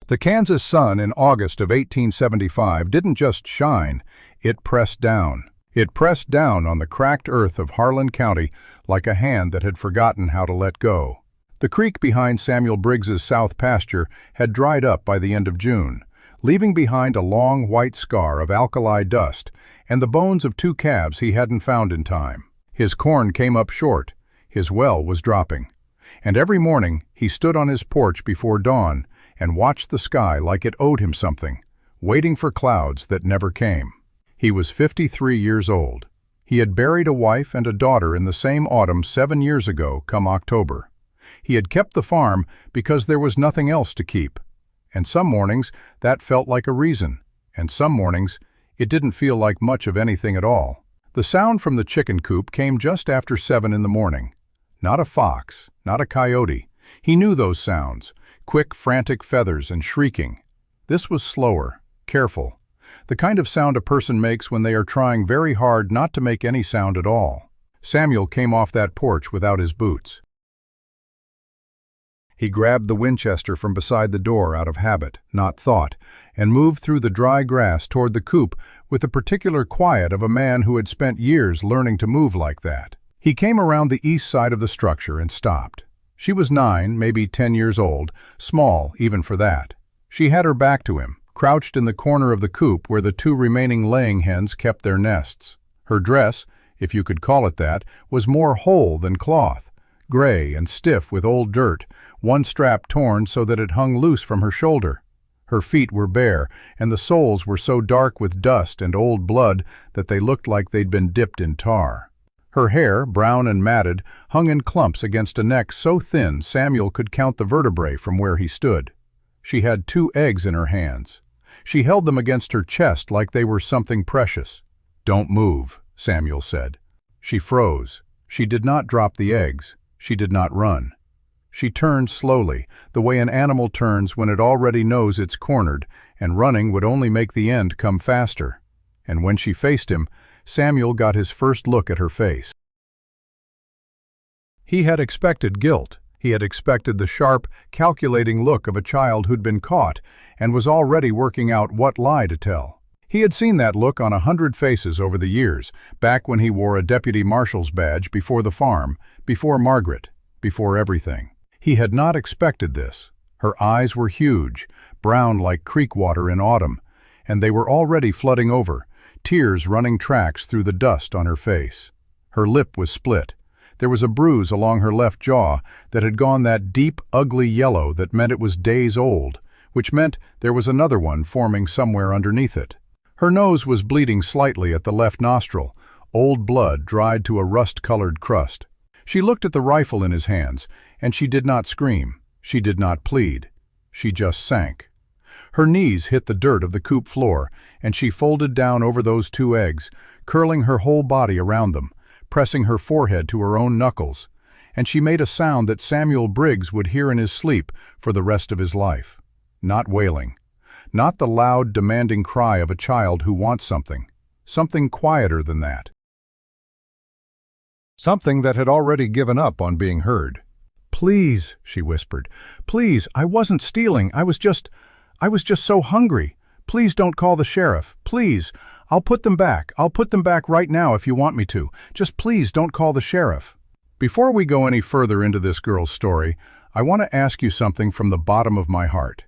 The Kansas sun in August of 1875 didn't just shine, it pressed down. It pressed down on the cracked earth of Harlan County like a hand that had forgotten how to let go. The creek behind Samuel Briggs's south pasture had dried up by the end of June, leaving behind a long white scar of alkali dust and the bones of 2 calves he hadn't found in time. His corn came up short, his well was dropping, and every morning he stood on his porch before dawn and watched the sky like it owed him something, waiting for clouds that never came. He was 53 years old. He had buried a wife and a daughter in the same autumn 7 years ago come October. He had kept the farm because there was nothing else to keep. And some mornings that felt like a reason, and some mornings it didn't feel like much of anything at all. The sound from the chicken coop came just after 7 in the morning. Not a fox, not a coyote. He knew those sounds, quick, frantic feathers and shrieking. This was slower, careful. The kind of sound a person makes when they are trying very hard not to make any sound at all. Samuel came off that porch without his boots. He grabbed the Winchester from beside the door out of habit, not thought, and moved through the dry grass toward the coop with the particular quiet of a man who had spent years learning to move like that. He came around the east side of the structure and stopped. She was 9, maybe 10 years old, small even for that. She had her back to him, crouched in the corner of the coop where the 2 remaining laying hens kept their nests. Her dress, if you could call it that, was more whole than cloth, gray and stiff with old dirt, one strap torn so that it hung loose from her shoulder. Her feet were bare, and the soles were so dark with dust and old blood that they looked like they'd been dipped in tar. Her hair, brown and matted, hung in clumps against a neck so thin Samuel could count the vertebrae from where he stood. She had 2 eggs in her hands. She held them against her chest like they were something precious. "Don't move," Samuel said. She froze. She did not drop the eggs. She did not run. She turned slowly, the way an animal turns when it already knows it's cornered, and running would only make the end come faster. And when she faced him, Samuel got his first look at her face. He had expected guilt. He had expected the sharp, calculating look of a child who'd been caught and was already working out what lie to tell. He had seen that look on 100 faces over the years, back when he wore a deputy marshal's badge before the farm, before Margaret, before everything. He had not expected this. Her eyes were huge, brown like creek water in autumn, and they were already flooding over, tears running tracks through the dust on her face. Her lip was split. There was a bruise along her left jaw that had gone that deep, ugly yellow that meant it was days old, which meant there was another one forming somewhere underneath it. Her nose was bleeding slightly at the left nostril, old blood dried to a rust-colored crust. She looked at the rifle in his hands, and she did not scream. She did not plead. She just sank. Her knees hit the dirt of the coop floor, and she folded down over those 2 eggs, curling her whole body around them, pressing her forehead to her own knuckles, and she made a sound that Samuel Briggs would hear in his sleep for the rest of his life. Not wailing. Not the loud, demanding cry of a child who wants something. Something quieter than that. Something that had already given up on being heard. "Please," she whispered. "Please, I wasn't stealing. I was just so hungry. Please don't call the sheriff. Please. I'll put them back. I'll put them back right now if you want me to. Just please don't call the sheriff." Before we go any further into this girl's story, I want to ask you something from the bottom of my heart.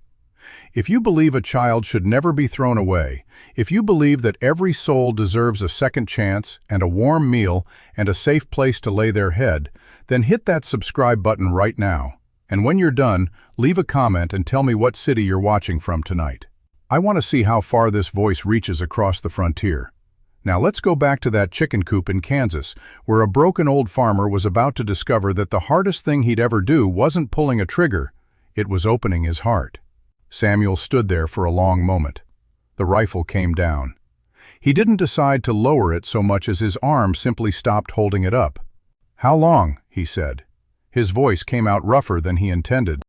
If you believe a child should never be thrown away, if you believe that every soul deserves a second chance and a warm meal and a safe place to lay their head, then hit that subscribe button right now. And when you're done, leave a comment and tell me what city you're watching from tonight. I want to see how far this voice reaches across the frontier. Now let's go back to that chicken coop in Kansas, where a broken old farmer was about to discover that the hardest thing he'd ever do wasn't pulling a trigger, it was opening his heart. Samuel stood there for a long moment. The rifle came down. He didn't decide to lower it so much as his arm simply stopped holding it up. "How long?" he said. His voice came out rougher than he intended.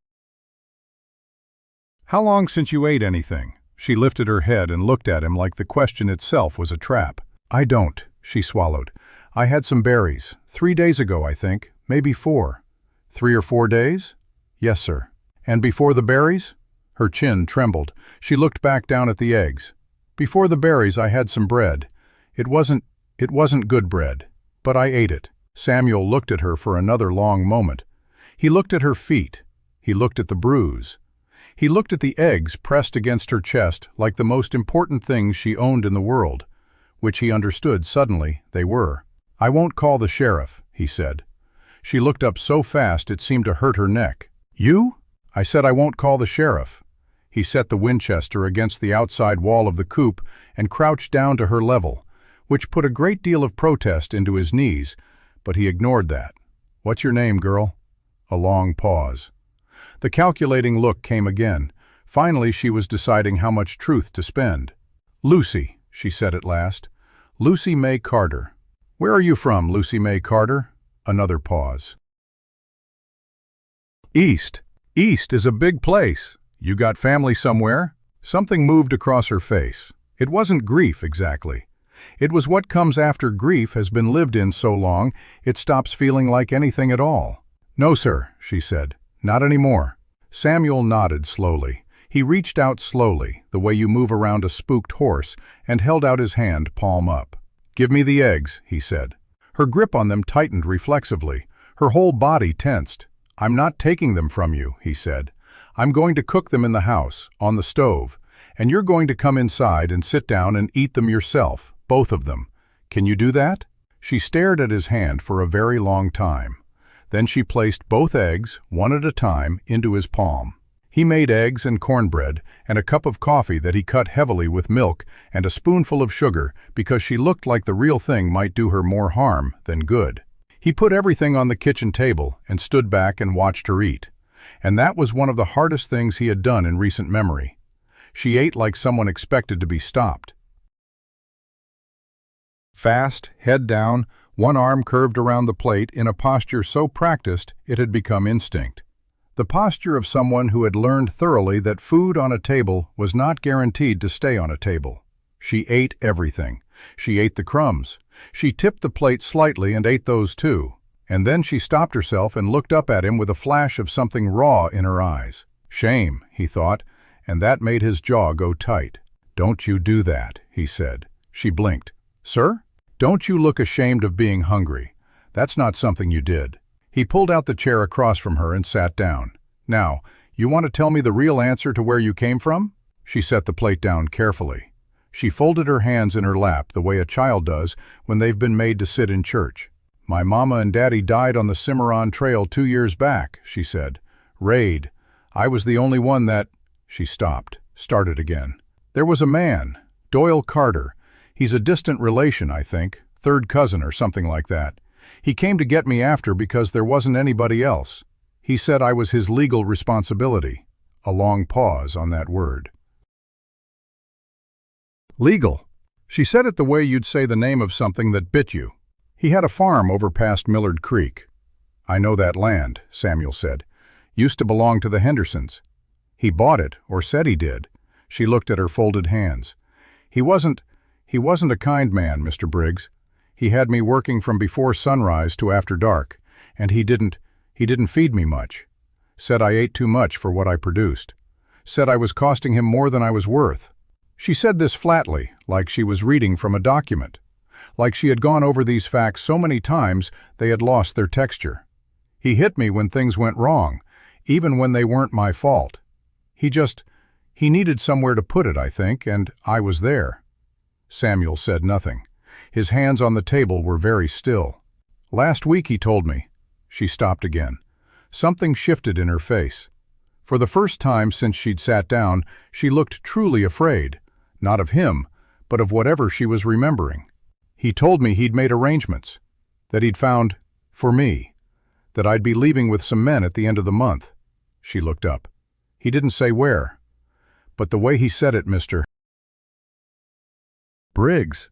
"How long since you ate anything?" She lifted her head and looked at him like the question itself was a trap. "I don't," she swallowed. "I had some berries. 3 days ago, I think. Maybe 4. 3 or 4 days?" "Yes, sir." "And before the berries?" Her chin trembled. She looked back down at the eggs. "Before the berries I had some bread. It wasn't good bread, but I ate it." Samuel looked at her for another long moment. He looked at her feet. He looked at the bruise. He looked at the eggs pressed against her chest like the most important things she owned in the world, which he understood suddenly they were. "I won't call the sheriff," he said. She looked up so fast it seemed to hurt her neck. "You?" "I said I won't call the sheriff." He set the Winchester against the outside wall of the coop and crouched down to her level, which put a great deal of protest into his knees, but he ignored that. "What's your name, girl?" A long pause. The calculating look came again. Finally she was deciding how much truth to spend. "Lucy," she said at last. "Lucy May Carter." "Where are you from, Lucy May Carter?" Another pause. "East. East is a big place. You got family somewhere?" Something moved across her face. It wasn't grief exactly. It was what comes after grief has been lived in so long it stops feeling like anything at all. "No, sir," she said. "Not anymore." Samuel nodded slowly. He reached out slowly, the way you move around a spooked horse, and held out his hand, palm up. "Give me the eggs," he said. Her grip on them tightened reflexively. Her whole body tensed. "I'm not taking them from you," he said. "I'm going to cook them in the house, on the stove, and you're going to come inside and sit down and eat them yourself, both of them. Can you do that?" She stared at his hand for a very long time. Then she placed both eggs, one at a time, into his palm. He made eggs and cornbread and a cup of coffee that he cut heavily with milk and a spoonful of sugar because she looked like the real thing might do her more harm than good. He put everything on the kitchen table and stood back and watched her eat. And that was one of the hardest things he had done in recent memory. She ate like someone expected to be stopped. Fast, head down, one arm curved around the plate in a posture so practiced it had become instinct. The posture of someone who had learned thoroughly that food on a table was not guaranteed to stay on a table. She ate everything. She ate the crumbs. She tipped the plate slightly and ate those too. And then she stopped herself and looked up at him with a flash of something raw in her eyes. Shame, he thought, and that made his jaw go tight. "Don't you do that," he said. She blinked. "Sir? Don't you look ashamed of being hungry. That's not something you did." He pulled out the chair across from her and sat down. "Now, you want to tell me the real answer to where you came from?" She set the plate down carefully. She folded her hands in her lap the way a child does when they've been made to sit in church. "My mama and daddy died on the Cimarron Trail 2 years back," she said. "Raid. I was the only one that—" She stopped, started again. "There was a man, Doyle Carter. He's a distant relation, I think, third cousin or something like that. He came to get me after because there wasn't anybody else. He said I was his legal responsibility." A long pause on that word. "Legal." She said it the way you'd say the name of something that bit you. "He had a farm over past Millard Creek." "I know that land," Samuel said. "Used to belong to the Hendersons." "He bought it, or said he did." She looked at her folded hands. He wasn't a kind man, Mr. Briggs. He had me working from before sunrise to after dark, and he didn't feed me much. Said I ate too much for what I produced. Said I was costing him more than I was worth." She said this flatly, like she was reading from a document. Like she had gone over these facts so many times they had lost their texture. "He hit me when things went wrong, even when they weren't my fault. He needed somewhere to put it, I think, and I was there." Samuel said nothing. His hands on the table were very still. "Last week he told me." She stopped again. Something shifted in her face. For the first time since she'd sat down, she looked truly afraid, not of him, but of whatever she was remembering. "He told me he'd made arrangements, that he'd found, for me, that I'd be leaving with some men at the end of the month." She looked up. "He didn't say where, but the way he said it, Mr. Briggs,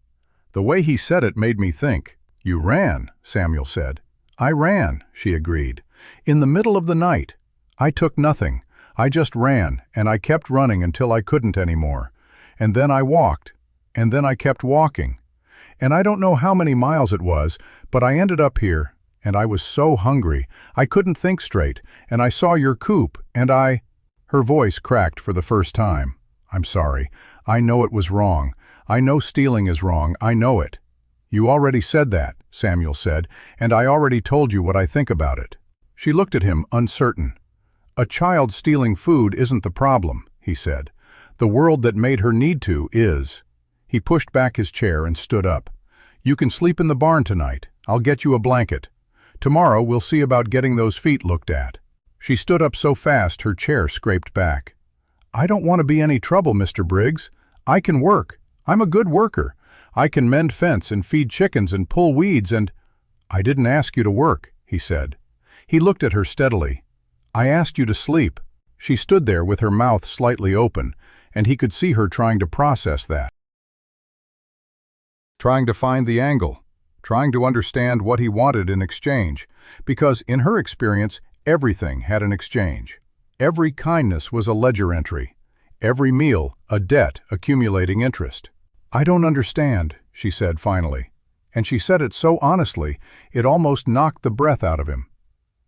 the way he said it made me think." "You ran," Samuel said. "I ran," she agreed. "In the middle of the night. I took nothing. I just ran, and I kept running until I couldn't anymore. And then I walked, and then I kept walking. And I don't know how many miles it was, but I ended up here, and I was so hungry. I couldn't think straight, and I saw your coop, and I—" Her voice cracked for the first time. "I'm sorry. I know it was wrong. I know stealing is wrong. I know it." "You already said that," Samuel said, "and I already told you what I think about it." She looked at him, uncertain. "A child stealing food isn't the problem," he said. "The world that made her need to is." He pushed back his chair and stood up. "You can sleep in the barn tonight. I'll get you a blanket. Tomorrow we'll see about getting those feet looked at." She stood up so fast her chair scraped back. "I don't want to be any trouble, Mr. Briggs. I can work. I'm a good worker. I can mend fence and feed chickens and pull weeds and—" "I didn't ask you to work," he said. He looked at her steadily. "I asked you to sleep." She stood there with her mouth slightly open, and he could see her trying to process that. Trying to find the angle, trying to understand what he wanted in exchange, because in her experience, everything had an exchange. Every kindness was a ledger entry. Every meal, a debt accumulating interest. "I don't understand," she said finally. And she said it so honestly, it almost knocked the breath out of him.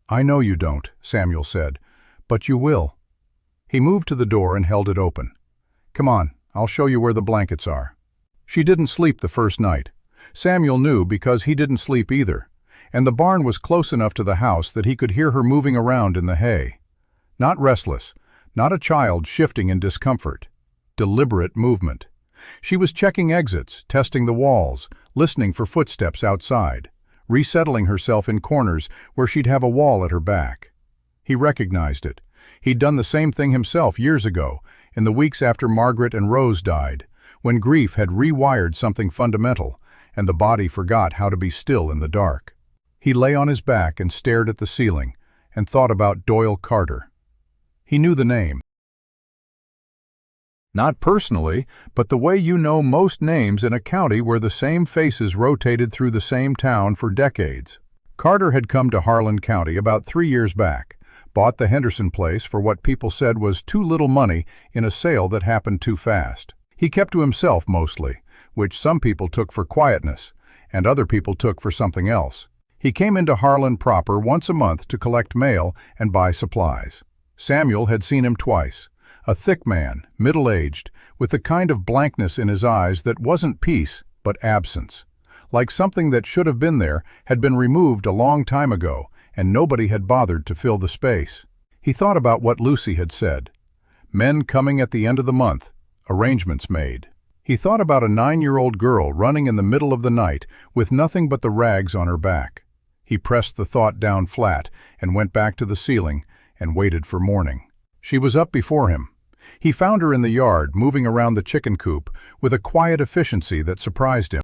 "I know you don't," Samuel said, "but you will." He moved to the door and held it open. "Come on, I'll show you where the blankets are." She didn't sleep the first night. Samuel knew because he didn't sleep either, and the barn was close enough to the house that he could hear her moving around in the hay. Not restless, not a child shifting in discomfort. Deliberate movement. She was checking exits, testing the walls, listening for footsteps outside, resettling herself in corners where she'd have a wall at her back. He recognized it. He'd done the same thing himself years ago, in the weeks after Margaret and Rose died, when grief had rewired something fundamental, and the body forgot how to be still in the dark. He lay on his back and stared at the ceiling, and thought about Doyle Carter. He knew the name. Not personally, but the way you know most names in a county where the same faces rotated through the same town for decades. Carter had come to Harlan County about 3 years back, bought the Henderson place for what people said was too little money in a sale that happened too fast. He kept to himself mostly, which some people took for quietness, and other people took for something else. He came into Harlan proper once a month to collect mail and buy supplies. Samuel had seen him twice. A thick man, middle-aged, with the kind of blankness in his eyes that wasn't peace, but absence. Like something that should have been there had been removed a long time ago, and nobody had bothered to fill the space. He thought about what Lucy had said. Men coming at the end of the month, arrangements made. He thought about a 9-year-old girl running in the middle of the night with nothing but the rags on her back. He pressed the thought down flat and went back to the ceiling and waited for morning. She was up before him. He found her in the yard, moving around the chicken coop with a quiet efficiency that surprised him.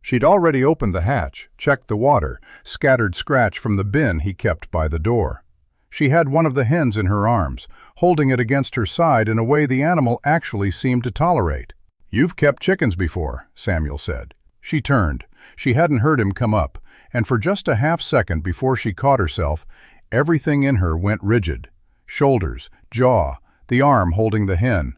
She'd already opened the hatch, checked the water, scattered scratch from the bin he kept by the door. She had one of the hens in her arms, holding it against her side in a way the animal actually seemed to tolerate. "You've kept chickens before," Samuel said. She turned. She hadn't heard him come up, and for just a half-second before she caught herself, everything in her went rigid. Shoulders, jaw, the arm holding the hen.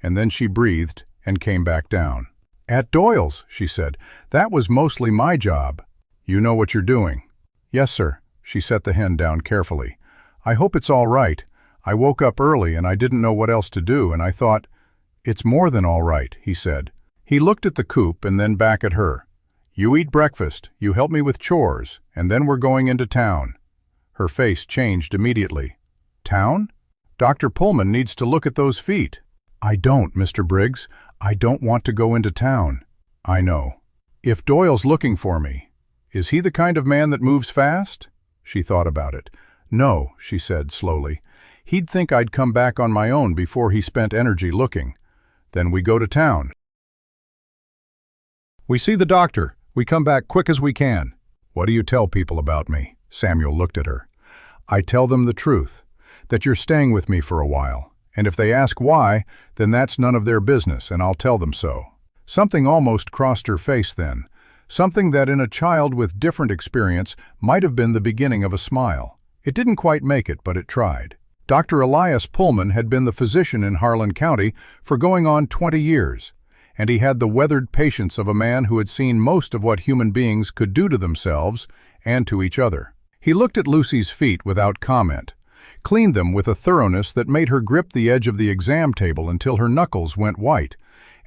And then she breathed and came back down. "At Doyle's," she said. "That was mostly my job." "You know what you're doing?" "Yes, sir." She set the hen down carefully. "I hope it's all right. I woke up early and I didn't know what else to do, and I thought—" "It's more than all right," he said. He looked at the coop and then back at her. "You eat breakfast, you help me with chores, and then we're going into town." Her face changed immediately. "Town? Dr. Pullman needs to look at those feet." "I don't, Mr. Briggs. I don't want to go into town." "I know. If Doyle's looking for me, is he the kind of man that moves fast?" She thought about it. "No," she said slowly. "He'd think I'd come back on my own before he spent energy looking. Then we go to town. We see the doctor. We come back quick as we can." "What do you tell people about me?" Samuel looked at her. "I tell them the truth, that you're staying with me for a while, and if they ask why, then that's none of their business, and I'll tell them so." Something almost crossed her face then, something that in a child with different experience might have been the beginning of a smile. It didn't quite make it, but it tried. Dr. Elias Pullman had been the physician in Harlan County for going on 20 years, and he had the weathered patience of a man who had seen most of what human beings could do to themselves and to each other. He looked at Lucy's feet without comment, cleaned them with a thoroughness that made her grip the edge of the exam table until her knuckles went white,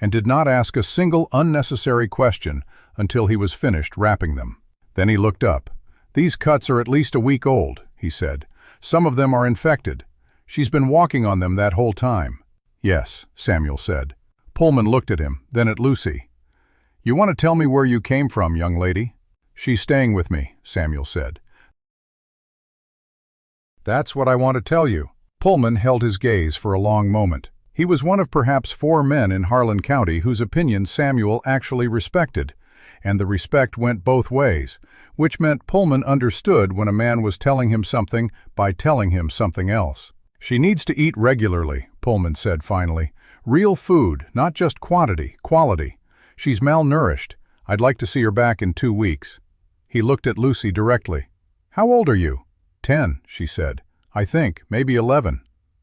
and did not ask a single unnecessary question until he was finished wrapping them. Then he looked up. "These cuts are at least a week old," he said. "Some of them are infected. She's been walking on them that whole time." "Yes," Samuel said. Pullman looked at him, then at Lucy. "You want to tell me where you came from, young lady?" "She's staying with me," Samuel said. "That's what I want to tell you." Pullman held his gaze for a long moment. He was one of perhaps 4 men in Harlan County whose opinion Samuel actually respected, and the respect went both ways, which meant Pullman understood when a man was telling him something by telling him something else. "She needs to eat regularly," Pullman said finally. "Real food, not just quantity, quality. She's malnourished. I'd like to see her back in 2 weeks." He looked at Lucy directly. "How old are you?" 10, she said. "I think, maybe 11.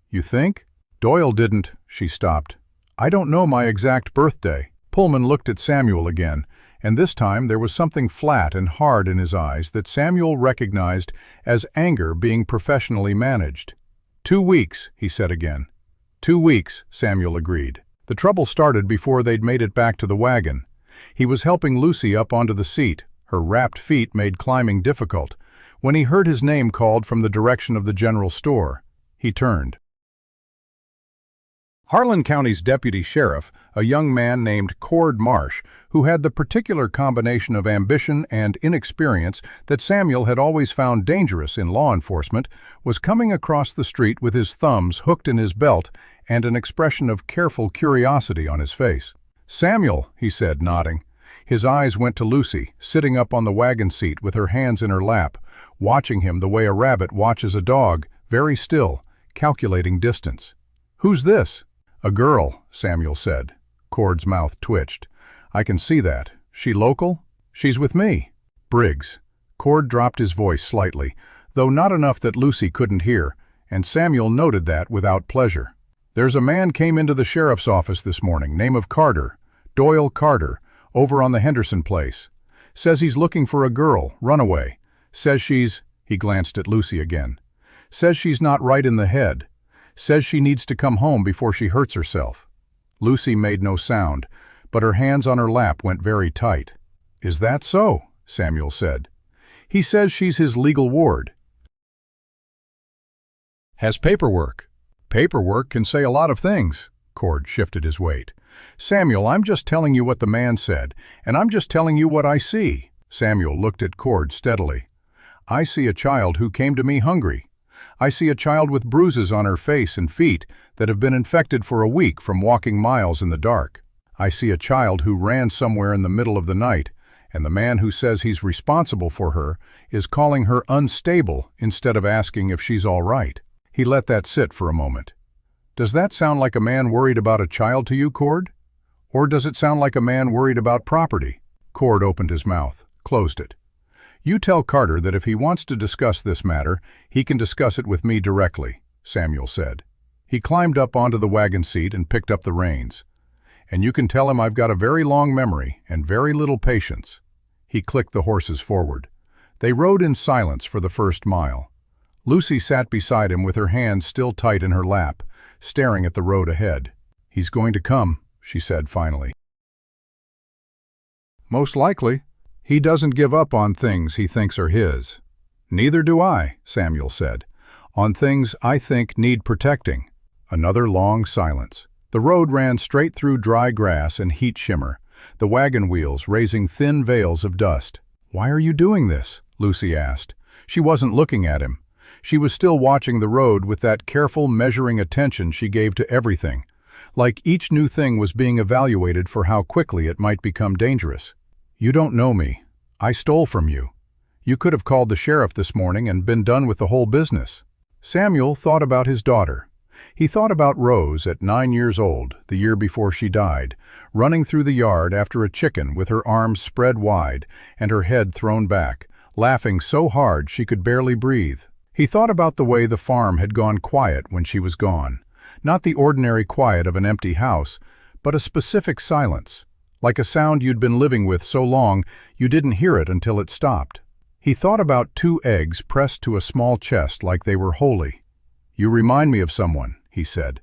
"You think?" "Doyle didn't," she stopped. "I don't know my exact birthday." Pullman looked at Samuel again, and this time there was something flat and hard in his eyes that Samuel recognized as anger being professionally managed. 2 weeks, he said again. 2 weeks, Samuel agreed. The trouble started before they'd made it back to the wagon. He was helping Lucy up onto the seat, her wrapped feet made climbing difficult, when he heard his name called from the direction of the general store. He turned. Harlan County's deputy sheriff, a young man named Cord Marsh, who had the particular combination of ambition and inexperience that Samuel had always found dangerous in law enforcement, was coming across the street with his thumbs hooked in his belt and an expression of careful curiosity on his face. "Samuel," he said, nodding. His eyes went to Lucy, sitting up on the wagon seat with her hands in her lap, watching him the way a rabbit watches a dog, very still, calculating distance. "Who's this?" "A girl," Samuel said. Cord's mouth twitched. "I can see that. She local?" "She's with me." "Briggs." Cord dropped his voice slightly, though not enough that Lucy couldn't hear, and Samuel noted that without pleasure. "There's a man came into the sheriff's office this morning, name of Carter, Doyle Carter, over on the Henderson place. Says he's looking for a girl, runaway. Says she's—" he glanced at Lucy again. "Says she's not right in the head. Says she needs to come home before she hurts herself." Lucy made no sound, but her hands on her lap went very tight. "Is that so?" Samuel said. "He says she's his legal ward. Has paperwork." "Paperwork can say a lot of things." Cord shifted his weight. "Samuel, I'm just telling you what the man said, and I'm just telling you what I see." Samuel looked at Cord steadily. "I see a child who came to me hungry. I see a child with bruises on her face and feet that have been infected for a week from walking miles in the dark. I see a child who ran somewhere in the middle of the night, and the man who says he's responsible for her is calling her unstable instead of asking if she's all right." He let that sit for a moment. "Does that sound like a man worried about a child to you, Cord? Or does it sound like a man worried about property?" Cord opened his mouth, closed it. "You tell Carter that if he wants to discuss this matter, he can discuss it with me directly," Samuel said. He climbed up onto the wagon seat and picked up the reins. "And you can tell him I've got a very long memory and very little patience." He clicked the horses forward. They rode in silence for the first mile. Lucy sat beside him with her hands still tight in her lap, staring at the road ahead. "He's going to come," she said finally. "Most likely. He doesn't give up on things he thinks are his." "Neither do I," Samuel said. "On things I think need protecting." Another long silence. The road ran straight through dry grass and heat shimmer, the wagon wheels raising thin veils of dust. "Why are you doing this?" Lucy asked. She wasn't looking at him. She was still watching the road with that careful, measuring attention she gave to everything, like each new thing was being evaluated for how quickly it might become dangerous. "You don't know me. I stole from you. You could have called the sheriff this morning and been done with the whole business." Samuel thought about his daughter. He thought about Rose at 9 years old, the year before she died, running through the yard after a chicken with her arms spread wide and her head thrown back, laughing so hard she could barely breathe. He thought about the way the farm had gone quiet when she was gone, not the ordinary quiet of an empty house, but a specific silence, like a sound you'd been living with so long you didn't hear it until it stopped. He thought about 2 eggs pressed to a small chest like they were holy. "You remind me of someone," he said.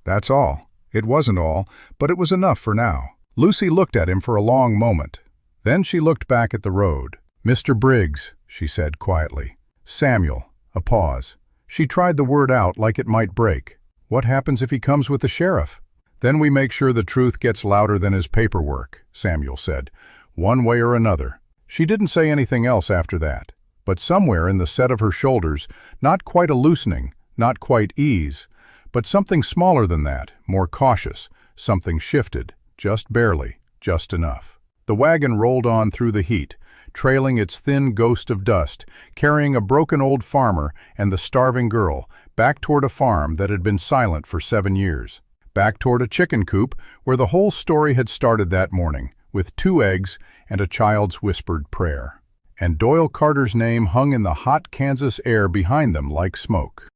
That's all. It wasn't all, but it was enough for now. Lucy looked at him for a long moment. Then she looked back at the road. "Mr. Briggs," she said quietly. "Samuel." A pause. She tried the word out like it might break. "What happens if he comes with the sheriff?" "Then we make sure the truth gets louder than his paperwork," Samuel said. "One way or another." She didn't say anything else after that. But somewhere in the set of her shoulders, not quite a loosening, not quite ease, but something smaller than that, more cautious, something shifted, just barely, just enough. The wagon rolled on through the heat, trailing its thin ghost of dust, carrying a broken old farmer and the starving girl, back toward a farm that had been silent for 7 years. Back toward a chicken coop where the whole story had started that morning, with 2 eggs and a child's whispered prayer. And Doyle Carter's name hung in the hot Kansas air behind them like smoke.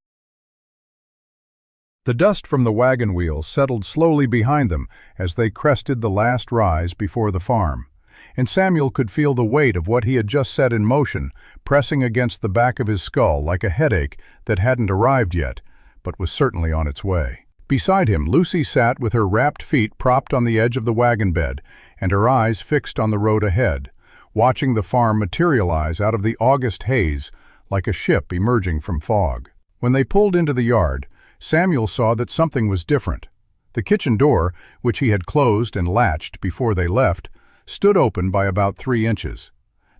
The dust from the wagon wheels settled slowly behind them as they crested the last rise before the farm, and Samuel could feel the weight of what he had just set in motion pressing against the back of his skull like a headache that hadn't arrived yet, but was certainly on its way. Beside him, Lucy sat with her wrapped feet propped on the edge of the wagon bed and her eyes fixed on the road ahead, watching the farm materialize out of the August haze like a ship emerging from fog. When they pulled into the yard, Samuel saw that something was different. The kitchen door, which he had closed and latched before they left, stood open by about 3 inches.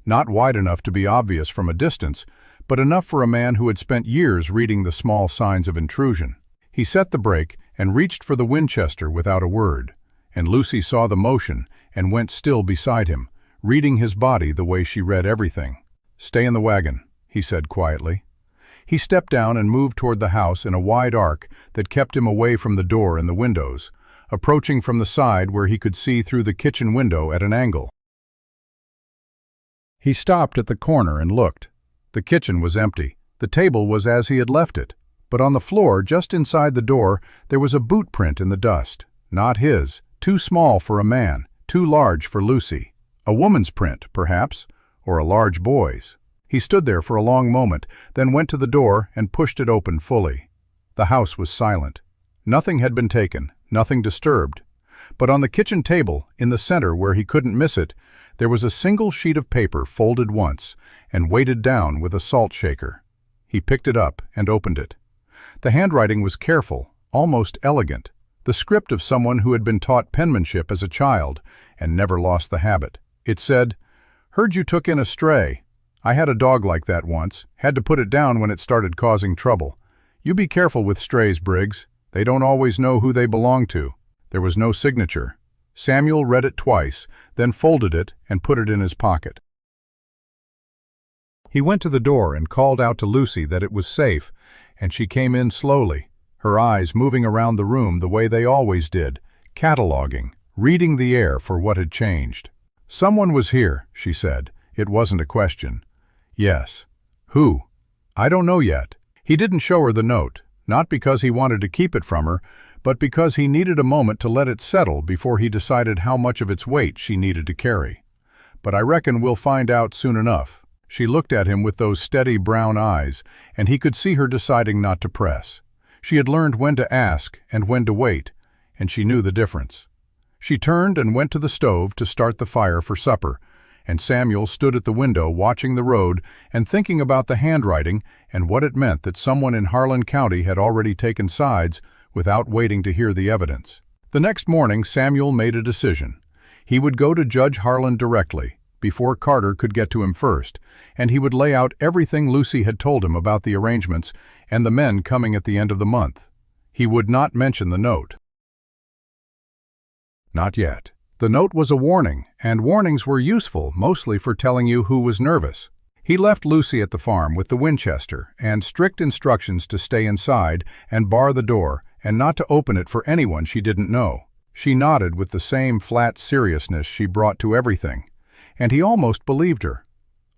Not wide enough to be obvious from a distance, but enough for a man who had spent years reading the small signs of intrusion. He set the brake and reached for the Winchester without a word, and Lucy saw the motion and went still beside him, reading his body the way she read everything. "Stay in the wagon," he said quietly. He stepped down and moved toward the house in a wide arc that kept him away from the door and the windows, approaching from the side where he could see through the kitchen window at an angle. He stopped at the corner and looked. The kitchen was empty. The table was as he had left it, but on the floor just inside the door there was a boot print in the dust. Not his, too small for a man, too large for Lucy. A woman's print, perhaps, or a large boy's. He stood there for a long moment, then went to the door and pushed it open fully. The house was silent. Nothing had been taken, nothing disturbed. But on the kitchen table, in the center where he couldn't miss it, there was a single sheet of paper folded once and weighted down with a salt shaker. He picked it up and opened it. The handwriting was careful, almost elegant, the script of someone who had been taught penmanship as a child and never lost the habit. It said, "Heard you took in a stray. I had a dog like that once, had to put it down when it started causing trouble. You be careful with strays, Briggs. They don't always know who they belong to." There was no signature. Samuel read it twice, then folded it and put it in his pocket. He went to the door and called out to Lucy that it was safe, and she came in slowly, her eyes moving around the room the way they always did, cataloging, reading the air for what had changed. "Someone was here," she said. It wasn't a question. "Yes." "Who?" "I don't know yet." He didn't show her the note, not because he wanted to keep it from her, but because he needed a moment to let it settle before he decided how much of its weight she needed to carry. "But I reckon we'll find out soon enough." She looked at him with those steady brown eyes, and he could see her deciding not to press. She had learned when to ask and when to wait, and she knew the difference. She turned and went to the stove to start the fire for supper, and Samuel stood at the window watching the road and thinking about the handwriting and what it meant that someone in Harlan County had already taken sides without waiting to hear the evidence. The next morning, Samuel made a decision. He would go to Judge Harlan directly, before Carter could get to him first, and he would lay out everything Lucy had told him about the arrangements and the men coming at the end of the month. He would not mention the note. Not yet. The note was a warning, and warnings were useful mostly for telling you who was nervous. He left Lucy at the farm with the Winchester and strict instructions to stay inside and bar the door and not to open it for anyone she didn't know. She nodded with the same flat seriousness she brought to everything, and he almost believed her.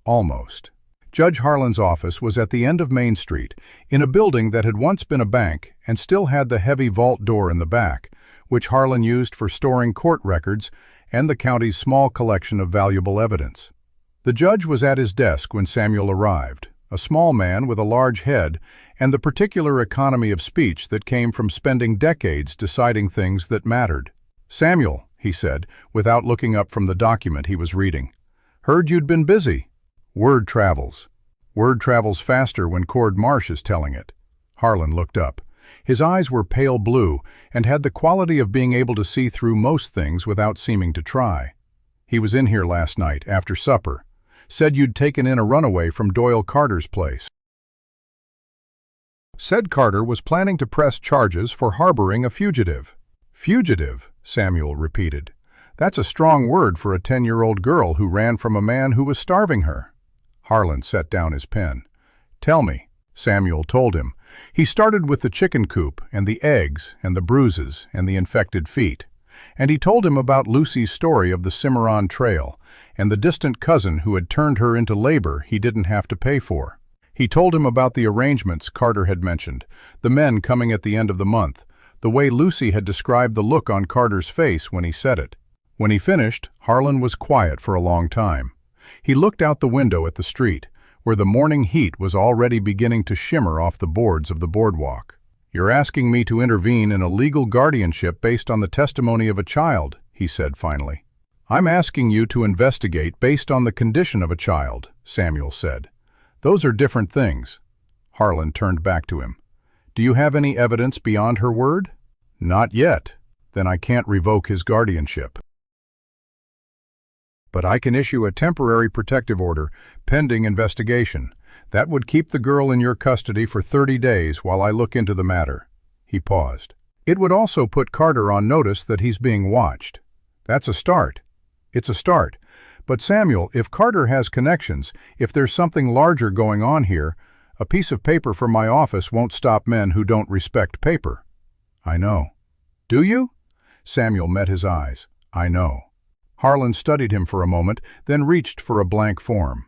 Almost. Judge Harlan's office was at the end of Main Street, in a building that had once been a bank and still had the heavy vault door in the back, which Harlan used for storing court records and the county's small collection of valuable evidence. The judge was at his desk when Samuel arrived, a small man with a large head, and the particular economy of speech that came from spending decades deciding things that mattered. "Samuel," he said, without looking up from the document he was reading. "Heard you'd been busy." "Word travels. Word travels faster when Cord Marsh is telling it." Harlan looked up. His eyes were pale blue and had the quality of being able to see through most things without seeming to try. "He was in here last night, after supper. Said you'd taken in a runaway from Doyle Carter's place. Said Carter was planning to press charges for harboring a fugitive." "Fugitive," Samuel repeated. "That's a strong word for a 10-year-old girl who ran from a man who was starving her." Harlan set down his pen. "Tell me," Samuel told him. He started with the chicken coop and the eggs and the bruises and the infected feet. And he told him about Lucy's story of the Cimarron Trail and the distant cousin who had turned her into labor he didn't have to pay for. He told him about the arrangements Carter had mentioned, the men coming at the end of the month, the way Lucy had described the look on Carter's face when he said it. When he finished, Harlan was quiet for a long time. He looked out the window at the street, where the morning heat was already beginning to shimmer off the boards of the boardwalk. "You're asking me to intervene in a legal guardianship based on the testimony of a child," he said finally. "I'm asking you to investigate based on the condition of a child," Samuel said. "Those are different things." Harlan turned back to him. "Do you have any evidence beyond her word?" "Not yet. Then I can't revoke his guardianship. But I can issue a temporary protective order pending investigation. That would keep the girl in your custody for 30 days while I look into the matter." He paused. "It would also put Carter on notice that he's being watched." "That's a start." "It's a start. But Samuel, if Carter has connections, if there's something larger going on here, a piece of paper from my office won't stop men who don't respect paper." "I know." "Do you?" Samuel met his eyes. "I know." Harlan studied him for a moment, then reached for a blank form.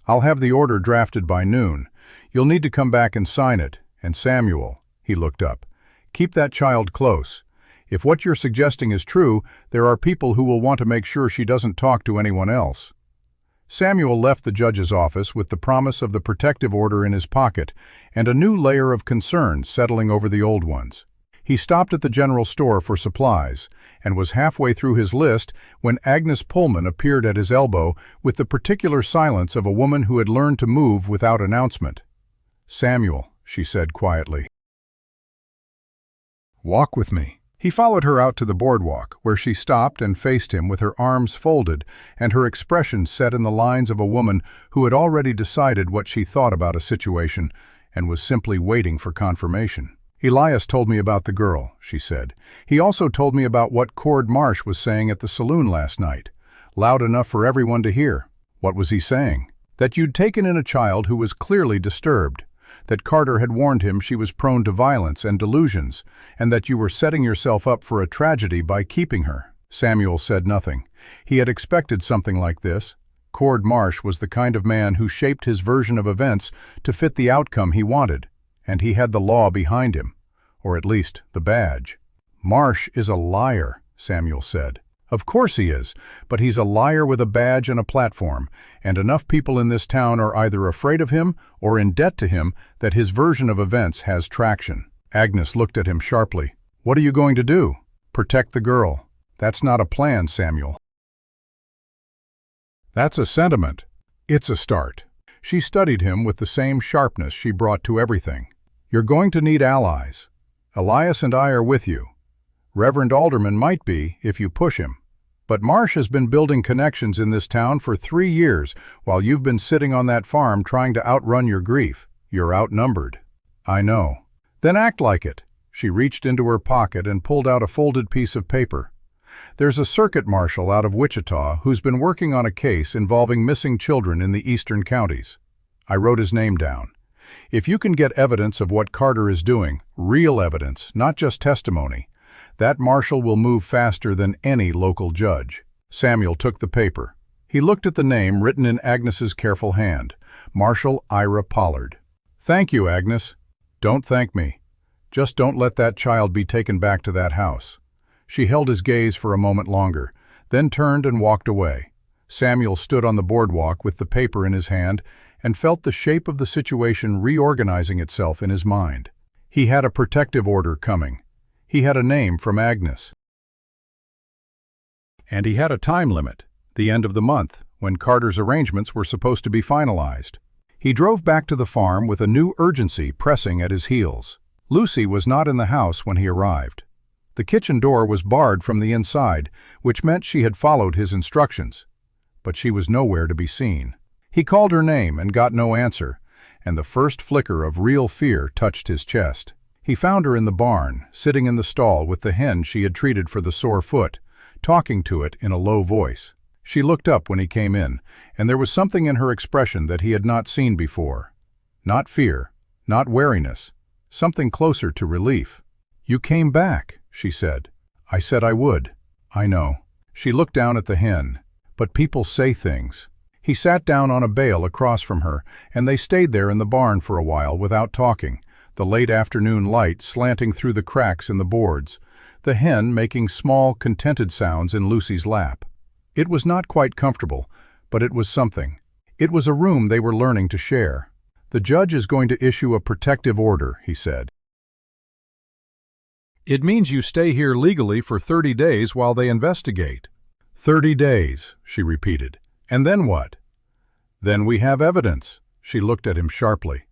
"I'll have the order drafted by noon. You'll need to come back and sign it. And Samuel," he looked up, "keep that child close. If what you're suggesting is true, there are people who will want to make sure she doesn't talk to anyone else." Samuel left the judge's office with the promise of the protective order in his pocket and a new layer of concern settling over the old ones. He stopped at the general store for supplies and was halfway through his list when Agnes Pullman appeared at his elbow with the particular silence of a woman who had learned to move without announcement. "Samuel," she said quietly. "Walk with me." He followed her out to the boardwalk, where she stopped and faced him with her arms folded and her expression set in the lines of a woman who had already decided what she thought about a situation and was simply waiting for confirmation. "Elias told me about the girl," she said. "He also told me about what Cord Marsh was saying at the saloon last night, loud enough for everyone to hear." "What was he saying?" "That you'd taken in a child who was clearly disturbed, that Carter had warned him she was prone to violence and delusions, and that you were setting yourself up for a tragedy by keeping her." Samuel said nothing. He had expected something like this. Cord Marsh was the kind of man who shaped his version of events to fit the outcome he wanted, and he had the law behind him, or at least the badge. "Marsh is a liar," Samuel said. "Of course he is, but he's a liar with a badge and a platform, and enough people in this town are either afraid of him or in debt to him that his version of events has traction." Agnes looked at him sharply. "What are you going to do?" "Protect the girl." "That's not a plan, Samuel." "That's a sentiment." "It's a start." She studied him with the same sharpness she brought to everything. "You're going to need allies. Elias and I are with you. Reverend Alderman might be, if you push him. But Marsh has been building connections in this town for 3 years while you've been sitting on that farm trying to outrun your grief. You're outnumbered." "I know." "Then act like it." She reached into her pocket and pulled out a folded piece of paper. "There's a circuit marshal out of Wichita who's been working on a case involving missing children in the eastern counties. I wrote his name down. If you can get evidence of what Carter is doing, real evidence, not just testimony, that marshal will move faster than any local judge." Samuel took the paper. He looked at the name written in Agnes's careful hand, Marshal Ira Pollard. "Thank you, Agnes." "Don't thank me. Just don't let that child be taken back to that house." She held his gaze for a moment longer, then turned and walked away. Samuel stood on the boardwalk with the paper in his hand and felt the shape of the situation reorganizing itself in his mind. He had a protective order coming. He had a name from Agnes. And he had a time limit, the end of the month, when Carter's arrangements were supposed to be finalized. He drove back to the farm with a new urgency pressing at his heels. Lucy was not in the house when he arrived. The kitchen door was barred from the inside, which meant she had followed his instructions. But she was nowhere to be seen. He called her name and got no answer, and the first flicker of real fear touched his chest. He found her in the barn, sitting in the stall with the hen she had treated for the sore foot, talking to it in a low voice. She looked up when he came in, and there was something in her expression that he had not seen before. Not fear, not wariness, something closer to relief. "You came back," she said. "I said I would." "I know." She looked down at the hen. "But people say things." He sat down on a bale across from her, and they stayed there in the barn for a while without talking, the late afternoon light slanting through the cracks in the boards, the hen making small, contented sounds in Lucy's lap. It was not quite comfortable, but it was something. It was a room they were learning to share. "The judge is going to issue a protective order," he said. "It means you stay here legally for 30 days while they investigate." 30 days, she repeated. "And then what?" "Then we have evidence." She looked at him sharply.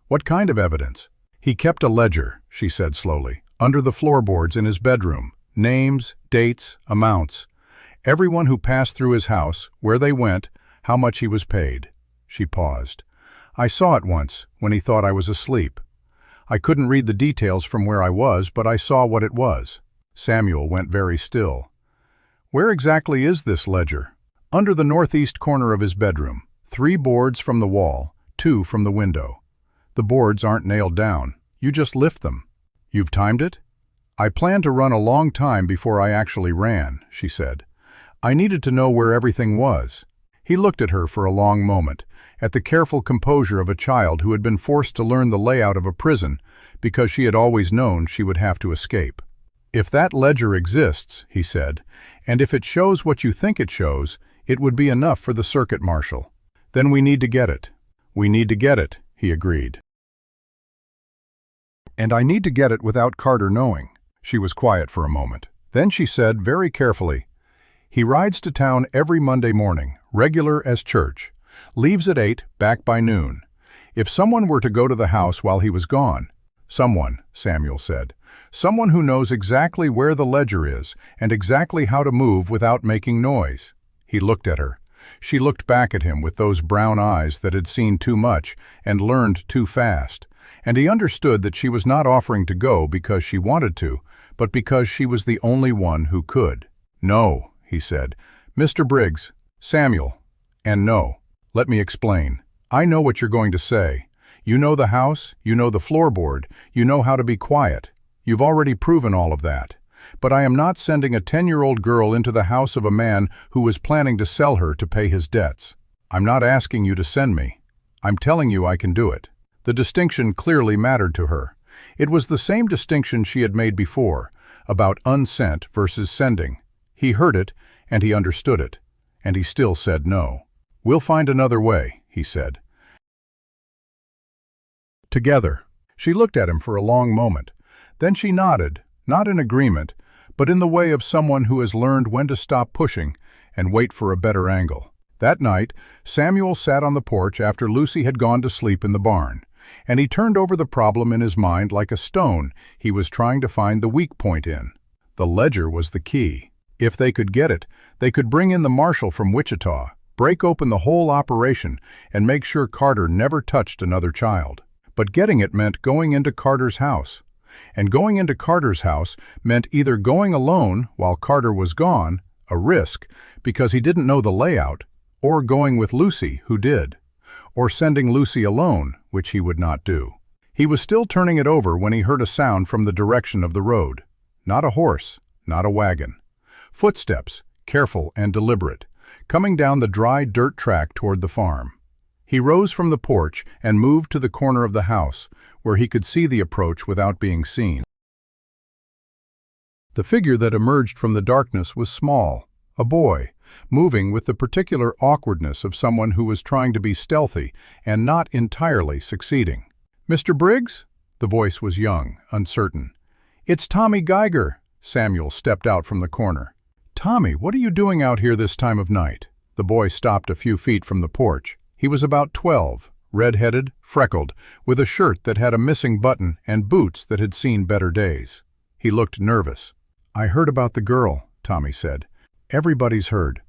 "What kind of evidence?" "He kept a ledger," she said slowly, "under the floorboards in his bedroom. Names, dates, amounts. Everyone who passed through his house, where they went, how much he was paid." She paused. "I saw it once, when he thought I was asleep. I couldn't read the details from where I was, but I saw what it was." Samuel went very still. "Where exactly is this ledger?" "Under the northeast corner of his bedroom. 3 boards from the wall, 2 from the window. The boards aren't nailed down. You just lift them." "You've timed it?" "I planned to run a long time before I actually ran," she said. "I needed to know where everything was." He looked at her for a long moment, at the careful composure of a child who had been forced to learn the layout of a prison because she had always known she would have to escape. "If that ledger exists," he said, "and if it shows what you think it shows, it would be enough for the circuit marshal. Then we need to get it." "We need to get it," he agreed. "And I need to get it without Carter knowing." She was quiet for a moment. Then she said very carefully, "He rides to town every Monday morning, regular as church. Leaves at 8, back by noon. If someone were to go to the house while he was gone—" "Someone," Samuel said. "Someone who knows exactly where the ledger is and exactly how to move without making noise." He looked at her. She looked back at him with those brown eyes that had seen too much and learned too fast, and he understood that she was not offering to go because she wanted to, but because she was the only one who could. "No," he said. "Mr. Briggs, Samuel, and no. Let me explain. I know what you're going to say. You know the house, you know the floorboard, you know how to be quiet. You've already proven all of that. But I am not sending a 10-year-old girl into the house of a man who was planning to sell her to pay his debts. I'm not asking you to send me. I'm telling you I can do it." The distinction clearly mattered to her. It was the same distinction she had made before, about unsent versus sending. He heard it, and he understood it, and he still said no. "We'll find another way," he said. "Together." She looked at him for a long moment. Then she nodded, not in agreement, but in the way of someone who has learned when to stop pushing and wait for a better angle. That night, Samuel sat on the porch after Lucy had gone to sleep in the barn, and he turned over the problem in his mind like a stone he was trying to find the weak point in. The ledger was the key. If they could get it, they could bring in the marshal from Wichita, break open the whole operation, and make sure Carter never touched another child. But getting it meant going into Carter's house. And going into Carter's house meant either going alone while Carter was gone, a risk, because he didn't know the layout, or going with Lucy, who did, or sending Lucy alone, which he would not do. He was still turning it over when he heard a sound from the direction of the road. Not a horse, not a wagon. Footsteps, careful and deliberate, coming down the dry dirt track toward the farm. He rose from the porch and moved to the corner of the house, where he could see the approach without being seen. The figure that emerged from the darkness was small, A boy, moving with the particular awkwardness of someone who was trying to be stealthy and not entirely succeeding. "Mr. Briggs?" The voice was young, uncertain. "It's Tommy Geiger." Samuel stepped out from the corner. "Tommy, what are you doing out here this time of night?" The boy stopped a few feet from the porch. He was about 12, red-headed, freckled, with a shirt that had a missing button and boots that had seen better days. He looked nervous. "I heard about the girl," Tommy said. "Everybody's heard.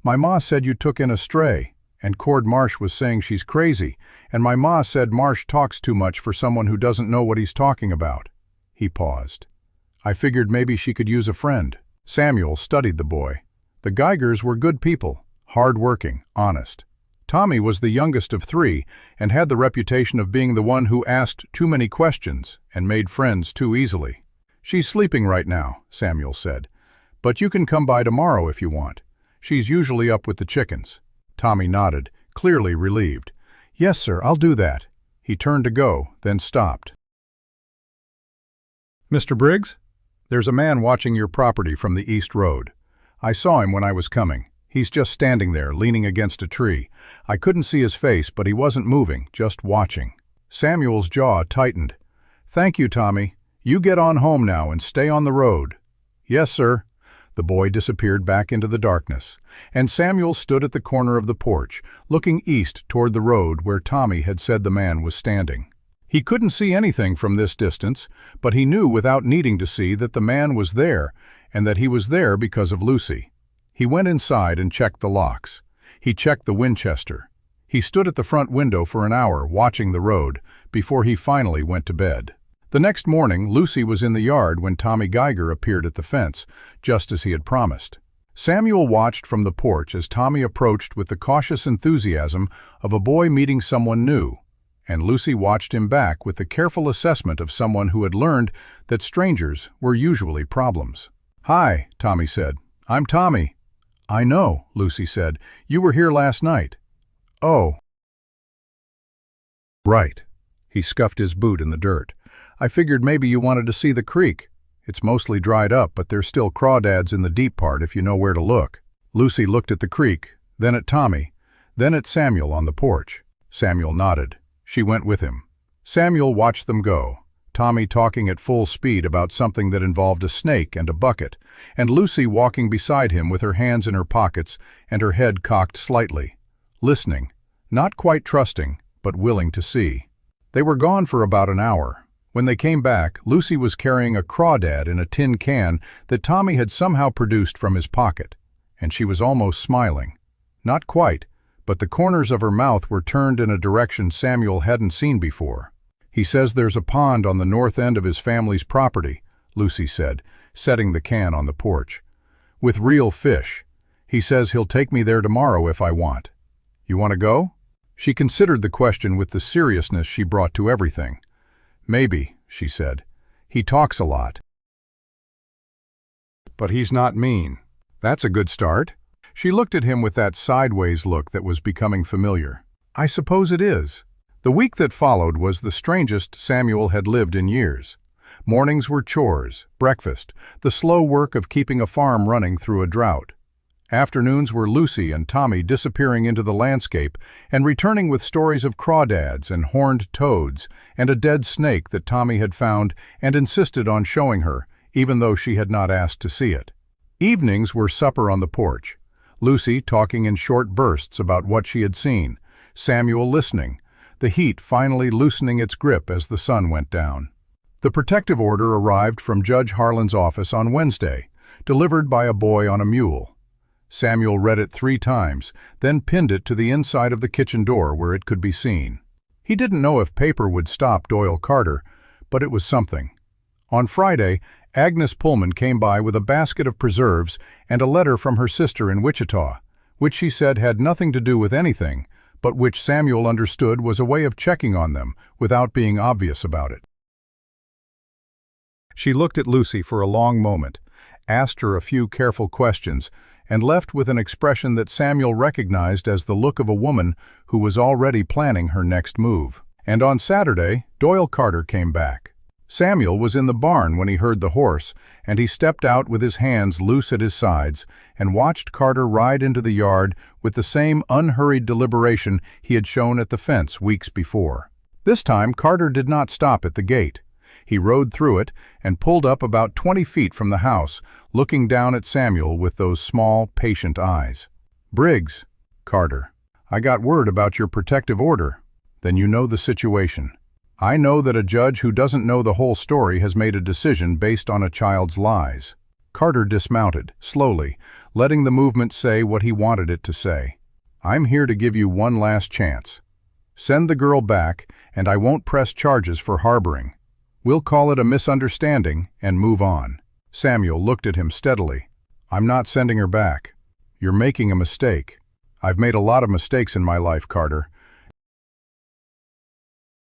My ma said you took in a stray, and Cord Marsh was saying she's crazy, and my ma said Marsh talks too much for someone who doesn't know what he's talking about." He paused. "I figured maybe she could use a friend." Samuel studied the boy. The Geigers were good people, hard-working, honest. Tommy was the youngest of three and had the reputation of being the one who asked too many questions and made friends too easily. "She's sleeping right now," Samuel said. "But you can come by tomorrow if you want. She's usually up with the chickens." Tommy nodded, clearly relieved. "Yes, sir, I'll do that." He turned to go, then stopped. "Mr. Briggs? There's a man watching your property from the East Road. I saw him when I was coming. He's just standing there, leaning against a tree. I couldn't see his face, but he wasn't moving, just watching." Samuel's jaw tightened. "Thank you, Tommy. You get on home now and stay on the road." "Yes, sir." The boy disappeared back into the darkness, and Samuel stood at the corner of the porch, looking east toward the road where Tommy had said the man was standing. He couldn't see anything from this distance, but he knew without needing to see that the man was there, and that he was there because of Lucy. He went inside and checked the locks. He checked the Winchester. He stood at the front window for an hour watching the road before he finally went to bed. The next morning, Lucy was in the yard when Tommy Geiger appeared at the fence, just as he had promised. Samuel watched from the porch as Tommy approached with the cautious enthusiasm of a boy meeting someone new, and Lucy watched him back with the careful assessment of someone who had learned that strangers were usually problems. "Hi," Tommy said. "I'm Tommy." "I know," Lucy said. "You were here last night." "Oh. Right." He scuffed his boot in the dirt. "I figured maybe you wanted to see the creek. It's mostly dried up, but there's still crawdads in the deep part if you know where to look." Lucy looked at the creek, then at Tommy, then at Samuel on the porch. Samuel nodded. She went with him. Samuel watched them go, Tommy talking at full speed about something that involved a snake and a bucket, and Lucy walking beside him with her hands in her pockets and her head cocked slightly, listening, not quite trusting, but willing to see. They were gone for about an hour. When they came back, Lucy was carrying a crawdad in a tin can that Tommy had somehow produced from his pocket, and she was almost smiling. Not quite, but the corners of her mouth were turned in a direction Samuel hadn't seen before. "He says there's a pond on the north end of his family's property," Lucy said, setting the can on the porch. "With real fish. He says he'll take me there tomorrow if I want. You want to go?" She considered the question with the seriousness she brought to everything. "Maybe," she said. "He talks a lot. But he's not mean. That's a good start." She looked at him with that sideways look that was becoming familiar. "I suppose it is." The week that followed was the strangest Samuel had lived in years. Mornings were chores, breakfast, the slow work of keeping a farm running through a drought. Afternoons were Lucy and Tommy disappearing into the landscape and returning with stories of crawdads and horned toads and a dead snake that Tommy had found and insisted on showing her, even though she had not asked to see it. Evenings were supper on the porch, Lucy talking in short bursts about what she had seen, Samuel listening, the heat finally loosening its grip as the sun went down. The protective order arrived from Judge Harlan's office on Wednesday, delivered by a boy on a mule. Samuel read it 3 times, then pinned it to the inside of the kitchen door where it could be seen. He didn't know if paper would stop Doyle Carter, but it was something. On Friday, Agnes Pullman came by with a basket of preserves and a letter from her sister in Wichita, which she said had nothing to do with anything, but which Samuel understood was a way of checking on them without being obvious about it. She looked at Lucy for a long moment, asked her a few careful questions, and left with an expression that Samuel recognized as the look of a woman who was already planning her next move. And on Saturday, Doyle Carter came back. Samuel was in the barn when he heard the horse, and he stepped out with his hands loose at his sides and watched Carter ride into the yard with the same unhurried deliberation he had shown at the fence weeks before. This time Carter did not stop at the gate. He rode through it and pulled up about 20 feet from the house, looking down at Samuel with those small, patient eyes. "Briggs," Carter, "I got word about your protective order." "Then you know the situation." "I know that a judge who doesn't know the whole story has made a decision based on a child's lies." Carter dismounted, slowly, letting the movement say what he wanted it to say. "I'm here to give you one last chance. Send the girl back, and I won't press charges for harboring. We'll call it a misunderstanding and move on." Samuel looked at him steadily. "I'm not sending her back. You're making a mistake. I've made a lot of mistakes in my life, Carter.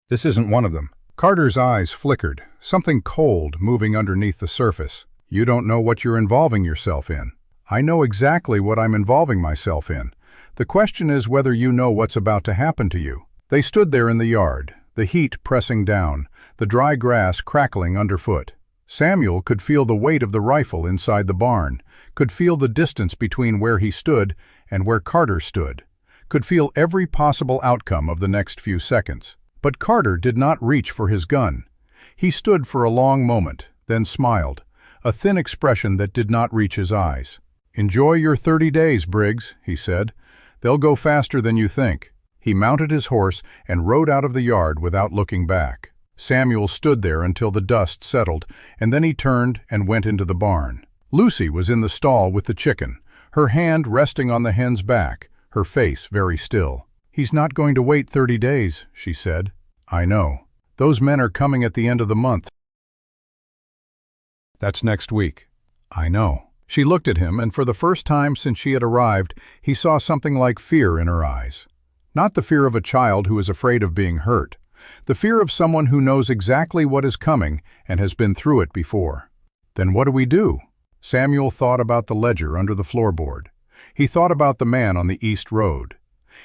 This isn't one of them." Carter's eyes flickered, something cold moving underneath the surface. "You don't know what you're involving yourself in." "I know exactly what I'm involving myself in. The question is whether you know what's about to happen to you." They stood there in the yard, the heat pressing down, the dry grass crackling underfoot. Samuel could feel the weight of the rifle inside the barn, could feel the distance between where he stood and where Carter stood, could feel every possible outcome of the next few seconds. But Carter did not reach for his gun. He stood for a long moment, then smiled, a thin expression that did not reach his eyes. "Enjoy your 30 days, Briggs," he said. "They'll go faster than you think." He mounted his horse and rode out of the yard without looking back. Samuel stood there until the dust settled, and then he turned and went into the barn. Lucy was in the stall with the chicken, her hand resting on the hen's back, her face very still. "He's not going to wait 30 days, she said. "I know. Those men are coming at the end of the month." "That's next week." "I know." She looked at him, and for the first time since she had arrived, he saw something like fear in her eyes. Not the fear of a child who is afraid of being hurt. The fear of someone who knows exactly what is coming and has been through it before. "Then what do we do?" Samuel thought about the ledger under the floorboard. He thought about the man on the East Road.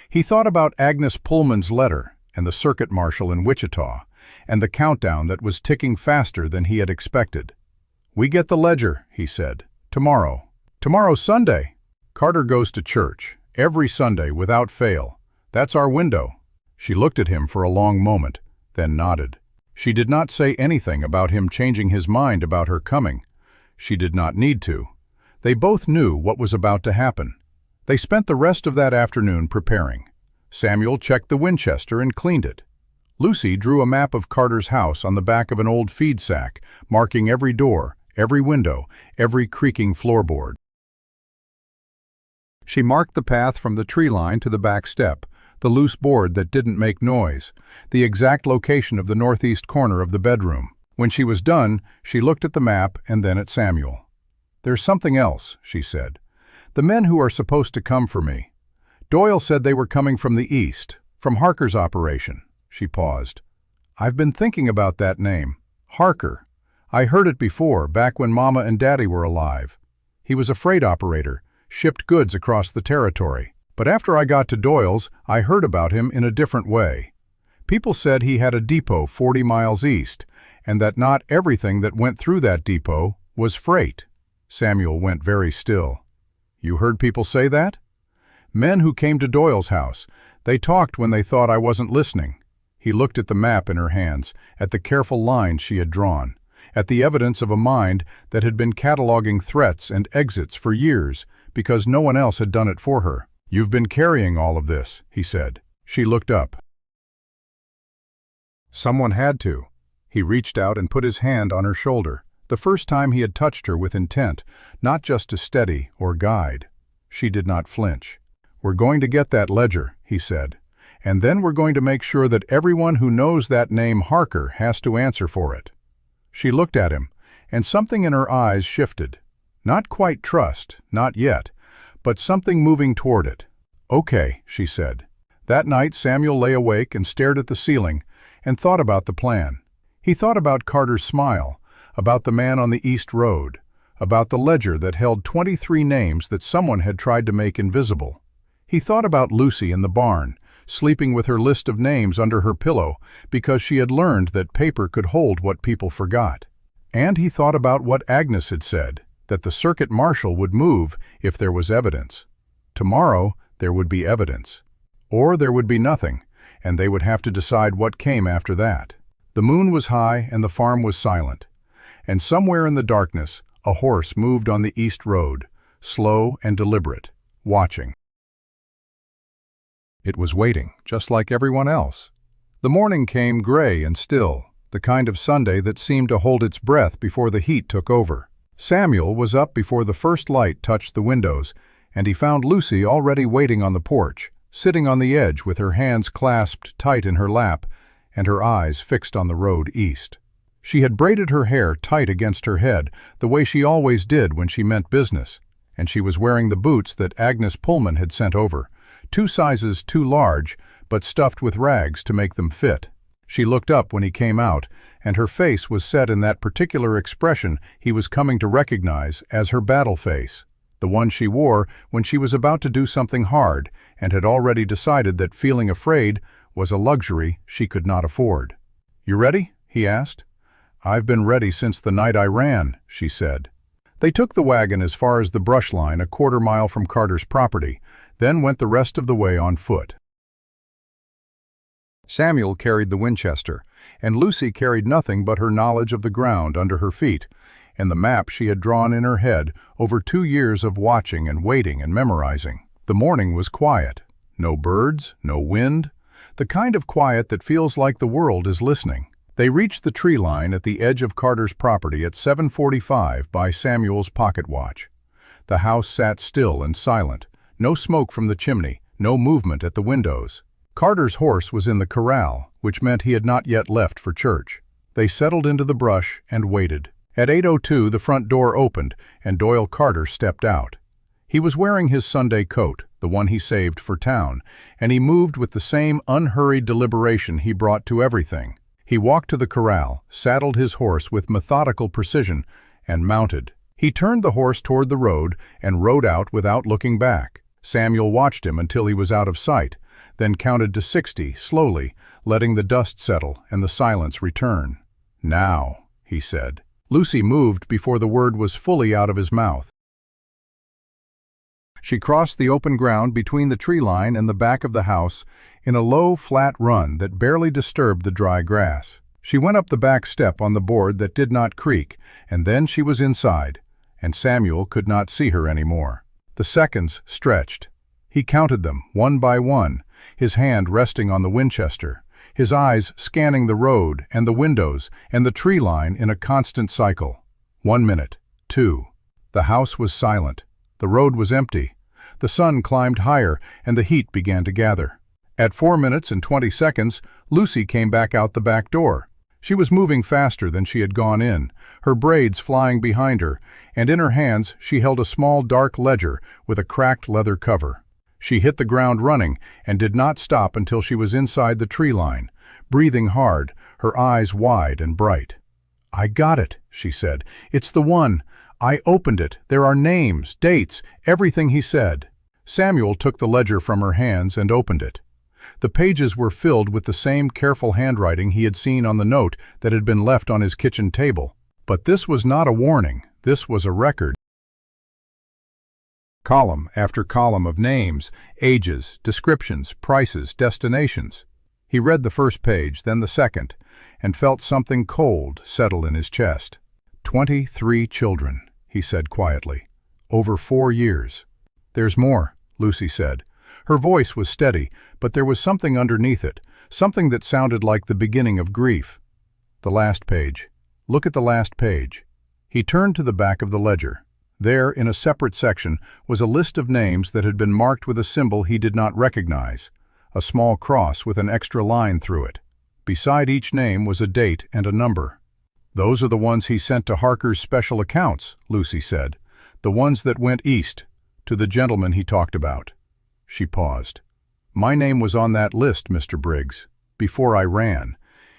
He thought about Agnes Pullman's letter and the circuit marshal in Wichita, and the countdown that was ticking faster than he had expected. "We get the ledger," he said. "Tomorrow." "Tomorrow's Sunday." "Carter goes to church, every Sunday without fail. That's our window." She looked at him for a long moment, then nodded. She did not say anything about him changing his mind about her coming. She did not need to. They both knew what was about to happen. They spent the rest of that afternoon preparing. Samuel checked the Winchester and cleaned it. Lucy drew a map of Carter's house on the back of an old feed sack, marking every door, every window, every creaking floorboard. She marked the path from the tree line to the back step, the loose board that didn't make noise, the exact location of the northeast corner of the bedroom. When she was done, she looked at the map and then at Samuel. "There's something else," she said. "The men who are supposed to come for me. Doyle said they were coming from the east, from Harker's operation." She paused. "I've been thinking about that name. Harker. I heard it before, back when Mama and Daddy were alive. He was a freight operator, shipped goods across the territory. But after I got to Doyle's, I heard about him in a different way. People said he had a depot 40 miles east, and that not everything that went through that depot was freight." Samuel went very still. "You heard people say that?" "Men who came to Doyle's house. They talked when they thought I wasn't listening." He looked at the map in her hands, at the careful lines she had drawn, at the evidence of a mind that had been cataloging threats and exits for years because no one else had done it for her. "You've been carrying all of this," he said. She looked up. "Someone had to." He reached out and put his hand on her shoulder, the first time he had touched her with intent, not just to steady or guide. She did not flinch. "We're going to get that ledger," he said, "and then we're going to make sure that everyone who knows that name Harker has to answer for it." She looked at him, and something in her eyes shifted. Not quite trust, not yet, but something moving toward it. "Okay," she said. That night Samuel lay awake and stared at the ceiling and thought about the plan. He thought about Carter's smile, about the man on the East Road, about the ledger that held 23 names that someone had tried to make invisible. He thought about Lucy in the barn, sleeping with her list of names under her pillow because she had learned that paper could hold what people forgot. And he thought about what Agnes had said, that the circuit marshal would move if there was evidence. Tomorrow there would be evidence. Or there would be nothing, and they would have to decide what came after that. The moon was high and the farm was silent. And somewhere in the darkness, a horse moved on the east road, slow and deliberate, watching. It was waiting, just like everyone else. The morning came gray and still, the kind of Sunday that seemed to hold its breath before the heat took over. Samuel was up before the first light touched the windows, and he found Lucy already waiting on the porch, sitting on the edge with her hands clasped tight in her lap and her eyes fixed on the road east. She had braided her hair tight against her head, the way she always did when she meant business, and she was wearing the boots that Agnes Pullman had sent over, 2 sizes too large, but stuffed with rags to make them fit. She looked up when he came out, and her face was set in that particular expression he was coming to recognize as her battle face, the one she wore when she was about to do something hard and had already decided that feeling afraid was a luxury she could not afford. "You ready?" he asked. "I've been ready since the night I ran," she said. They took the wagon as far as the brush line a quarter mile from Carter's property, then went the rest of the way on foot. Samuel carried the Winchester, and Lucy carried nothing but her knowledge of the ground under her feet, and the map she had drawn in her head over 2 years of watching and waiting and memorizing. The morning was quiet. No birds, no wind, the kind of quiet that feels like the world is listening. They reached the tree line at the edge of Carter's property at 7:45 by Samuel's pocket watch. The house sat still and silent, no smoke from the chimney, no movement at the windows. Carter's horse was in the corral, which meant he had not yet left for church. They settled into the brush and waited. At 8:02 the front door opened and Doyle Carter stepped out. He was wearing his Sunday coat, the one he saved for town, and he moved with the same unhurried deliberation he brought to everything. He walked to the corral, saddled his horse with methodical precision, and mounted. He turned the horse toward the road and rode out without looking back. Samuel watched him until he was out of sight, then counted to 60 slowly, letting the dust settle and the silence return. "Now," he said. Lucy moved before the word was fully out of his mouth. She crossed the open ground between the tree line and the back of the house in a low, flat run that barely disturbed the dry grass. She went up the back step on the board that did not creak, and then she was inside, and Samuel could not see her anymore. The seconds stretched. He counted them, one by one, his hand resting on the Winchester, his eyes scanning the road and the windows and the tree line in a constant cycle. 1 minute, 2. The house was silent. The road was empty. The sun climbed higher and the heat began to gather. At 4 minutes and 20 seconds, Lucy came back out the back door. She was moving faster than she had gone in, her braids flying behind her, and in her hands she held a small dark ledger with a cracked leather cover. She hit the ground running and did not stop until she was inside the tree line, breathing hard, her eyes wide and bright. "I got it," she said. "It's the one. I opened it. There are names, dates, everything he said." Samuel took the ledger from her hands and opened it. The pages were filled with the same careful handwriting he had seen on the note that had been left on his kitchen table. But this was not a warning. This was a record. Column after column of names, ages, descriptions, prices, destinations. He read the first page, then the second, and felt something cold settle in his chest. 23 children, he said quietly. Over 4 years. "There's more," Lucy said. Her voice was steady, but there was something underneath it, something that sounded like the beginning of grief. "The last page. Look at the last page." He turned to the back of the ledger. There, in a separate section, was a list of names that had been marked with a symbol he did not recognize, a small cross with an extra line through it. Beside each name was a date and a number. "Those are the ones he sent to Harker's special accounts," Lucy said. "The ones that went east, to the gentleman he talked about." She paused. "My name was on that list, Mr. Briggs, before I ran."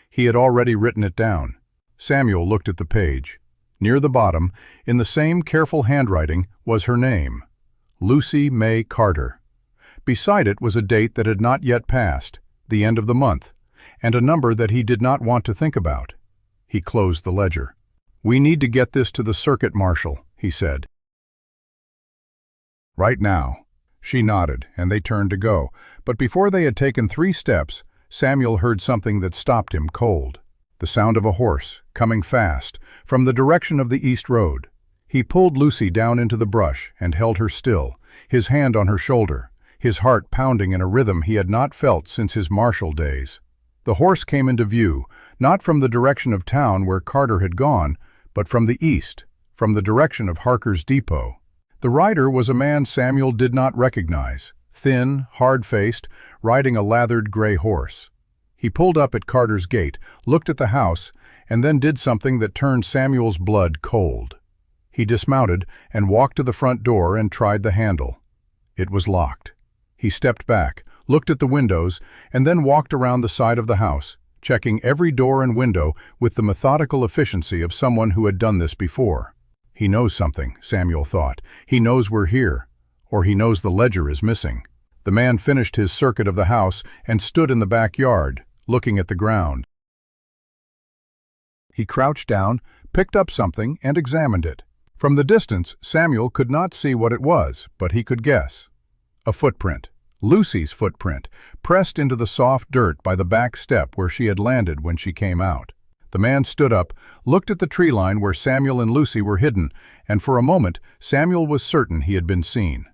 He had already written it down. Samuel looked at the page. Near the bottom, in the same careful handwriting, was her name. Lucy May Carter. Beside it was a date that had not yet passed, the end of the month, and a number that he did not want to think about. He closed the ledger. "We need to get this to the circuit marshal," he said. "Right now." She nodded, and they turned to go, but before they had taken 3 steps, Samuel heard something that stopped him cold. The sound of a horse, coming fast, from the direction of the east road. He pulled Lucy down into the brush and held her still, his hand on her shoulder, his heart pounding in a rhythm he had not felt since his marshal days. The horse came into view, not from the direction of town where Carter had gone, but from the east, from the direction of Harker's depot. The rider was a man Samuel did not recognize, thin, hard-faced, riding a lathered gray horse. He pulled up at Carter's gate, looked at the house, and then did something that turned Samuel's blood cold. He dismounted and walked to the front door and tried the handle. It was locked. He stepped back, looked at the windows, and then walked around the side of the house, checking every door and window with the methodical efficiency of someone who had done this before. He knows something, Samuel thought. He knows we're here, or he knows the ledger is missing. The man finished his circuit of the house and stood in the backyard, looking at the ground. He crouched down, picked up something, and examined it. From the distance, Samuel could not see what it was, but he could guess. A footprint. Lucy's footprint, pressed into the soft dirt by the back step where she had landed when she came out. The man stood up, looked at the tree line where Samuel and Lucy were hidden, and for a moment Samuel was certain he had been seen.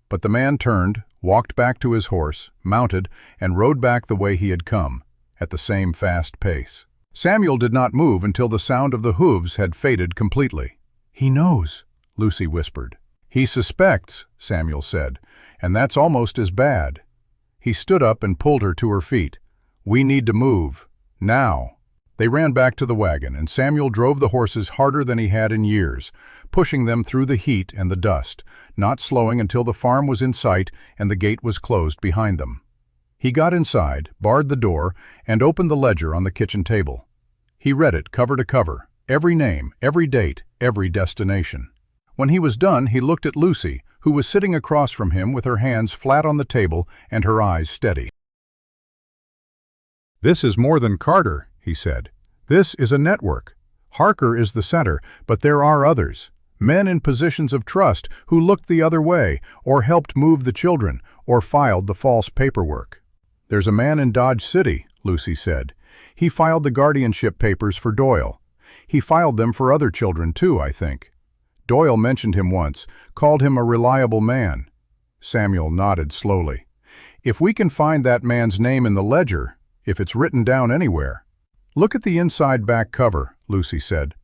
But the man turned, walked back to his horse, mounted, and rode back the way he had come, at the same fast pace. Samuel did not move until the sound of the hooves had faded completely. "He knows," Lucy whispered. "He suspects," Samuel said, "and that's almost as bad." He stood up and pulled her to her feet. "We need to move. Now." They ran back to the wagon, and Samuel drove the horses harder than he had in years, pushing them through the heat and the dust, not slowing until the farm was in sight and the gate was closed behind them. He got inside, barred the door, and opened the ledger on the kitchen table. He read it cover to cover, every name, every date, every destination. When he was done, he looked at Lucy, who was sitting across from him with her hands flat on the table and her eyes steady. "This is more than Carter," he said. "This is a network. Harker is the center, but there are others. Men in positions of trust who looked the other way, or helped move the children, or filed the false paperwork. There's a man in Dodge City," Lucy said. "He filed the guardianship papers for Doyle. He filed them for other children too, I think. Doyle mentioned him once, called him a reliable man." Samuel nodded slowly. "If we can find that man's name in the ledger, if it's written down anywhere." "Look at the inside back cover," Lucy said.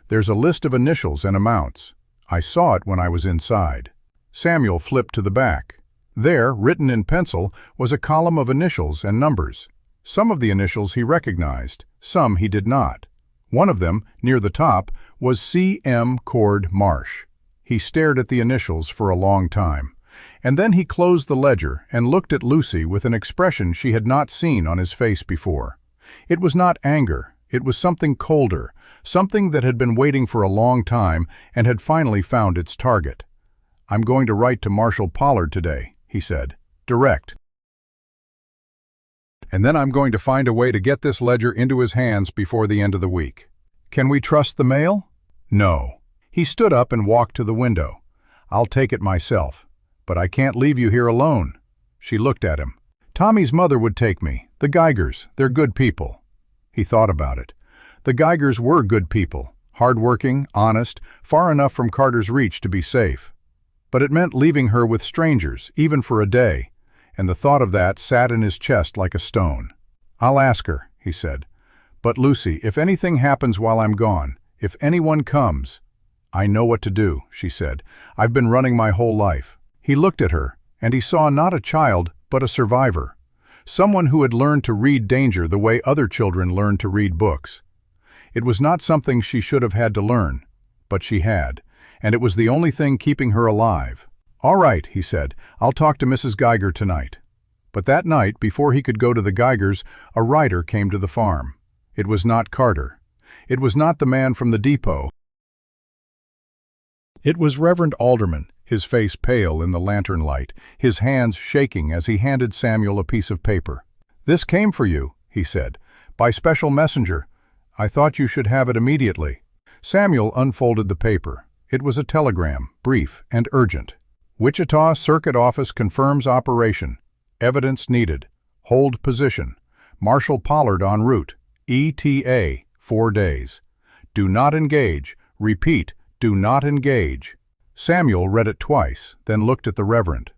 "There's a list of initials and amounts. I saw it when I was inside." Samuel flipped to the back. There, written in pencil, was a column of initials and numbers. Some of the initials he recognized, some he did not. One of them, near the top, was C.M. Cord Marsh. He stared at the initials for a long time, and then he closed the ledger and looked at Lucy with an expression she had not seen on his face before. It was not anger, it was something colder, something that had been waiting for a long time and had finally found its target. "I'm going to write to Marshal Pollard today," he said. "Direct. And then I'm going to find a way to get this ledger into his hands before the end of the week. Can we trust the mail?" "No." He stood up and walked to the window. "I'll take it myself. But I can't leave you here alone." She looked at him. "Tommy's mother would take me. The Geigers, they're good people." He thought about it. The Geigers were good people, hard-working, honest, far enough from Carter's reach to be safe. But it meant leaving her with strangers, even for a day, and the thought of that sat in his chest like a stone. "I'll ask her," he said. "But Lucy, if anything happens while I'm gone, if anyone comes—" "I know what to do," she said. "I've been running my whole life." He looked at her, and he saw not a child, but a survivor. Someone who had learned to read danger the way other children learn to read books. It was not something she should have had to learn, but she had, and it was the only thing keeping her alive. "All right," he said, "I'll talk to Mrs. Geiger tonight." But that night, before he could go to the Geigers, a rider came to the farm. It was not Carter. It was not the man from the depot. It was Reverend Alderman, his face pale in the lantern light, his hands shaking as he handed Samuel a piece of paper. "This came for you," he said, "by special messenger. I thought you should have it immediately." Samuel unfolded the paper. It was a telegram, brief and urgent. "Wichita Circuit Office confirms operation. Evidence needed. Hold position. Marshal Pollard en route. ETA, 4 days. Do not engage. Repeat, do not engage." Samuel read it twice, then looked at the Reverend.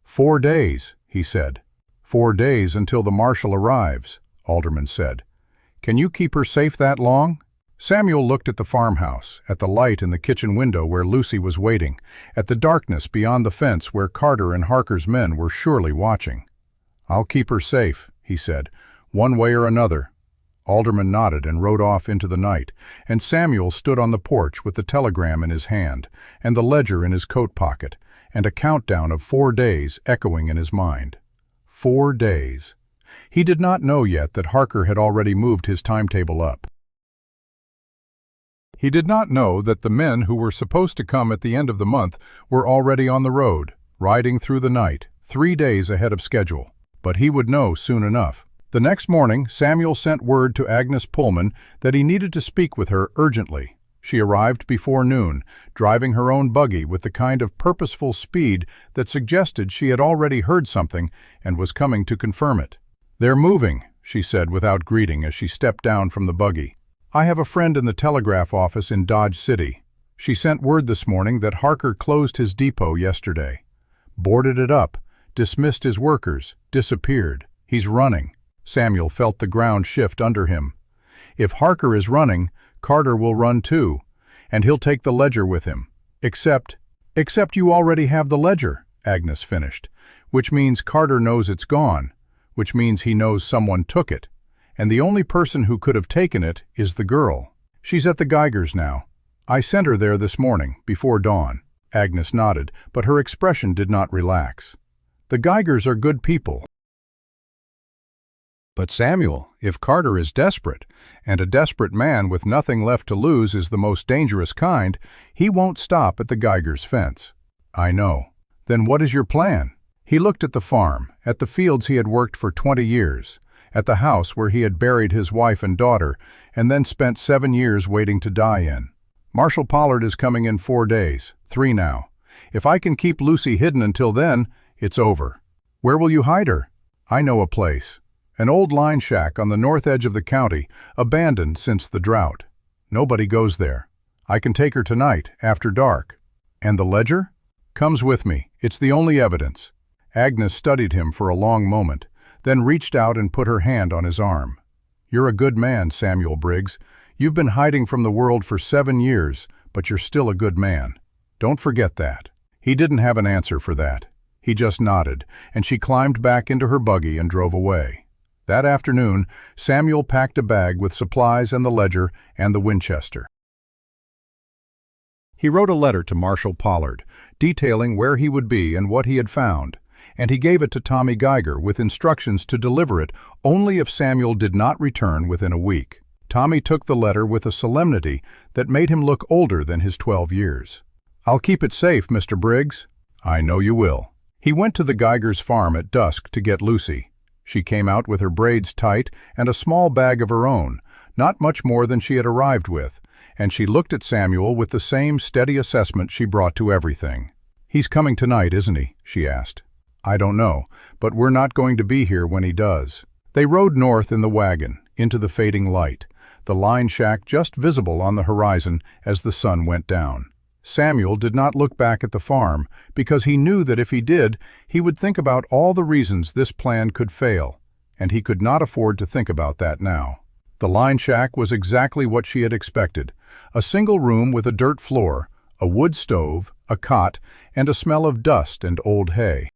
4 days, he said. 4 days until the marshal arrives, Alderman said. "Can you keep her safe that long?" Samuel looked at the farmhouse, at the light in the kitchen window where Lucy was waiting, at the darkness beyond the fence where Carter and Harker's men were surely watching. "I'll keep her safe," he said, "one way or another." Alderman nodded and rode off into the night, and Samuel stood on the porch with the telegram in his hand, and the ledger in his coat pocket, and a countdown of 4 days echoing in his mind. 4 days. He did not know yet that Harker had already moved his timetable up. He did not know that the men who were supposed to come at the end of the month were already on the road, riding through the night, 3 days ahead of schedule. But he would know soon enough. The next morning, Samuel sent word to Agnes Pullman that he needed to speak with her urgently. She arrived before noon, driving her own buggy with the kind of purposeful speed that suggested she had already heard something and was coming to confirm it. "They're moving," she said without greeting as she stepped down from the buggy. "I have a friend in the telegraph office in Dodge City. She sent word this morning that Harker closed his depot yesterday. Boarded it up, dismissed his workers, disappeared. He's running." Samuel felt the ground shift under him. If Harker is running, Carter will run too, and he'll take the ledger with him. Except you already have the ledger, Agnes finished, which means Carter knows it's gone, which means he knows someone took it, and the only person who could have taken it is the girl. She's at the Geigers now. I sent her there this morning, before dawn. Agnes nodded, but her expression did not relax. The Geigers are good people. But Samuel, if Carter is desperate, and a desperate man with nothing left to lose is the most dangerous kind, he won't stop at the Geigers' fence. I know. Then what is your plan? He looked at the farm, at the fields he had worked for 20 years, at the house where he had buried his wife and daughter, and then spent 7 years waiting to die in. Marshal Pollard is coming in 4 days, 3 now. If I can keep Lucy hidden until then, it's over. Where will you hide her? I know a place. An old line shack on the north edge of the county, abandoned since the drought. Nobody goes there. I can take her tonight, after dark. And the ledger? Comes with me. It's the only evidence. Agnes studied him for a long moment, then reached out and put her hand on his arm. You're a good man, Samuel Briggs. You've been hiding from the world for 7 years, but you're still a good man. Don't forget that. He didn't have an answer for that. He just nodded, and she climbed back into her buggy and drove away. That afternoon, Samuel packed a bag with supplies and the ledger and the Winchester. He wrote a letter to Marshal Pollard, detailing where he would be and what he had found, and he gave it to Tommy Geiger with instructions to deliver it only if Samuel did not return within a week. Tommy took the letter with a solemnity that made him look older than his 12 years. I'll keep it safe, Mr. Briggs. I know you will. He went to the Geigers' farm at dusk to get Lucy. She came out with her braids tight and a small bag of her own, not much more than she had arrived with, and she looked at Samuel with the same steady assessment she brought to everything. He's coming tonight, isn't he? She asked. I don't know, but we're not going to be here when he does. They rode north in the wagon, into the fading light, the line shack just visible on the horizon as the sun went down. Samuel did not look back at the farm, because he knew that if he did, he would think about all the reasons this plan could fail, and he could not afford to think about that now. The line shack was exactly what she had expected, a single room with a dirt floor, a wood stove, a cot, and a smell of dust and old hay.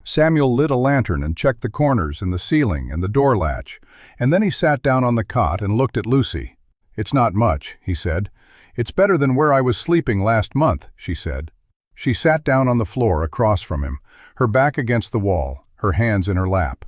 Samuel lit a lantern and checked the corners and the ceiling and the door latch, and then he sat down on the cot and looked at Lucy. It's not much, he said. It's better than where I was sleeping last month, she said. She sat down on the floor across from him, her back against the wall, her hands in her lap.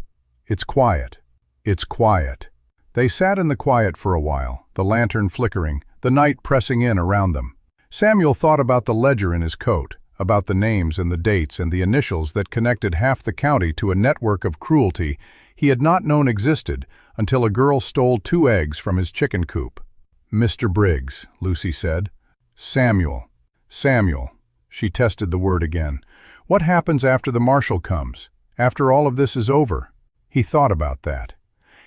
It's quiet. It's quiet. They sat in the quiet for a while, the lantern flickering, the night pressing in around them. Samuel thought about the ledger in his coat, about the names and the dates and the initials that connected half the county to a network of cruelty he had not known existed until a girl stole 2 eggs from his chicken coop. "Mr. Briggs," Lucy said. "Samuel. Samuel." She tested the word again. "What happens after the marshal comes? After all of this is over?" He thought about that.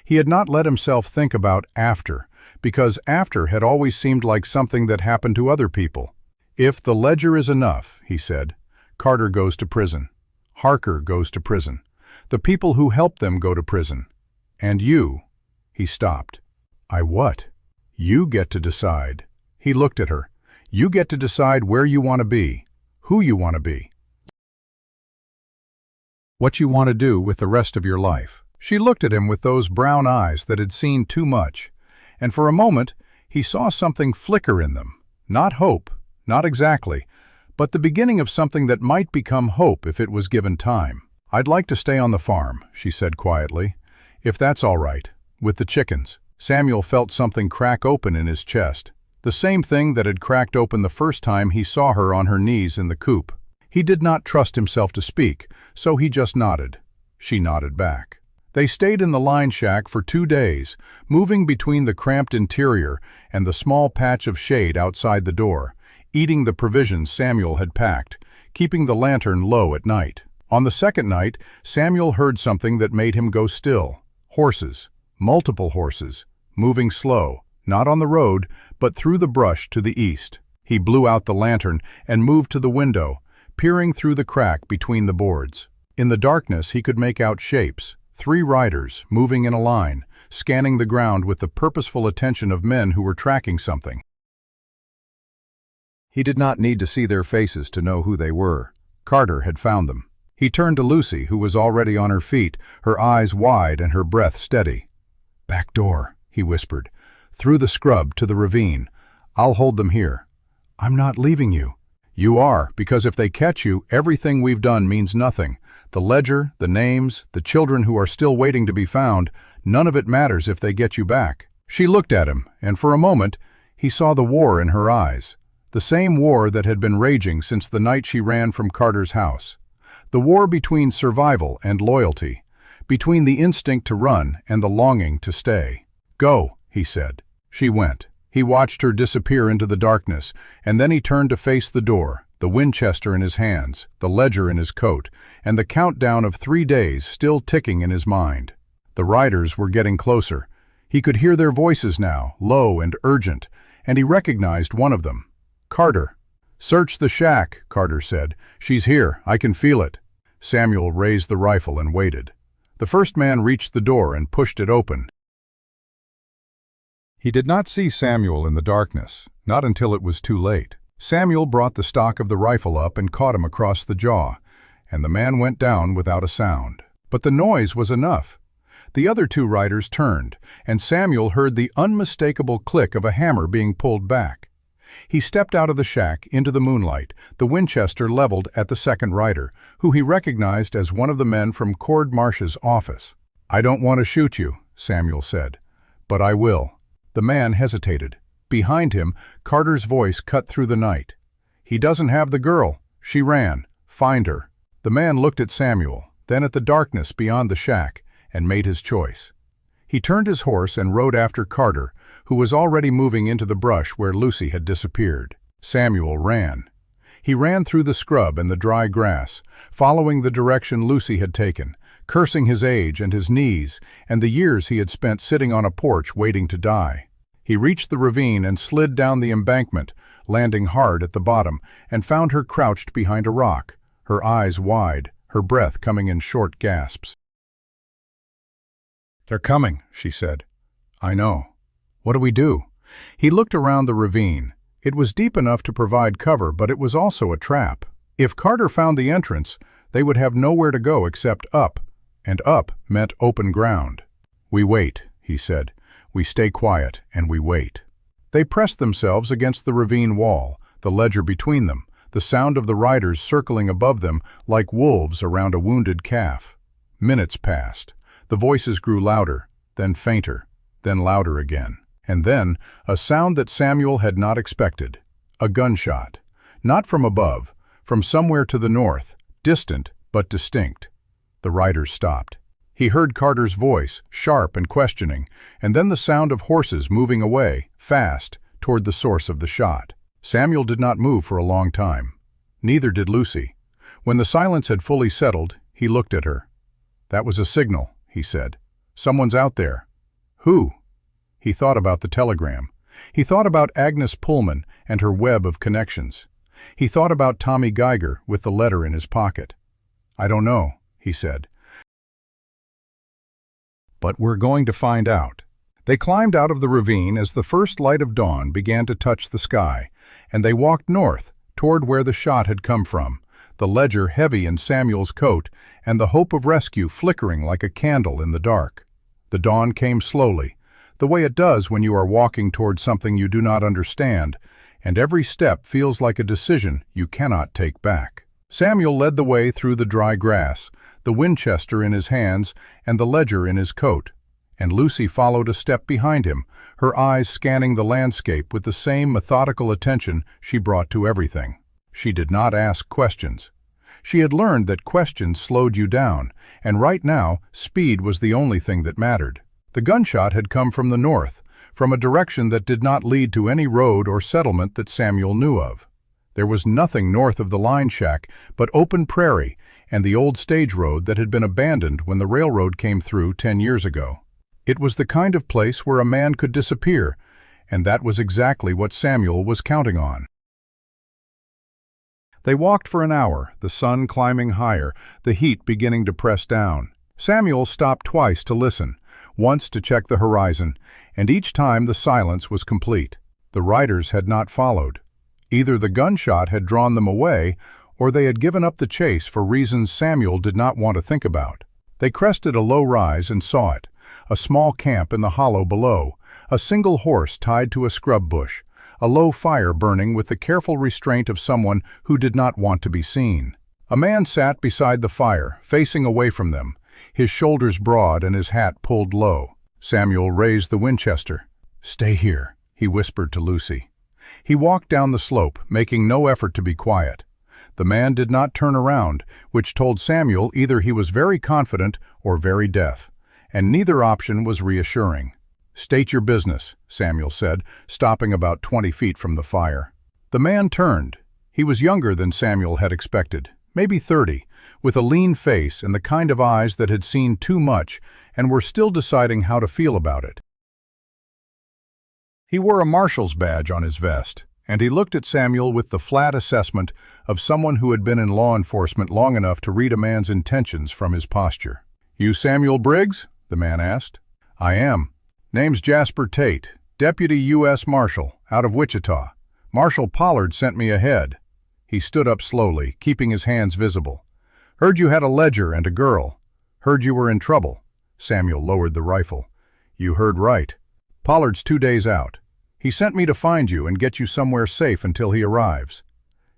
He had not let himself think about after, because after had always seemed like something that happened to other people. "If the ledger is enough," he said, "Carter goes to prison. Harker goes to prison. The people who helped them go to prison. And you—" He stopped. "I what?" "You get to decide." He looked at her. "You get to decide where you want to be, who you want to be, what you want to do with the rest of your life." She looked at him with those brown eyes that had seen too much, and for a moment he saw something flicker in them. Not hope, not exactly, but the beginning of something that might become hope if it was given time. "I'd like to stay on the farm," she said quietly, "if that's all right, with the chickens." Samuel felt something crack open in his chest, the same thing that had cracked open the first time he saw her on her knees in the coop. He did not trust himself to speak, so he just nodded. She nodded back. They stayed in the line shack for 2 days, moving between the cramped interior and the small patch of shade outside the door, eating the provisions Samuel had packed, keeping the lantern low at night. On the second night, Samuel heard something that made him go still. Horses, multiple horses, moving slow, not on the road, but through the brush to the east. He blew out the lantern and moved to the window, peering through the crack between the boards. In the darkness he could make out shapes, 3 riders, moving in a line, scanning the ground with the purposeful attention of men who were tracking something. He did not need to see their faces to know who they were. Carter had found them. He turned to Lucy, who was already on her feet, her eyes wide and her breath steady. "Back door," he whispered. "Through the scrub to the ravine. I'll hold them here." "I'm not leaving you." "You are, because if they catch you, everything we've done means nothing. The ledger, the names, the children who are still waiting to be found, none of it matters if they get you back." She looked at him, and for a moment, he saw the war in her eyes. The same war that had been raging since the night she ran from Carter's house. The war between survival and loyalty, between the instinct to run and the longing to stay. "Go," he said. She went. He watched her disappear into the darkness, and then he turned to face the door, the Winchester in his hands, the ledger in his coat, and the countdown of 3 days still ticking in his mind. The riders were getting closer. He could hear their voices now, low and urgent, and he recognized one of them. "Carter." "Search the shack," Carter said. "She's here. I can feel it." Samuel raised the rifle and waited. The first man reached the door and pushed it open. He did not see Samuel in the darkness, not until it was too late. Samuel brought the stock of the rifle up and caught him across the jaw, and the man went down without a sound. But the noise was enough. The other 2 riders turned, and Samuel heard the unmistakable click of a hammer being pulled back. He stepped out of the shack into the moonlight, the Winchester leveled at the second rider, who he recognized as one of the men from Cord Marsh's office. "I don't want to shoot you," Samuel said, "but I will." The man hesitated. Behind him, Carter's voice cut through the night. "He doesn't have the girl. She ran. Find her." The man looked at Samuel, then at the darkness beyond the shack, and made his choice. He turned his horse and rode after Carter, who was already moving into the brush where Lucy had disappeared. Samuel ran. He ran through the scrub and the dry grass, following the direction Lucy had taken, cursing his age and his knees and the years he had spent sitting on a porch waiting to die. He reached the ravine and slid down the embankment, landing hard at the bottom, and found her crouched behind a rock, her eyes wide, her breath coming in short gasps. "They're coming," she said. "I know. What do we do?" He looked around the ravine. It was deep enough to provide cover, but it was also a trap. If Carter found the entrance, they would have nowhere to go except up, and up meant open ground. "We wait," he said. "We stay quiet, and we wait." They pressed themselves against the ravine wall, the ledger between them, the sound of the riders circling above them like wolves around a wounded calf. Minutes passed. The voices grew louder, then fainter, then louder again. And then, a sound that Samuel had not expected. A gunshot. Not from above, from somewhere to the north, distant but distinct. The rider stopped. He heard Carter's voice, sharp and questioning, and then the sound of horses moving away, fast, toward the source of the shot. Samuel did not move for a long time. Neither did Lucy. When the silence had fully settled, he looked at her. "That was a signal," he said. "Someone's out there." "Who?" He thought about the telegram. He thought about Agnes Pullman and her web of connections. He thought about Tommy Geiger with the letter in his pocket. "I don't know," he said. "But we're going to find out." They climbed out of the ravine as the first light of dawn began to touch the sky, and they walked north, toward where the shot had come from, the ledger heavy in Samuel's coat and the hope of rescue flickering like a candle in the dark. The dawn came slowly, the way it does when you are walking toward something you do not understand, and every step feels like a decision you cannot take back. Samuel led the way through the dry grass, the Winchester in his hands and the ledger in his coat, and Lucy followed a step behind him, her eyes scanning the landscape with the same methodical attention she brought to everything. She did not ask questions. She had learned that questions slowed you down, and right now, speed was the only thing that mattered. The gunshot had come from the north, from a direction that did not lead to any road or settlement that Samuel knew of. There was nothing north of the line shack but open prairie and the old stage road that had been abandoned when the railroad came through 10 years ago. It was the kind of place where a man could disappear, and that was exactly what Samuel was counting on. They walked for an hour, the sun climbing higher, the heat beginning to press down. Samuel stopped twice to listen, once to check the horizon, and each time the silence was complete. The riders had not followed. Either the gunshot had drawn them away, or they had given up the chase for reasons Samuel did not want to think about. They crested a low rise and saw it, a small camp in the hollow below, a single horse tied to a scrub bush, a low fire burning with the careful restraint of someone who did not want to be seen. A man sat beside the fire, facing away from them, his shoulders broad and his hat pulled low. Samuel raised the Winchester. "Stay here," he whispered to Lucy. He walked down the slope, making no effort to be quiet. The man did not turn around, which told Samuel either he was very confident or very deaf, and neither option was reassuring. "State your business," Samuel said, stopping about 20 feet from the fire. The man turned. He was younger than Samuel had expected, maybe 30, with a lean face and the kind of eyes that had seen too much and were still deciding how to feel about it. He wore a marshal's badge on his vest, and he looked at Samuel with the flat assessment of someone who had been in law enforcement long enough to read a man's intentions from his posture. "You Samuel Briggs?" the man asked. "I am. Name's Jasper Tate, Deputy U.S. Marshal, out of Wichita. Marshal Pollard sent me ahead." He stood up slowly, keeping his hands visible. "Heard you had a ledger and a girl. Heard you were in trouble." Samuel lowered the rifle. "You heard right. Pollard's 2 days out. He sent me to find you and get you somewhere safe until he arrives."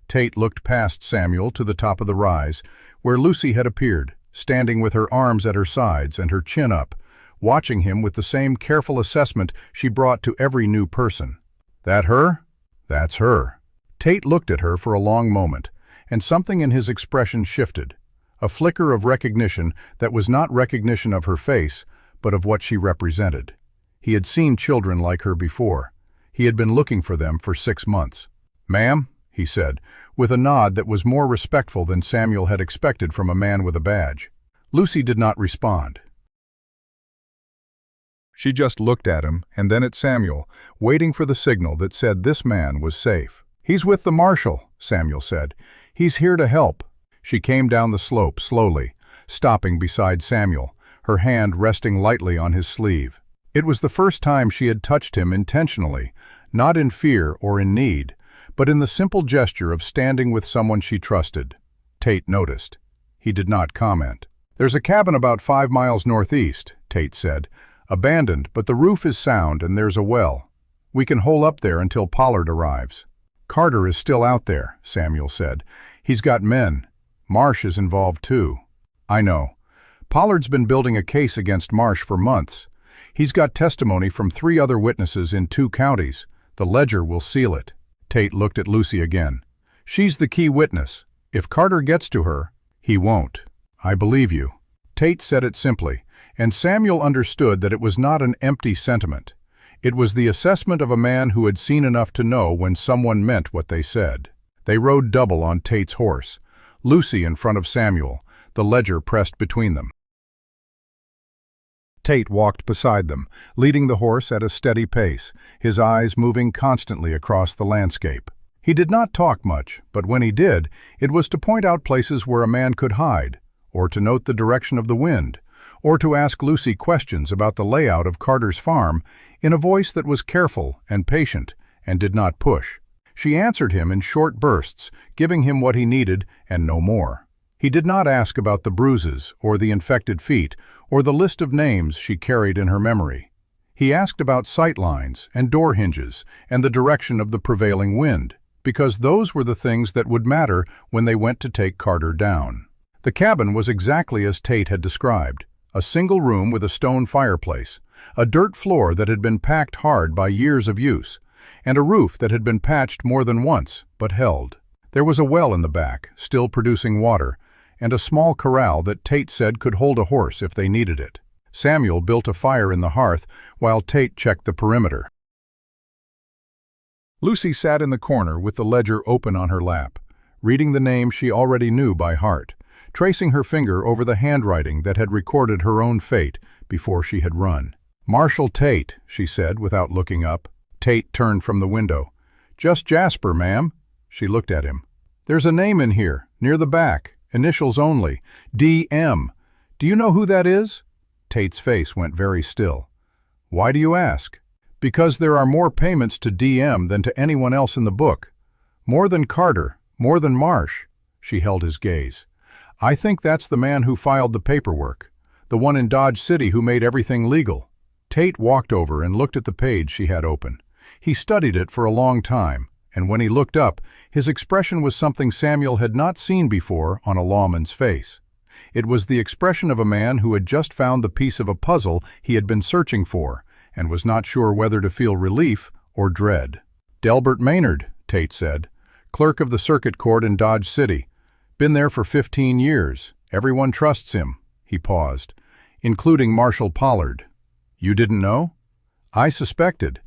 Tate looked past Samuel to the top of the rise, where Lucy had appeared, standing with her arms at her sides and her chin up, watching him with the same careful assessment she brought to every new person. "That her?" "That's her." Tate looked at her for a long moment, and something in his expression shifted, a flicker of recognition that was not recognition of her face, but of what she represented. He had seen children like her before. He had been looking for them for 6 months. "Ma'am," he said, with a nod that was more respectful than Samuel had expected from a man with a badge. Lucy did not respond. She just looked at him and then at Samuel, waiting for the signal that said this man was safe. "He's with the marshal," Samuel said. "He's here to help." She came down the slope slowly, stopping beside Samuel, her hand resting lightly on his sleeve. It was the first time she had touched him intentionally, not in fear or in need, but in the simple gesture of standing with someone she trusted. Tate noticed. He did not comment. "There's a cabin about 5 miles northeast," Tate said. "Abandoned, but the roof is sound and there's a well. We can hole up there until Pollard arrives." "Carter is still out there," Samuel said. "He's got men. Marsh is involved too." "I know. Pollard's been building a case against Marsh for months. He's got testimony from 3 other witnesses in 2 counties. The ledger will seal it." Tate looked at Lucy again. "She's the key witness. If Carter gets to her, he won't." "I believe you." Tate said it simply, and Samuel understood that it was not an empty sentiment. It was the assessment of a man who had seen enough to know when someone meant what they said. They rode double on Tate's horse, Lucy in front of Samuel, the ledger pressed between them. Tate walked beside them, leading the horse at a steady pace, his eyes moving constantly across the landscape. He did not talk much, but when he did, it was to point out places where a man could hide, or to note the direction of the wind, or to ask Lucy questions about the layout of Carter's farm in a voice that was careful and patient and did not push. She answered him in short bursts, giving him what he needed and no more. He did not ask about the bruises or the infected feet or the list of names she carried in her memory. He asked about sight lines and door hinges and the direction of the prevailing wind, because those were the things that would matter when they went to take Carter down. The cabin was exactly as Tate had described. A single room with a stone fireplace, a dirt floor that had been packed hard by years of use, and a roof that had been patched more than once, but held. There was a well in the back, still producing water, and a small corral that Tate said could hold a horse if they needed it. Samuel built a fire in the hearth while Tate checked the perimeter. Lucy sat in the corner with the ledger open on her lap, reading the name she already knew by heart, tracing her finger over the handwriting that had recorded her own fate before she had run. "Marshall Tate," she said without looking up. Tate turned from the window. "Just Jasper, ma'am." She looked at him. "There's a name in here, near the back, initials only, D.M. Do you know who that is?" Tate's face went very still. "Why do you ask?" "Because there are more payments to D.M. than to anyone else in the book. More than Carter, more than Marsh." She held his gaze. "I think that's the man who filed the paperwork, the one in Dodge City who made everything legal." Tate walked over and looked at the page she had open. He studied it for a long time, and when he looked up, his expression was something Samuel had not seen before on a lawman's face. It was the expression of a man who had just found the piece of a puzzle he had been searching for, and was not sure whether to feel relief or dread. "Delbert Maynard," Tate said, "clerk of the circuit court in Dodge City. Been there for 15 years. Everyone trusts him." He paused. "Including Marshall Pollard." "You didn't know?" "I suspected.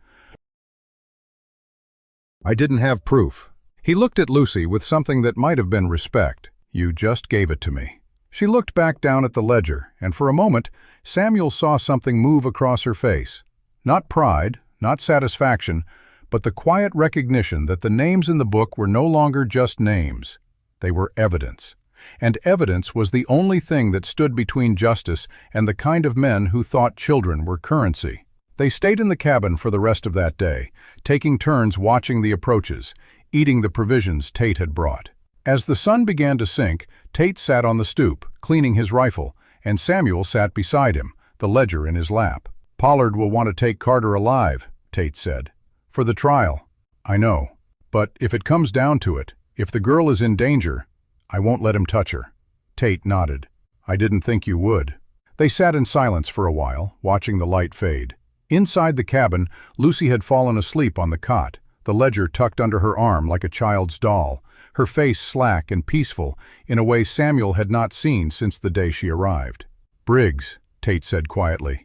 I didn't have proof." He looked at Lucy with something that might have been respect. "You just gave it to me." She looked back down at the ledger, and for a moment, Samuel saw something move across her face. Not pride, not satisfaction, but the quiet recognition that the names in the book were no longer just names. They were evidence. And evidence was the only thing that stood between justice and the kind of men who thought children were currency. They stayed in the cabin for the rest of that day, taking turns watching the approaches, eating the provisions Tate had brought. As the sun began to sink, Tate sat on the stoop, cleaning his rifle, and Samuel sat beside him, the ledger in his lap. "Pollard will want to take Carter alive," Tate said. "For the trial." "I know. But if it comes down to it, if the girl is in danger, I won't let him touch her." Tate nodded. "I didn't think you would." They sat in silence for a while, watching the light fade. Inside the cabin, Lucy had fallen asleep on the cot, the ledger tucked under her arm like a child's doll, her face slack and peaceful in a way Samuel had not seen since the day she arrived. "Briggs," Tate said quietly.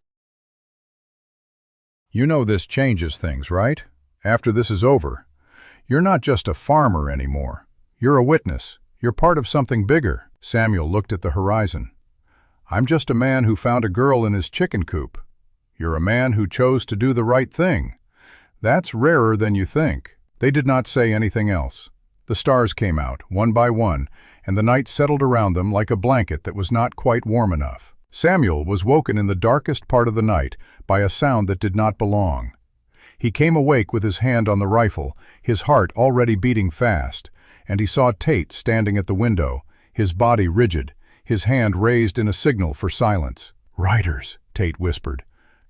"You know this changes things, right? After this is over, you're not just a farmer anymore. You're a witness. You're part of something bigger." Samuel looked at the horizon. "I'm just a man who found a girl in his chicken coop. You're a man who chose to do the right thing. That's rarer than you think." They did not say anything else. The stars came out, one by one, and the night settled around them like a blanket that was not quite warm enough. Samuel was woken in the darkest part of the night by a sound that did not belong. He came awake with his hand on the rifle, his heart already beating fast, and he saw Tate standing at the window, his body rigid, his hand raised in a signal for silence. "Riders," Tate whispered.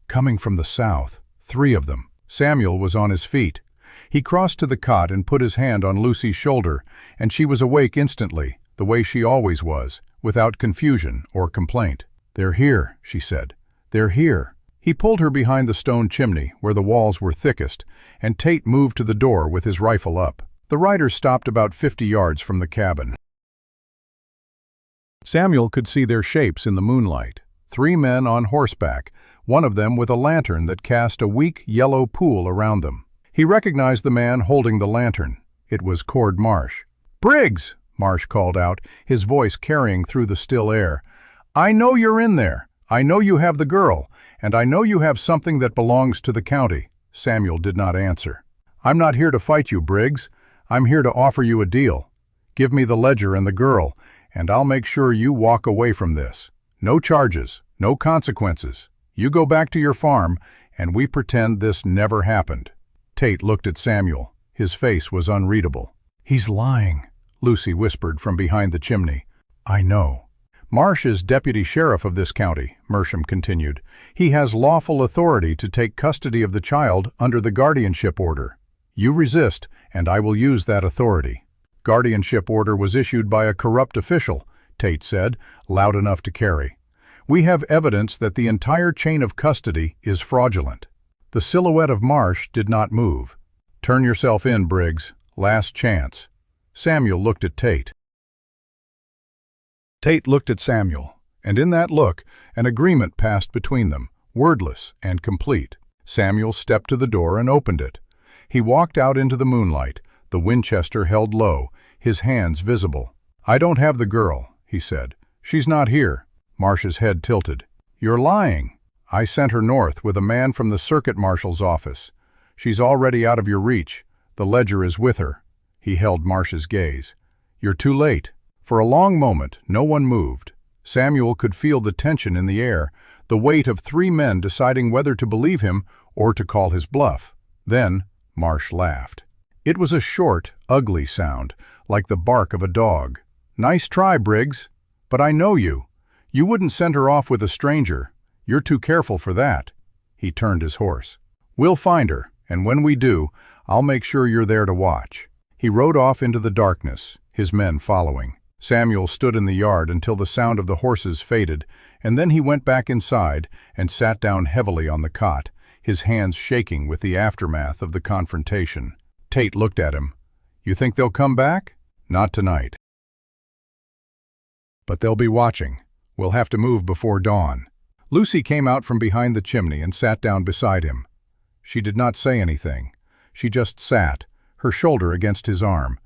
"Coming from the south, 3 of them." Samuel was on his feet. He crossed to the cot and put his hand on Lucy's shoulder, and she was awake instantly, the way she always was, without confusion or complaint. "They're here," she said. "They're here." He pulled her behind the stone chimney, where the walls were thickest, and Tate moved to the door with his rifle up. The riders stopped about 50 yards from the cabin. Samuel could see their shapes in the moonlight. 3 men on horseback, one of them with a lantern that cast a weak yellow pool around them. He recognized the man holding the lantern. It was Cord Marsh. "Briggs!" Marsh called out, his voice carrying through the still air. "I know you're in there. I know you have the girl, and I know you have something that belongs to the county." Samuel did not answer. "I'm not here to fight you, Briggs. I'm here to offer you a deal. Give me the ledger and the girl, and I'll make sure you walk away from this. No charges, no consequences. You go back to your farm, and we pretend this never happened." Tate looked at Samuel. His face was unreadable. "He's lying," Lucy whispered from behind the chimney. "I know." "Marsh is deputy sheriff of this county," Mersham continued. "He has lawful authority to take custody of the child under the guardianship order. You resist, and I will use that authority." "Guardianship order was issued by a corrupt official," Tate said, loud enough to carry. "We have evidence that the entire chain of custody is fraudulent." The silhouette of Marsh did not move. "Turn yourself in, Briggs. Last chance." Samuel looked at Tate. Tate looked at Samuel, and in that look, an agreement passed between them, wordless and complete. Samuel stepped to the door and opened it. He walked out into the moonlight, the Winchester held low, his hands visible. "I don't have the girl," he said. "She's not here." Marsh's head tilted. "You're lying. I sent her north with a man from the circuit marshal's office. She's already out of your reach. The ledger is with her." He held Marsh's gaze. "You're too late." For a long moment, no one moved. Samuel could feel the tension in the air, the weight of 3 men deciding whether to believe him or to call his bluff. Then Marsh laughed. It was a short, ugly sound, like the bark of a dog. "Nice try, Briggs. But I know you. You wouldn't send her off with a stranger. You're too careful for that." He turned his horse. "We'll find her, and when we do, I'll make sure you're there to watch." He rode off into the darkness, his men following. Samuel stood in the yard until the sound of the horses faded, and then he went back inside and sat down heavily on the cot, his hands shaking with the aftermath of the confrontation. Tate looked at him. "You think they'll come back?" "Not tonight. But they'll be watching. We'll have to move before dawn." Lucy came out from behind the chimney and sat down beside him. She did not say anything. She just sat, her shoulder against his arm,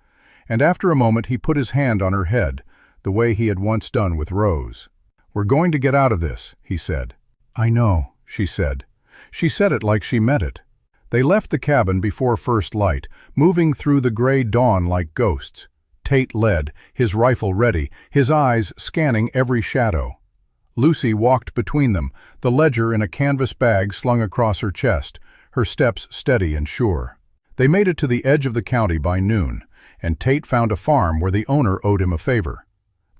and after a moment he put his hand on her head, the way he had once done with Rose. "We're going to get out of this," he said. "I know," she said. She said it like she meant it. They left the cabin before first light, moving through the gray dawn like ghosts. Tate led, his rifle ready, his eyes scanning every shadow. Lucy walked between them, the ledger in a canvas bag slung across her chest, her steps steady and sure. They made it to the edge of the county by noon, and Tate found a farm where the owner owed him a favor.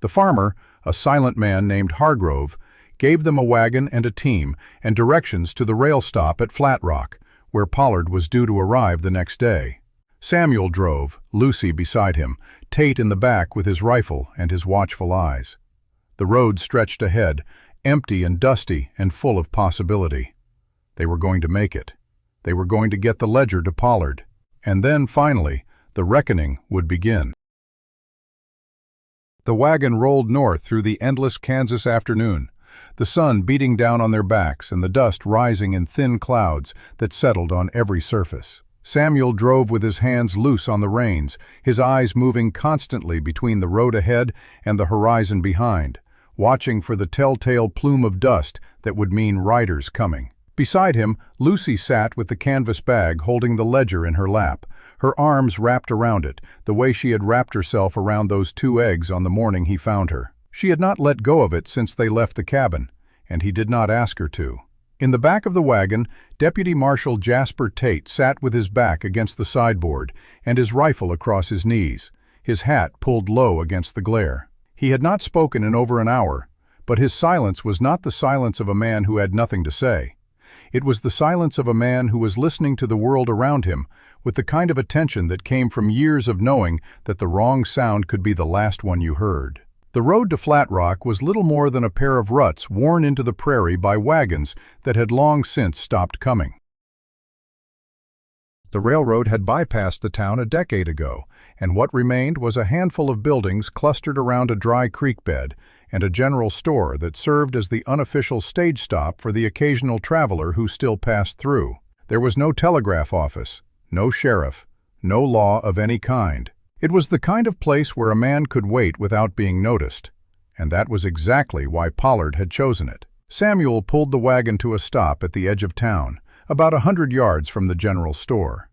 The farmer, a silent man named Hargrove, gave them a wagon and a team and directions to the rail stop at Flat Rock, where Pollard was due to arrive the next day. Samuel drove, Lucy beside him, Tate in the back with his rifle and his watchful eyes. The road stretched ahead, empty and dusty and full of possibility. They were going to make it. They were going to get the ledger to Pollard. And then, finally, the reckoning would begin. The wagon rolled north through the endless Kansas afternoon, the sun beating down on their backs and the dust rising in thin clouds that settled on every surface. Samuel drove with his hands loose on the reins, his eyes moving constantly between the road ahead and the horizon behind, watching for the telltale plume of dust that would mean riders coming. Beside him, Lucy sat with the canvas bag holding the ledger in her lap, her arms wrapped around it, the way she had wrapped herself around those 2 eggs on the morning he found her. She had not let go of it since they left the cabin, and he did not ask her to. In the back of the wagon, Deputy Marshal Jasper Tate sat with his back against the sideboard and his rifle across his knees, his hat pulled low against the glare. He had not spoken in over an hour, but his silence was not the silence of a man who had nothing to say. It was the silence of a man who was listening to the world around him with the kind of attention that came from years of knowing that the wrong sound could be the last one you heard. The road to Flat Rock was little more than a pair of ruts worn into the prairie by wagons that had long since stopped coming. The railroad had bypassed the town a decade ago, and what remained was a handful of buildings clustered around a dry creek bed and a general store that served as the unofficial stage stop for the occasional traveler who still passed through. There was no telegraph office, no sheriff, no law of any kind. It was the kind of place where a man could wait without being noticed, and that was exactly why Pollard had chosen it. Samuel pulled the wagon to a stop at the edge of town, about 100 yards from the general store.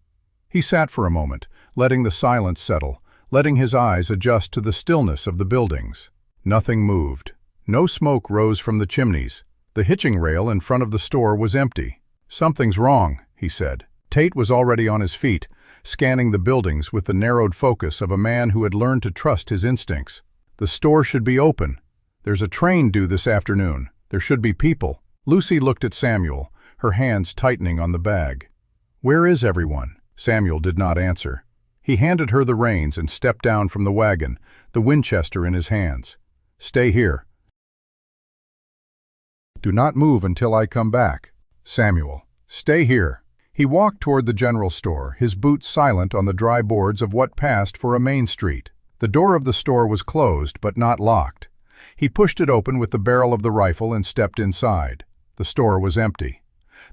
He sat for a moment, letting the silence settle, letting his eyes adjust to the stillness of the buildings. Nothing moved. No smoke rose from the chimneys. The hitching rail in front of the store was empty. "Something's wrong," he said. Tate was already on his feet, scanning the buildings with the narrowed focus of a man who had learned to trust his instincts. "The store should be open. There's a train due this afternoon. There should be people." Lucy looked at Samuel, her hands tightening on the bag. "Where is everyone?" Samuel did not answer. He handed her the reins and stepped down from the wagon, the Winchester in his hands. "Stay here. Do not move until I come back." "Samuel, stay here." He walked toward the general store, his boots silent on the dry boards of what passed for a main street. The door of the store was closed, but not locked. He pushed it open with the barrel of the rifle and stepped inside. The store was empty.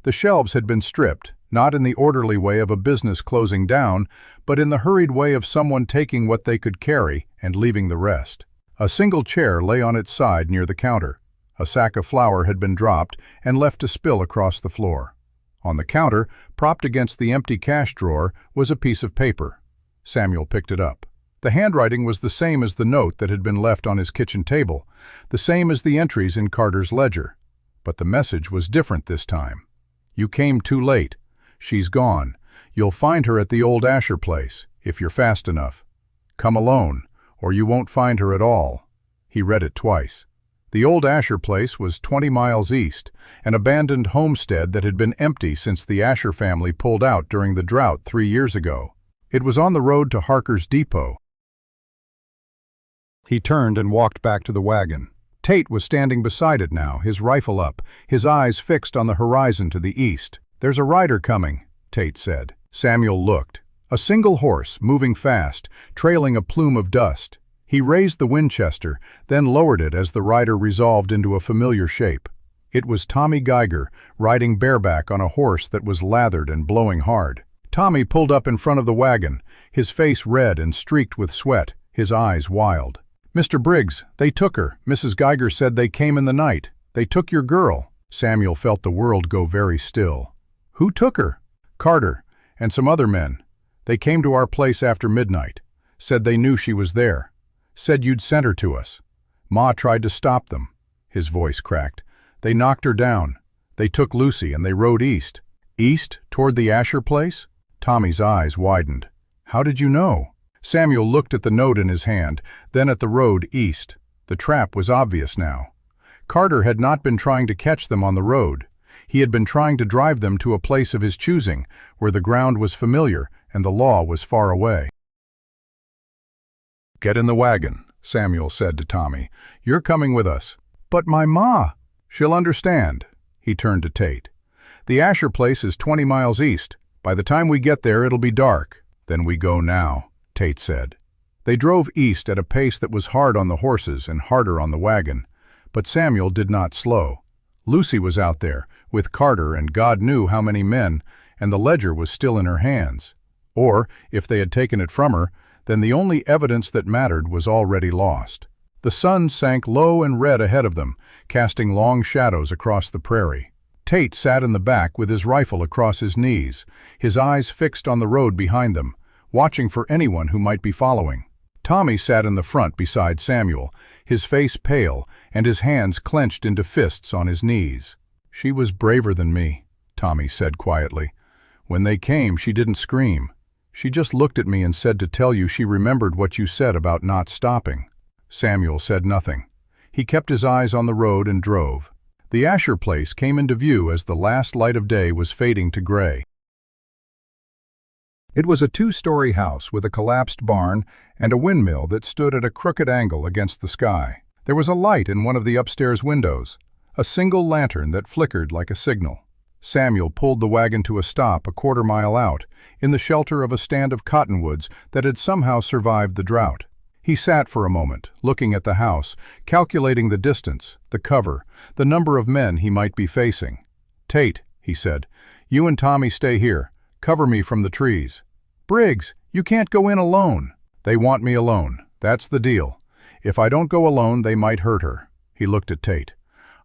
The shelves had been stripped, not in the orderly way of a business closing down, but in the hurried way of someone taking what they could carry and leaving the rest. A single chair lay on its side near the counter. A sack of flour had been dropped and left to spill across the floor. On the counter, propped against the empty cash drawer, was a piece of paper. Samuel picked it up. The handwriting was the same as the note that had been left on his kitchen table, the same as the entries in Carter's ledger. But the message was different this time. "You came too late. She's gone. You'll find her at the old Asher place, if you're fast enough. Come alone, or you won't find her at all." He read it twice. The old Asher place was 20 miles east, an abandoned homestead that had been empty since the Asher family pulled out during the drought 3 years ago. It was on the road to Harker's Depot. He turned and walked back to the wagon. Tate was standing beside it now, his rifle up, his eyes fixed on the horizon to the east. "There's a rider coming," Tate said. Samuel looked. A single horse, moving fast, trailing a plume of dust. He raised the Winchester, then lowered it as the rider resolved into a familiar shape. It was Tommy Geiger, riding bareback on a horse that was lathered and blowing hard. Tommy pulled up in front of the wagon, his face red and streaked with sweat, his eyes wild. "Mr. Briggs, they took her. Mrs. Geiger said they came in the night. They took your girl." Samuel felt the world go very still. "Who took her?" "Carter, and some other men. They came to our place after midnight. Said they knew she was there. Said you'd sent her to us. Ma tried to stop them." His voice cracked. "They knocked her down. They took Lucy and they rode east." "East, toward the Asher place?" Tommy's eyes widened. "How did you know?" Samuel looked at the note in his hand, then at the road east. The trap was obvious now. Carter had not been trying to catch them on the road. He had been trying to drive them to a place of his choosing, where the ground was familiar and the law was far away. "Get in the wagon," Samuel said to Tommy. "You're coming with us." "But my ma." "She'll understand." He turned to Tate. "The Asher place is 20 miles east. By the time we get there, it'll be dark." "Then we go now," Tate said. They drove east at a pace that was hard on the horses and harder on the wagon. But Samuel did not slow. Lucy was out there, with Carter and God knew how many men, and the ledger was still in her hands. Or, if they had taken it from her, then the only evidence that mattered was already lost. The sun sank low and red ahead of them, casting long shadows across the prairie. Tate sat in the back with his rifle across his knees, his eyes fixed on the road behind them, watching for anyone who might be following. Tommy sat in the front beside Samuel, his face pale and his hands clenched into fists on his knees. "She was braver than me," Tommy said quietly. "When they came, she didn't scream. She just looked at me and said to tell you she remembered what you said about not stopping." Samuel said nothing. He kept his eyes on the road and drove. The Asher place came into view as the last light of day was fading to gray. It was a two-story house with a collapsed barn and a windmill that stood at a crooked angle against the sky. There was a light in one of the upstairs windows, a single lantern that flickered like a signal. Samuel pulled the wagon to a stop a quarter-mile out, in the shelter of a stand of cottonwoods that had somehow survived the drought. He sat for a moment, looking at the house, calculating the distance, the cover, the number of men he might be facing. "Tate," he said, "you and Tommy stay here. Cover me from the trees." "Briggs, you can't go in alone." "They want me alone. That's the deal. If I don't go alone, they might hurt her." He looked at Tate.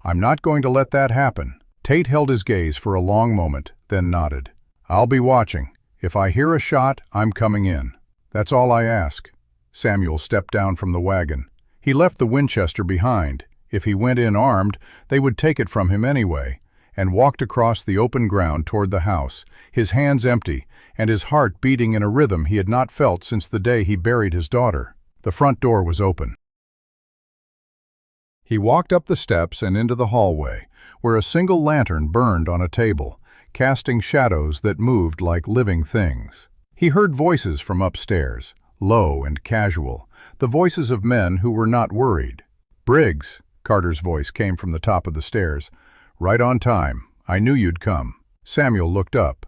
"I'm not going to let that happen." Tate held his gaze for a long moment, then nodded. "I'll be watching. If I hear a shot, I'm coming in. That's all I ask." Samuel stepped down from the wagon. He left the Winchester behind. If he went in armed, they would take it from him anyway, and walked across the open ground toward the house, his hands empty, and his heart beating in a rhythm he had not felt since the day he buried his daughter. The front door was open. He walked up the steps and into the hallway, where a single lantern burned on a table, casting shadows that moved like living things. He heard voices from upstairs, low and casual, the voices of men who were not worried. "Briggs," Carter's voice came from the top of the stairs. "Right on time. I knew you'd come." Samuel looked up.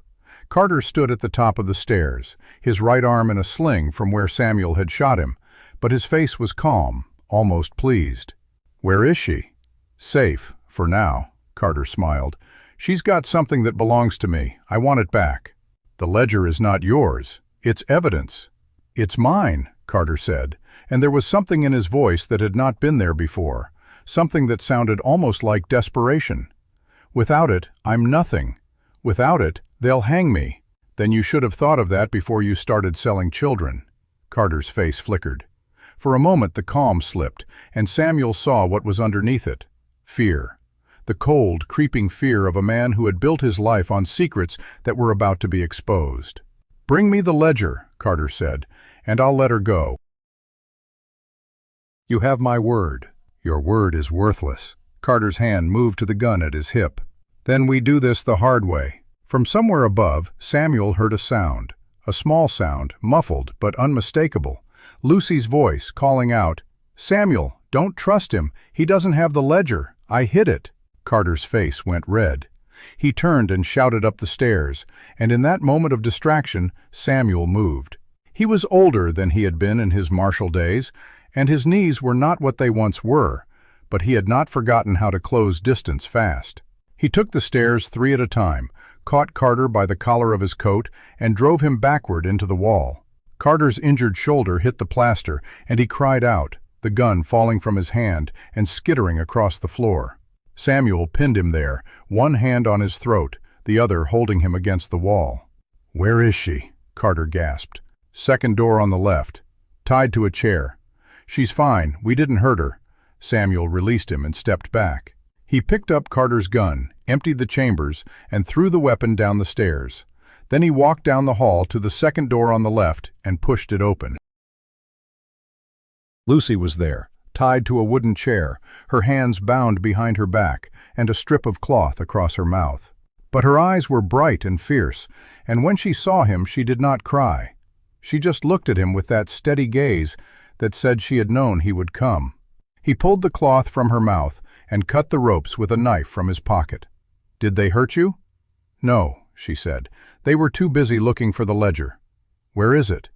Carter stood at the top of the stairs, his right arm in a sling from where Samuel had shot him, but his face was calm, almost pleased. "Where is she?" "Safe, for now," Carter smiled. "She's got something that belongs to me. I want it back." "The ledger is not yours. It's evidence." "It's mine," Carter said, and there was something in his voice that had not been there before, something that sounded almost like desperation. "Without it, I'm nothing. Without it, they'll hang me." "Then you should have thought of that before you started selling children." Carter's face flickered. For a moment the calm slipped, and Samuel saw what was underneath it. Fear. The cold, creeping fear of a man who had built his life on secrets that were about to be exposed. "Bring me the ledger," Carter said, "and I'll let her go." "You have my word. Your word is worthless." Carter's hand moved to the gun at his hip. "Then we do this the hard way." From somewhere above, Samuel heard a sound, a small sound, muffled but unmistakable. Lucy's voice calling out, "Samuel, don't trust him. He doesn't have the ledger. I hid it." Carter's face went red. He turned and shouted up the stairs, and in that moment of distraction, Samuel moved. He was older than he had been in his martial days, and his knees were not what they once were, but he had not forgotten how to close distance fast. He took the stairs 3 at a time, caught Carter by the collar of his coat, and drove him backward into the wall. Carter's injured shoulder hit the plaster, and he cried out, the gun falling from his hand and skittering across the floor. Samuel pinned him there, one hand on his throat, the other holding him against the wall. "Where is she?" Carter gasped. "Second door on the left. Tied to a chair." "She's fine. We didn't hurt her." Samuel released him and stepped back. He picked up Carter's gun, emptied the chambers, and threw the weapon down the stairs. Then he walked down the hall to the second door on the left and pushed it open. Lucy was there, tied to a wooden chair, her hands bound behind her back, and a strip of cloth across her mouth. But her eyes were bright and fierce, and when she saw him she did not cry. She just looked at him with that steady gaze that said she had known he would come. He pulled the cloth from her mouth and cut the ropes with a knife from his pocket. "Did they hurt you?" "No," she said. "They were too busy looking for the ledger." "Where is it?"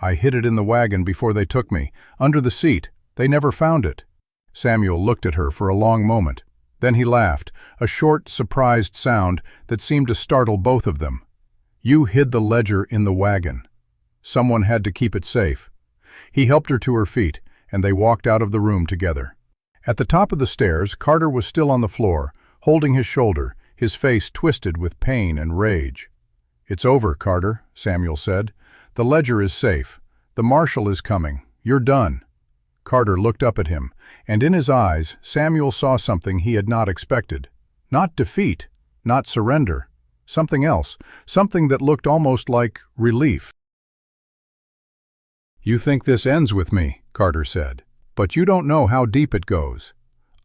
"I hid it in the wagon before they took me, under the seat. They never found it." Samuel looked at her for a long moment. Then he laughed, a short, surprised sound that seemed to startle both of them. "You hid the ledger in the wagon. Someone had to keep it safe." He helped her to her feet, and they walked out of the room together. At the top of the stairs, Carter was still on the floor, holding his shoulder, his face twisted with pain and rage. "It's over, Carter," Samuel said. "The ledger is safe. The marshal is coming. You're done." Carter looked up at him, and in his eyes, Samuel saw something he had not expected. Not defeat, not surrender. Something else, something that looked almost like relief. "You think this ends with me," Carter said, "but you don't know how deep it goes.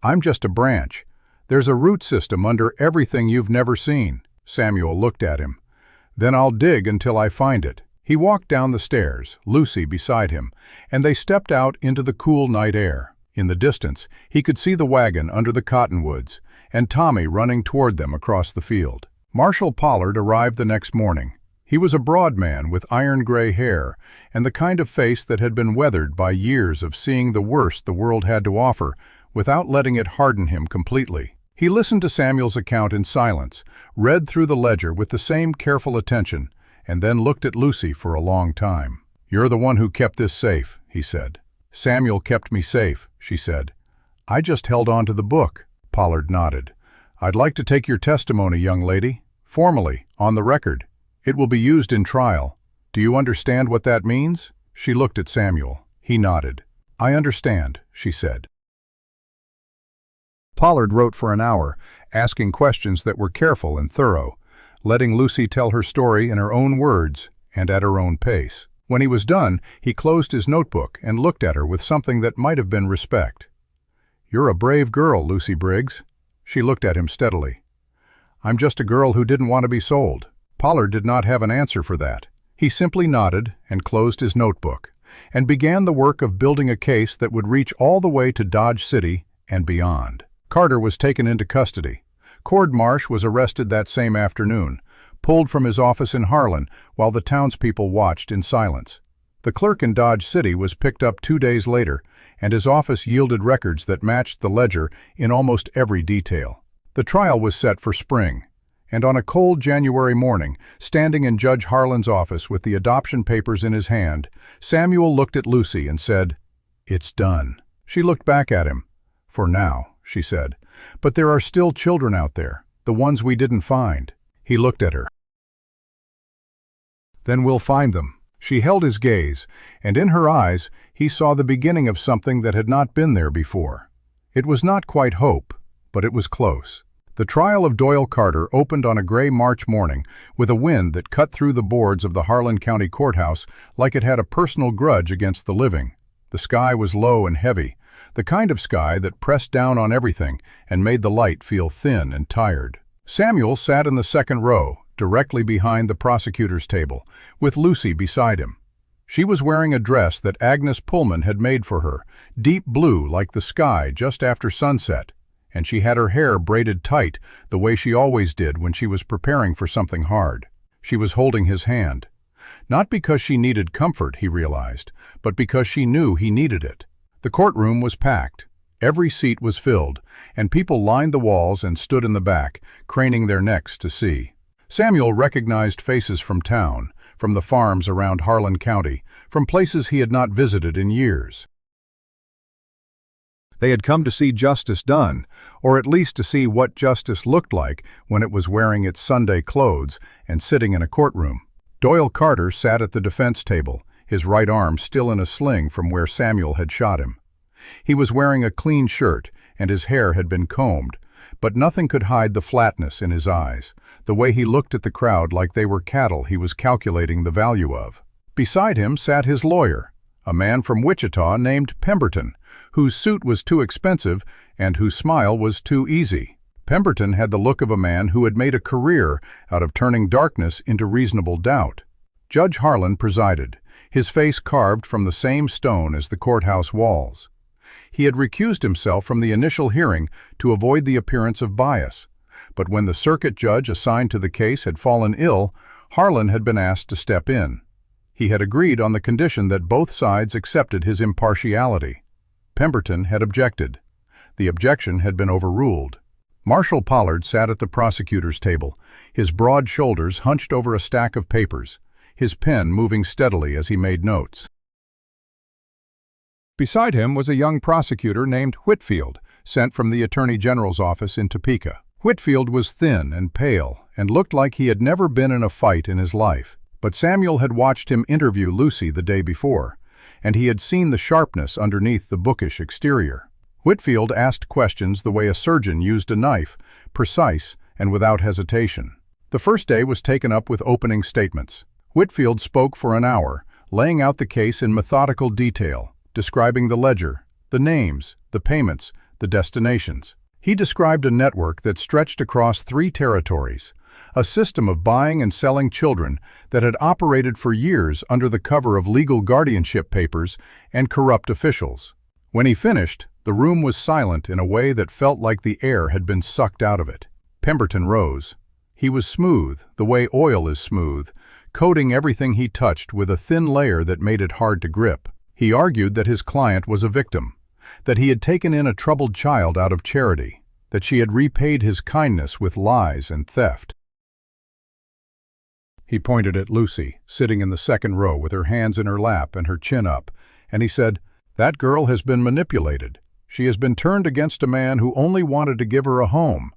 I'm just a branch. There's a root system under everything you've never seen." Samuel looked at him. "Then I'll dig until I find it." He walked down the stairs, Lucy beside him, and they stepped out into the cool night air. In the distance, he could see the wagon under the cottonwoods, and Tommy running toward them across the field. Marshal Pollard arrived the next morning. He was a broad man with iron-gray hair and the kind of face that had been weathered by years of seeing the worst the world had to offer without letting it harden him completely. He listened to Samuel's account in silence, read through the ledger with the same careful attention, and then looked at Lucy for a long time. "You're the one who kept this safe," he said. "Samuel kept me safe," she said. "I just held on to the book." Pollard nodded. "I'd like to take your testimony, young lady. Formally, on the record. It will be used in trial. Do you understand what that means?" She looked at Samuel. He nodded. "I understand," she said. Pollard wrote for an hour, asking questions that were careful and thorough, letting Lucy tell her story in her own words and at her own pace. When he was done, he closed his notebook and looked at her with something that might have been respect. "You're a brave girl, Lucy Briggs." She looked at him steadily. "I'm just a girl who didn't want to be sold." Pollard did not have an answer for that. He simply nodded and closed his notebook, and began the work of building a case that would reach all the way to Dodge City and beyond. Carter was taken into custody. Cord Marsh was arrested that same afternoon, pulled from his office in Harlan while the townspeople watched in silence. The clerk in Dodge City was picked up 2 days later, and his office yielded records that matched the ledger in almost every detail. The trial was set for spring, and on a cold January morning, standing in Judge Harlan's office with the adoption papers in his hand, Samuel looked at Lucy and said, "It's done." She looked back at him. "For now," she said, "but there are still children out there, the ones we didn't find." He looked at her. "Then we'll find them." She held his gaze, and in her eyes he saw the beginning of something that had not been there before. It was not quite hope, but it was close. The trial of Doyle Carter opened on a gray March morning with a wind that cut through the boards of the Harlan County Courthouse like it had a personal grudge against the living. The sky was low and heavy, the kind of sky that pressed down on everything and made the light feel thin and tired. Samuel sat in the second row, directly behind the prosecutor's table, with Lucy beside him. She was wearing a dress that Agnes Pullman had made for her, deep blue like the sky just after sunset, and she had her hair braided tight the way she always did when she was preparing for something hard. She was holding his hand. Not because she needed comfort, he realized, but because she knew he needed it. The courtroom was packed. Every seat was filled, and people lined the walls and stood in the back, craning their necks to see. Samuel recognized faces from town, from the farms around Harlan County, from places he had not visited in years. They had come to see justice done, or at least to see what justice looked like when it was wearing its Sunday clothes and sitting in a courtroom. Doyle Carter sat at the defense table, his right arm still in a sling from where Samuel had shot him. He was wearing a clean shirt, and his hair had been combed, but nothing could hide the flatness in his eyes, the way he looked at the crowd like they were cattle he was calculating the value of. Beside him sat his lawyer, a man from Wichita named Pemberton, whose suit was too expensive and whose smile was too easy. Pemberton had the look of a man who had made a career out of turning darkness into reasonable doubt. Judge Harlan presided, his face carved from the same stone as the courthouse walls. He had recused himself from the initial hearing to avoid the appearance of bias, but when the circuit judge assigned to the case had fallen ill, Harlan had been asked to step in. He had agreed on the condition that both sides accepted his impartiality. Pemberton had objected. The objection had been overruled. Marshal Pollard sat at the prosecutor's table, his broad shoulders hunched over a stack of papers, his pen moving steadily as he made notes. Beside him was a young prosecutor named Whitfield, sent from the Attorney General's office in Topeka. Whitfield was thin and pale and looked like he had never been in a fight in his life, but Samuel had watched him interview Lucy the day before, and he had seen the sharpness underneath the bookish exterior. Whitfield asked questions the way a surgeon used a knife, precise and without hesitation. The first day was taken up with opening statements. Whitfield spoke for an hour, laying out the case in methodical detail, describing the ledger, the names, the payments, the destinations. He described a network that stretched across 3 territories, a system of buying and selling children that had operated for years under the cover of legal guardianship papers and corrupt officials. When he finished, the room was silent in a way that felt like the air had been sucked out of it. Pemberton rose. He was smooth, the way oil is smooth, coating everything he touched with a thin layer that made it hard to grip. He argued that his client was a victim, that he had taken in a troubled child out of charity, that she had repaid his kindness with lies and theft. He pointed at Lucy, sitting in the second row with her hands in her lap and her chin up, and he said, "That girl has been manipulated. She has been turned against a man who only wanted to give her a home.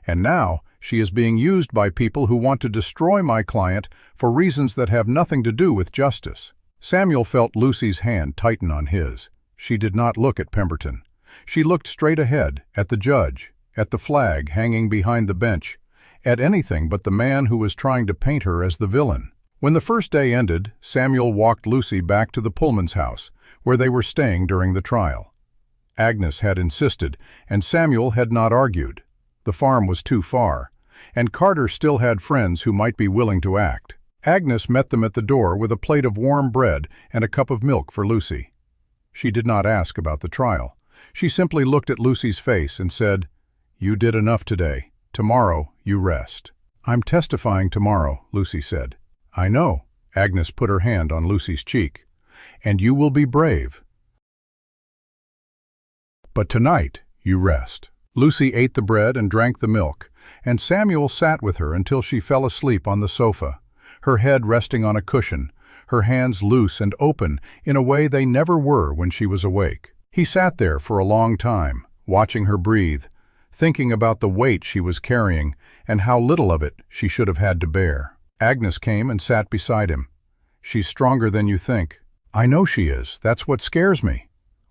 And now she is being used by people who want to destroy my client for reasons that have nothing to do with justice." Samuel felt Lucy's hand tighten on his. She did not look at Pemberton. She looked straight ahead, at the judge, at the flag hanging behind the bench, at anything but the man who was trying to paint her as the villain. When the first day ended, Samuel walked Lucy back to the Pullman's house, where they were staying during the trial. Agnes had insisted, and Samuel had not argued. The farm was too far, and Carter still had friends who might be willing to act. Agnes met them at the door with a plate of warm bread and a cup of milk for Lucy. She did not ask about the trial. She simply looked at Lucy's face and said, "You did enough today. Tomorrow, you rest." "I'm testifying tomorrow," Lucy said. "I know." Agnes put her hand on Lucy's cheek. "And you will be brave. But tonight, you rest." Lucy ate the bread and drank the milk, and Samuel sat with her until she fell asleep on the sofa, her head resting on a cushion, her hands loose and open in a way they never were when she was awake. He sat there for a long time, watching her breathe, thinking about the weight she was carrying and how little of it she should have had to bear. Agnes came and sat beside him. "She's stronger than you think." "I know she is. That's what scares me."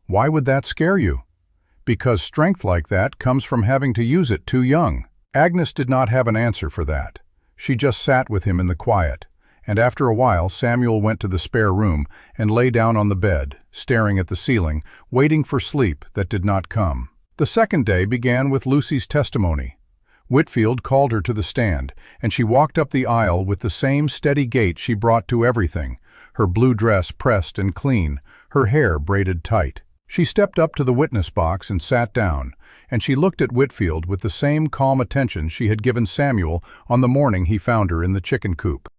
"Why would that scare you?" "Because strength like that comes from having to use it too young." Agnes did not have an answer for that. She just sat with him in the quiet, and after a while Samuel went to the spare room and lay down on the bed, staring at the ceiling, waiting for sleep that did not come. The second day began with Lucy's testimony. Whitfield called her to the stand, and she walked up the aisle with the same steady gait she brought to everything, her blue dress pressed and clean, her hair braided tight. She stepped up to the witness box and sat down, and she looked at Whitfield with the same calm attention she had given Samuel on the morning he found her in the chicken coop.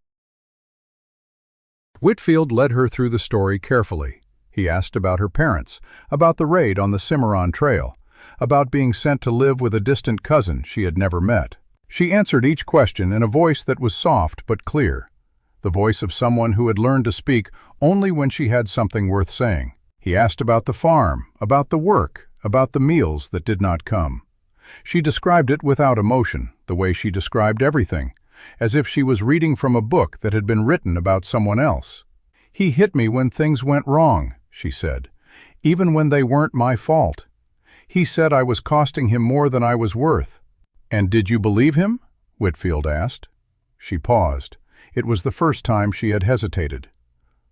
Whitfield led her through the story carefully. He asked about her parents, about the raid on the Cimarron Trail, about being sent to live with a distant cousin she had never met. She answered each question in a voice that was soft but clear, the voice of someone who had learned to speak only when she had something worth saying. He asked about the farm, about the work, about the meals that did not come. She described it without emotion, the way she described everything, as if she was reading from a book that had been written about someone else. "He hit me when things went wrong," she said, "even when they weren't my fault. He said I was costing him more than I was worth." "And did you believe him?" Whitfield asked. She paused. It was the first time she had hesitated.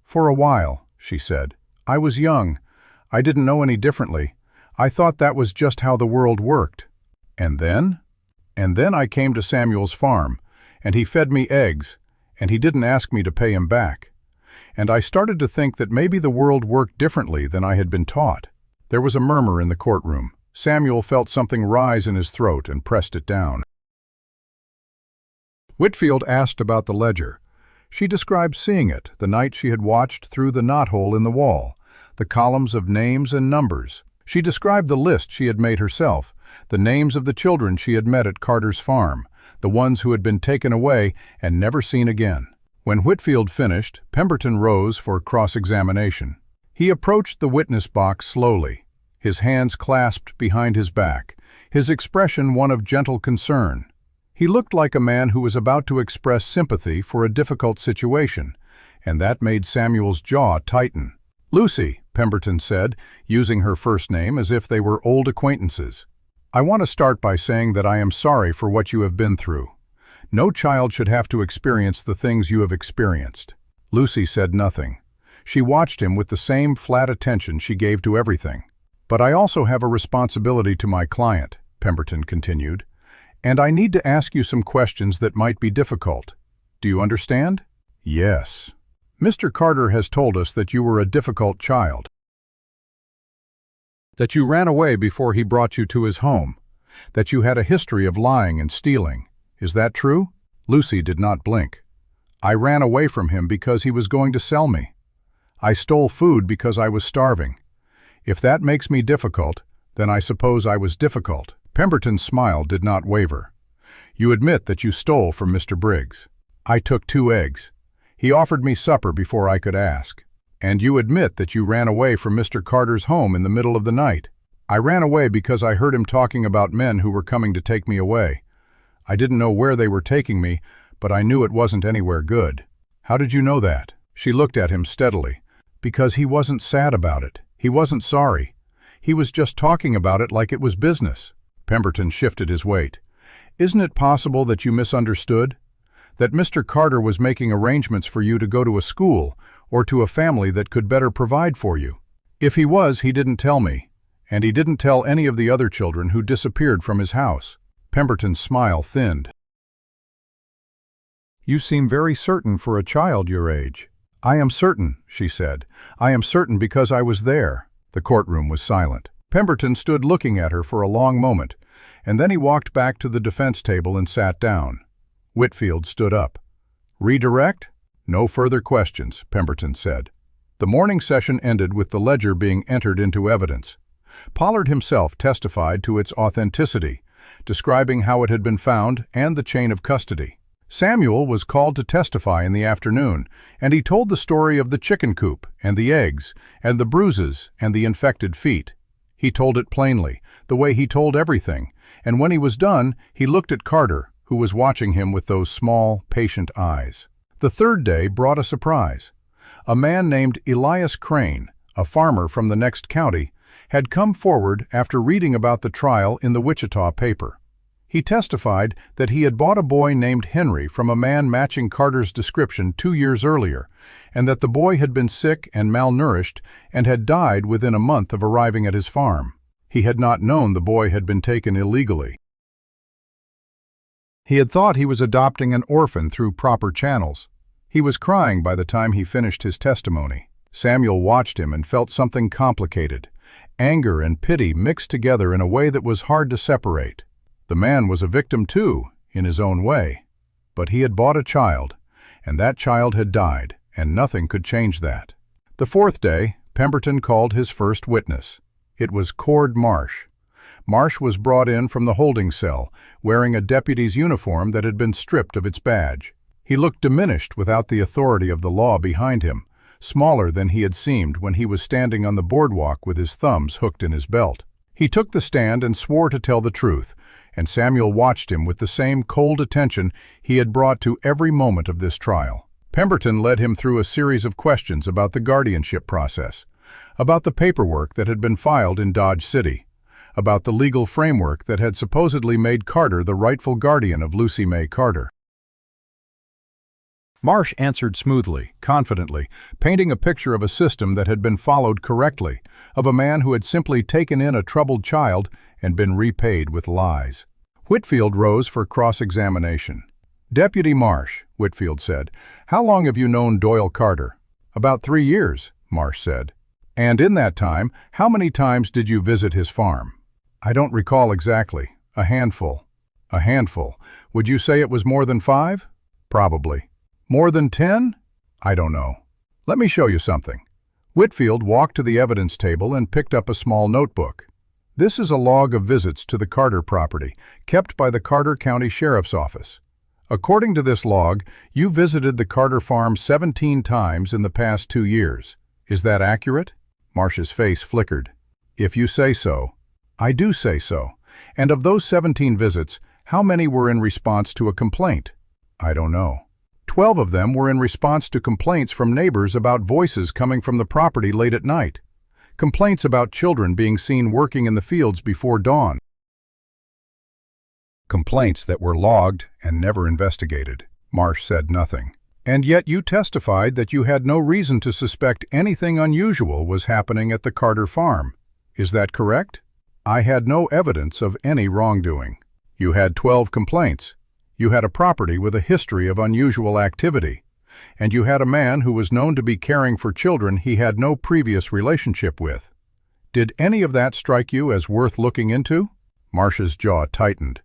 "For a while," she said. "I was young. I didn't know any differently. I thought that was just how the world worked." "And then?" "And then I came to Samuel's farm, and he fed me eggs, and he didn't ask me to pay him back. And I started to think that maybe the world worked differently than I had been taught." There was a murmur in the courtroom. Samuel felt something rise in his throat and pressed it down. Whitfield asked about the ledger. She described seeing it the night she had watched through the knothole in the wall, the columns of names and numbers. She described the list she had made herself, the names of the children she had met at Carter's farm, the ones who had been taken away and never seen again. When Whitfield finished, Pemberton rose for cross-examination. He approached the witness box slowly, his hands clasped behind his back, his expression one of gentle concern. He looked like a man who was about to express sympathy for a difficult situation, and that made Samuel's jaw tighten. "Lucy," Pemberton said, using her first name as if they were old acquaintances, "I want to start by saying that I am sorry for what you have been through. No child should have to experience the things you have experienced." Lucy said nothing. She watched him with the same flat attention she gave to everything. "But I also have a responsibility to my client," Pemberton continued, And I need to ask you some questions that might be difficult. Do you understand? Yes. Mr. Carter has told us that you were a difficult child. That you ran away before he brought you to his home. That you had a history of lying and stealing. Is that true? Lucy did not blink. I ran away from him because he was going to sell me. I stole food because I was starving. If that makes me difficult, then I suppose I was difficult. Pemberton's smile did not waver. You admit that you stole from Mr. Briggs. I took 2 eggs. He offered me supper before I could ask. And you admit that you ran away from Mr. Carter's home in the middle of the night. I ran away because I heard him talking about men who were coming to take me away. I didn't know where they were taking me, but I knew it wasn't anywhere good. How did you know that? She looked at him steadily. Because he wasn't sad about it. He wasn't sorry. He was just talking about it like it was business. Pemberton shifted his weight. Isn't it possible that you misunderstood? That Mr. Carter was making arrangements for you to go to a school or to a family that could better provide for you? If he was, he didn't tell me, and he didn't tell any of the other children who disappeared from his house. Pemberton's smile thinned. You seem very certain for a child your age. I am certain, she said. I am certain because I was there. The courtroom was silent. Pemberton stood looking at her for a long moment, and then he walked back to the defense table and sat down. Whitfield stood up. Redirect? No further questions, Pemberton said. The morning session ended with the ledger being entered into evidence. Pollard himself testified to its authenticity, describing how it had been found and the chain of custody. Samuel was called to testify in the afternoon, and he told the story of the chicken coop and the eggs and the bruises and the infected feet. He told it plainly, the way he told everything, and when he was done, he looked at Carter, who was watching him with those small, patient eyes. The third day brought a surprise. A man named Elias Crane, a farmer from the next county, had come forward after reading about the trial in the Wichita paper. He testified that he had bought a boy named Henry from a man matching Carter's description 2 years earlier, and that the boy had been sick and malnourished and had died within a month of arriving at his farm. He had not known the boy had been taken illegally. He had thought he was adopting an orphan through proper channels. He was crying by the time he finished his testimony. Samuel watched him and felt something complicated. Anger and pity mixed together in a way that was hard to separate. The man was a victim too, in his own way. But he had bought a child, and that child had died, and nothing could change that. The fourth day, Pemberton called his first witness. It was Cord Marsh. Marsh was brought in from the holding cell, wearing a deputy's uniform that had been stripped of its badge. He looked diminished without the authority of the law behind him, smaller than he had seemed when he was standing on the boardwalk with his thumbs hooked in his belt. He took the stand and swore to tell the truth, and Samuel watched him with the same cold attention he had brought to every moment of this trial. Pemberton led him through a series of questions about the guardianship process, about the paperwork that had been filed in Dodge City, about the legal framework that had supposedly made Carter the rightful guardian of Lucy May Carter. Marsh answered smoothly, confidently, painting a picture of a system that had been followed correctly, of a man who had simply taken in a troubled child and been repaid with lies. Whitfield rose for cross-examination. Deputy Marsh, Whitfield said, how long have you known Doyle Carter? About 3 years, Marsh said. And in that time, how many times did you visit his farm? I don't recall exactly. A handful. A handful. Would you say it was more than 5? Probably. More than 10? I don't know. Let me show you something. Whitfield walked to the evidence table and picked up a small notebook. This is a log of visits to the Carter property, kept by the Carter County Sheriff's Office. According to this log, you visited the Carter farm 17 times in the past 2 years. Is that accurate? Marsh's face flickered. If you say so. I do say so. And of those 17 visits, how many were in response to a complaint? I don't know. 12 of them were in response to complaints from neighbors about voices coming from the property late at night. Complaints about children being seen working in the fields before dawn. Complaints that were logged and never investigated. Marsh said nothing. And yet you testified that you had no reason to suspect anything unusual was happening at the Carter farm. Is that correct? I had no evidence of any wrongdoing. You had 12 complaints. You had a property with a history of unusual activity. And you had a man who was known to be caring for children he had no previous relationship with. Did any of that strike you as worth looking into? Marcia's jaw tightened.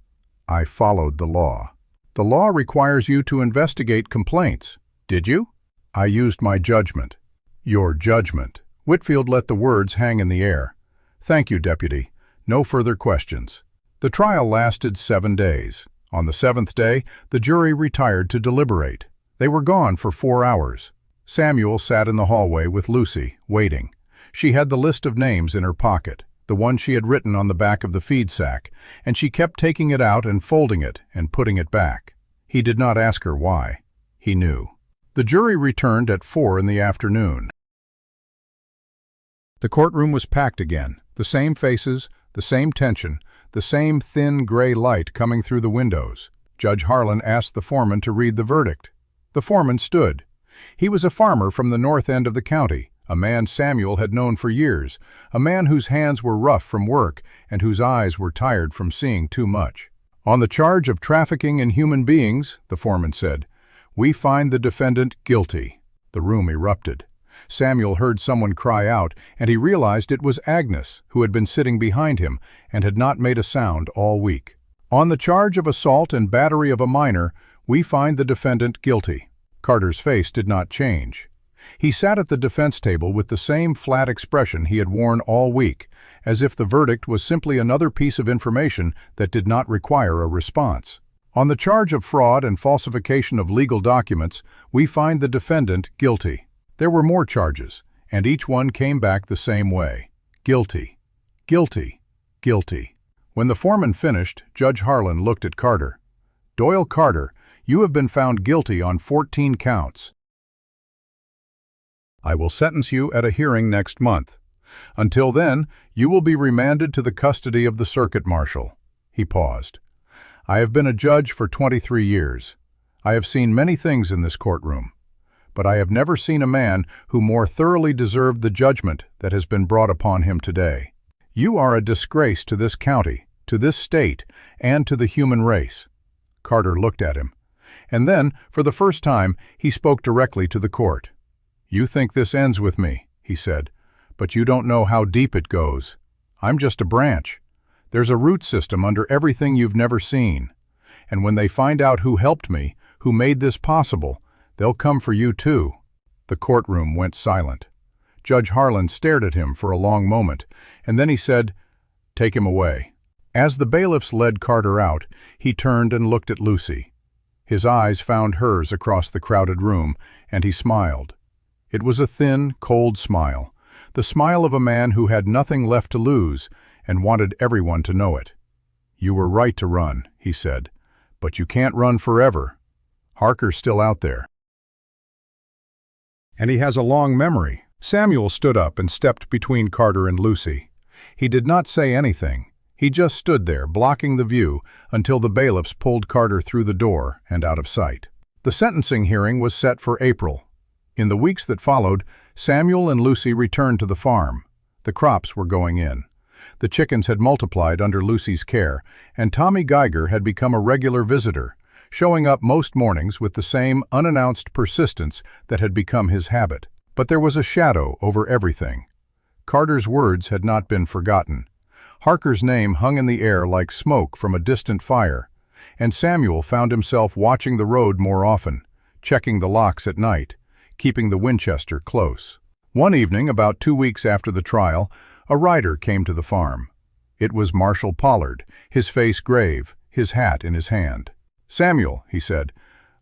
I followed the law. The law requires you to investigate complaints. Did you? I used my judgment. Your judgment. Whitfield let the words hang in the air. Thank you, Deputy. No further questions. The trial lasted 7 days. On the 7th day, the jury retired to deliberate. They were gone for 4 hours. Samuel sat in the hallway with Lucy, waiting. She had the list of names in her pocket, the one she had written on the back of the feed sack, and she kept taking it out and folding it and putting it back. He did not ask her why. He knew. The jury returned at 4 in the afternoon. The courtroom was packed again, the same faces, the same tension, the same thin gray light coming through the windows. Judge Harlan asked the foreman to read the verdict. The foreman stood. He was a farmer from the north end of the county, a man Samuel had known for years, a man whose hands were rough from work and whose eyes were tired from seeing too much. On the charge of trafficking in human beings, the foreman said, we find the defendant guilty. The room erupted. Samuel heard someone cry out, and he realized it was Agnes, who had been sitting behind him and had not made a sound all week. On the charge of assault and battery of a minor, we find the defendant guilty. Carter's face did not change. He sat at the defense table with the same flat expression he had worn all week, as if the verdict was simply another piece of information that did not require a response. On the charge of fraud and falsification of legal documents, we find the defendant guilty. There were more charges, and each one came back the same way. Guilty. Guilty. Guilty. When the foreman finished, Judge Harlan looked at Carter. Doyle Carter, you have been found guilty on 14 counts. I will sentence you at a hearing next month. Until then, you will be remanded to the custody of the circuit marshal. He paused. I have been a judge for 23 years. I have seen many things in this courtroom, but I have never seen a man who more thoroughly deserved the judgment that has been brought upon him today. You are a disgrace to this county, to this state, and to the human race. Carter looked at him. And then, for the first time, he spoke directly to the court. You think this ends with me, he said, but you don't know how deep it goes. I'm just a branch. There's a root system under everything you've never seen. And when they find out who helped me, who made this possible, they'll come for you too. The courtroom went silent. Judge Harlan stared at him for a long moment, and then he said, Take him away. As the bailiffs led Carter out, he turned and looked at Lucy. His eyes found hers across the crowded room, and he smiled. It was a thin, cold smile, the smile of a man who had nothing left to lose and wanted everyone to know it. You were right to run, he said, but you can't run forever. Harker's still out there. And he has a long memory. Samuel stood up and stepped between Carter and Lucy. He did not say anything. He just stood there, blocking the view, until the bailiffs pulled Carter through the door and out of sight. The sentencing hearing was set for April. In the weeks that followed, Samuel and Lucy returned to the farm. The crops were going in. The chickens had multiplied under Lucy's care, and Tommy Geiger had become a regular visitor, showing up most mornings with the same unannounced persistence that had become his habit. But there was a shadow over everything. Carter's words had not been forgotten. Harker's name hung in the air like smoke from a distant fire, and Samuel found himself watching the road more often, checking the locks at night, keeping the Winchester close. One evening, about 2 weeks after the trial, a rider came to the farm. It was Marshal Pollard, his face grave, his hat in his hand. "Samuel," he said,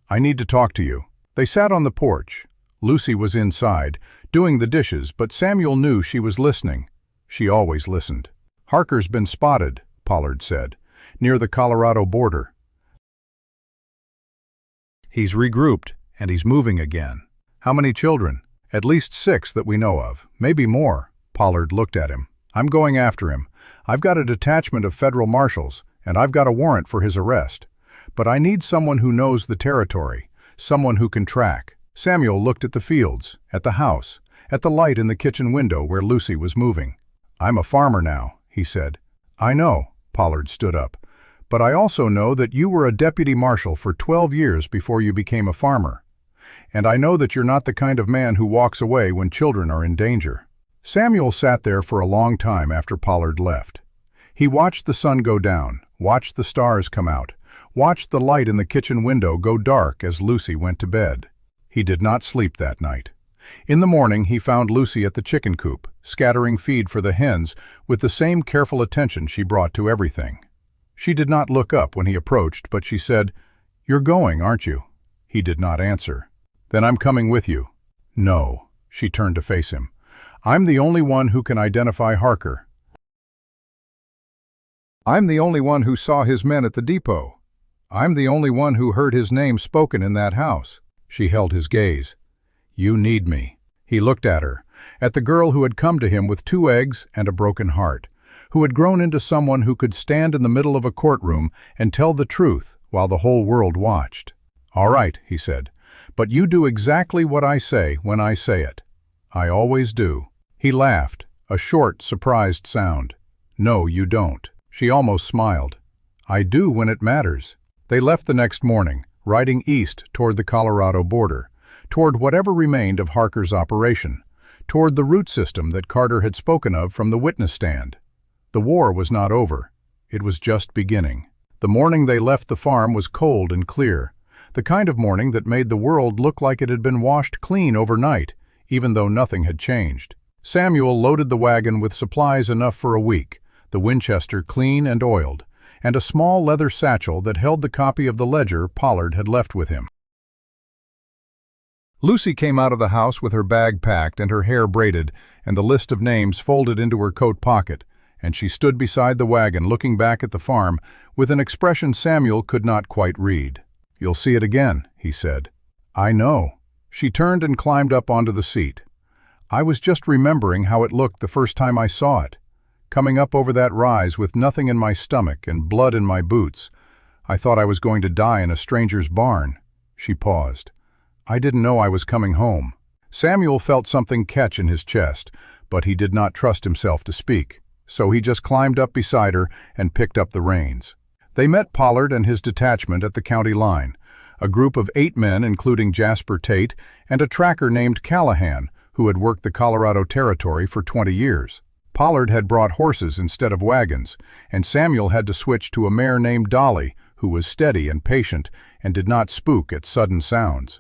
"I need to talk to you." They sat on the porch. Lucy was inside, doing the dishes, but Samuel knew she was listening. She always listened. "Harker's been spotted," Pollard said, "near the Colorado border. He's regrouped, and he's moving again." "How many children?" "At least 6 that we know of, maybe more." Pollard looked at him. "I'm going after him. I've got a detachment of federal marshals, and I've got a warrant for his arrest. But I need someone who knows the territory, someone who can track." Samuel looked at the fields, at the house, at the light in the kitchen window where Lucy was moving. "I'm a farmer now," he said. "I know," Pollard stood up. But I also know that you were a deputy marshal for 12 years before you became a farmer. And I know that you're not the kind of man who walks away when children are in danger." Samuel sat there for a long time after Pollard left. He watched the sun go down, watched the stars come out, watched the light in the kitchen window go dark as Lucy went to bed. He did not sleep that night. In the morning he found Lucy at the chicken coop, scattering feed for the hens with the same careful attention she brought to everything. She did not look up when he approached, but she said, "You're going, aren't you?" He did not answer. "Then I'm coming with you." "No." She turned to face him. "I'm the only one who can identify Harker. I'm the only one who saw his men at the depot. I'm the only one who heard his name spoken in that house." She held his gaze. "You need me." He looked at her, at the girl who had come to him with 2 eggs and a broken heart, who had grown into someone who could stand in the middle of a courtroom and tell the truth while the whole world watched. "All right," he said, "but you do exactly what I say when I say it." "I always do." He laughed, a short, surprised sound. "No, you don't." She almost smiled. "I do when it matters." They left the next morning, riding east toward the Colorado border, toward whatever remained of Harker's operation, toward the root system that Carter had spoken of from the witness stand. The war was not over. It was just beginning. The morning they left the farm was cold and clear, the kind of morning that made the world look like it had been washed clean overnight, even though nothing had changed. Samuel loaded the wagon with supplies enough for a week, the Winchester clean and oiled, and a small leather satchel that held the copy of the ledger Pollard had left with him. Lucy came out of the house with her bag packed and her hair braided and the list of names folded into her coat pocket, and she stood beside the wagon looking back at the farm with an expression Samuel could not quite read. "You'll see it again," he said. "I know." She turned and climbed up onto the seat. "I was just remembering how it looked the first time I saw it. Coming up over that rise with nothing in my stomach and blood in my boots. I thought I was going to die in a stranger's barn." She paused. "I didn't know I was coming home." Samuel felt something catch in his chest, but he did not trust himself to speak, so he just climbed up beside her and picked up the reins. They met Pollard and his detachment at the county line, a group of 8 men including Jasper Tate and a tracker named Callahan, who had worked the Colorado Territory for 20 years. Pollard had brought horses instead of wagons, and Samuel had to switch to a mare named Dolly, who was steady and patient and did not spook at sudden sounds.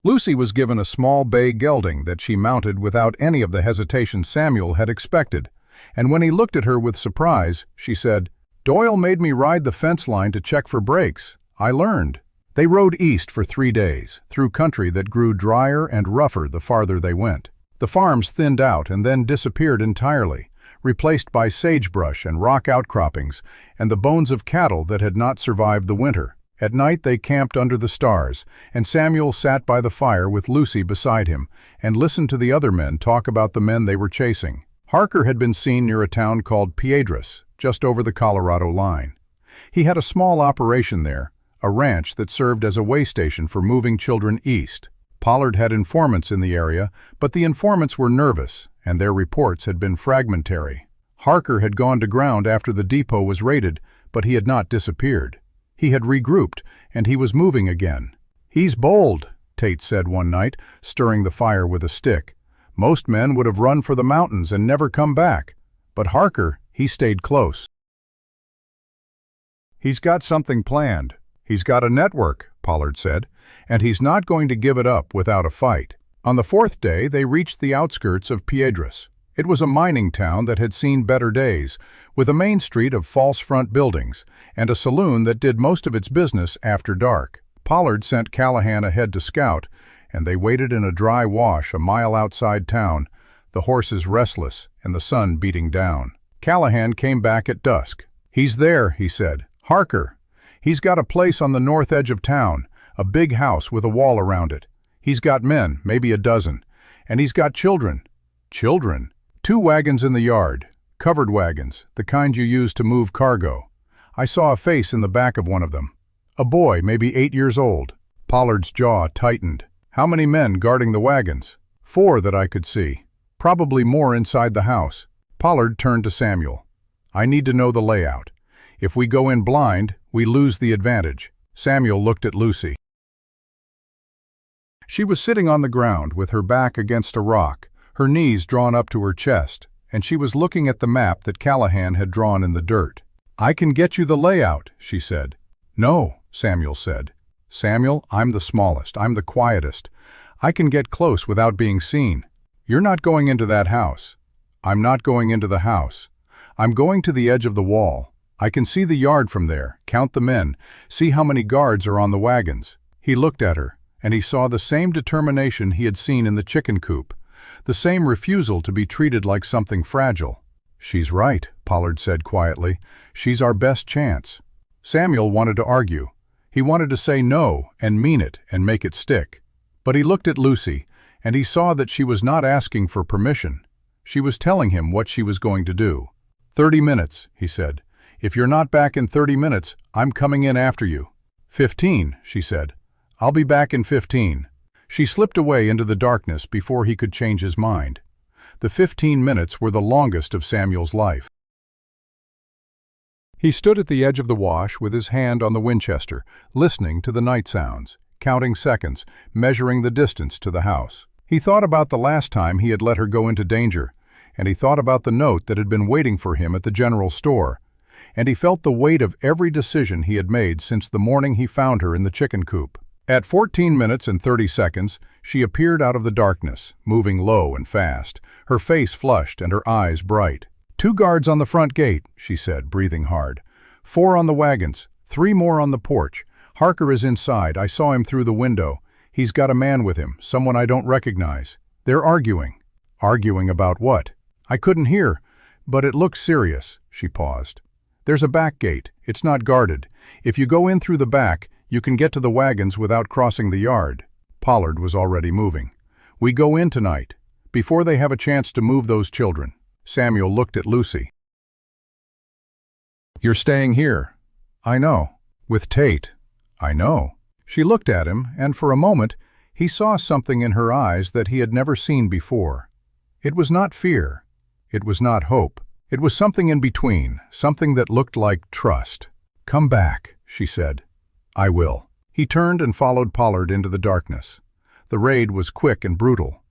Lucy was given a small bay gelding that she mounted without any of the hesitation Samuel had expected, and when he looked at her with surprise, she said, "Doyle made me ride the fence line to check for breaks. I learned." They rode east for 3 days, through country that grew drier and rougher the farther they went. The farms thinned out and then disappeared entirely, replaced by sagebrush and rock outcroppings and the bones of cattle that had not survived the winter. At night they camped under the stars, and Samuel sat by the fire with Lucy beside him and listened to the other men talk about the men they were chasing. Harker had been seen near a town called Piedras, just over the Colorado line. He had a small operation there, a ranch that served as a way station for moving children east. Pollard had informants in the area, but the informants were nervous, and their reports had been fragmentary. Harker had gone to ground after the depot was raided, but he had not disappeared. He had regrouped, and he was moving again. "He's bold," Tate said one night, stirring the fire with a stick. "Most men would have run for the mountains and never come back. But Harker, he stayed close. He's got something planned. He's got a network," Pollard said, "and he's not going to give it up without a fight." On the 4th day, they reached the outskirts of Piedras. It was a mining town that had seen better days, with a main street of false front buildings, and a saloon that did most of its business after dark. Pollard sent Callahan ahead to scout, and they waited in a dry wash a mile outside town, the horses restless and the sun beating down. Callahan came back at dusk. "He's there," he said. "Harker. He's got a place on the north edge of town, a big house with a wall around it. He's got men, maybe a dozen, and he's got children." "Children?" "2 wagons in the yard, covered wagons, the kind you use to move cargo. I saw a face in the back of one of them. A boy, maybe 8 years old." Pollard's jaw tightened. "How many men guarding the wagons?" "4 that I could see. Probably more inside the house." Pollard turned to Samuel. "I need to know the layout. If we go in blind, we lose the advantage." Samuel looked at Lucy. She was sitting on the ground with her back against a rock, her knees drawn up to her chest, and she was looking at the map that Callahan had drawn in the dirt. "I can get you the layout," she said. "No," Samuel said. "Samuel, I'm the smallest, I'm the quietest. I can get close without being seen. You're not going into that house." "I'm not going into the house. I'm going to the edge of the wall. I can see the yard from there, count the men, see how many guards are on the wagons." He looked at her, and he saw the same determination he had seen in the chicken coop, the same refusal to be treated like something fragile. "She's right," Pollard said quietly. "She's our best chance." Samuel wanted to argue. He wanted to say no and mean it and make it stick. But he looked at Lucy, and he saw that she was not asking for permission. She was telling him what she was going to do. 30 minutes, he said. "If you're not back in 30 minutes, I'm coming in after you." 15, she said. "I'll be back in 15. She slipped away into the darkness before he could change his mind. The 15 minutes were the longest of Samuel's life. He stood at the edge of the wash with his hand on the Winchester, listening to the night sounds, counting seconds, measuring the distance to the house. He thought about the last time he had let her go into danger, and he thought about the note that had been waiting for him at the general store, and he felt the weight of every decision he had made since the morning he found her in the chicken coop. At 14 minutes and 30 seconds, she appeared out of the darkness, moving low and fast, her face flushed and her eyes bright. "2 guards on the front gate," she said, breathing hard. "4 on the wagons, 3 more on the porch. Harker is inside. I saw him through the window. He's got a man with him, someone I don't recognize. They're arguing." "Arguing about what?" "I couldn't hear, but it looks serious." She paused. "There's a back gate. It's not guarded. If you go in through the back, you can get to the wagons without crossing the yard." Pollard was already moving. "We go in tonight, before they have a chance to move those children." Samuel looked at Lucy. "You're staying here." "I know." "With Tate." "I know." She looked at him, and for a moment, he saw something in her eyes that he had never seen before. It was not fear. It was not hope. It was something in between, something that looked like trust. "Come back," she said. "I will." He turned and followed Pollard into the darkness. The raid was quick and brutal.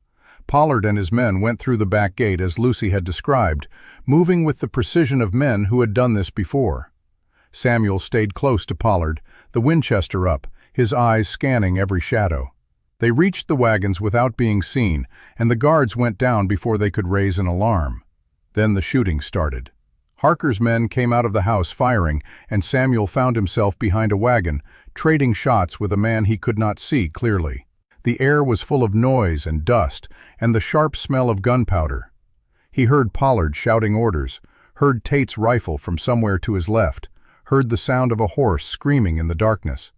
Pollard and his men went through the back gate as Lucy had described, moving with the precision of men who had done this before. Samuel stayed close to Pollard, the Winchester up, his eyes scanning every shadow. They reached the wagons without being seen, and the guards went down before they could raise an alarm. Then the shooting started. Harker's men came out of the house firing, and Samuel found himself behind a wagon, trading shots with a man he could not see clearly. The air was full of noise and dust, and the sharp smell of gunpowder. He heard Pollard shouting orders, heard Tate's rifle from somewhere to his left, heard the sound of a horse screaming in the darkness.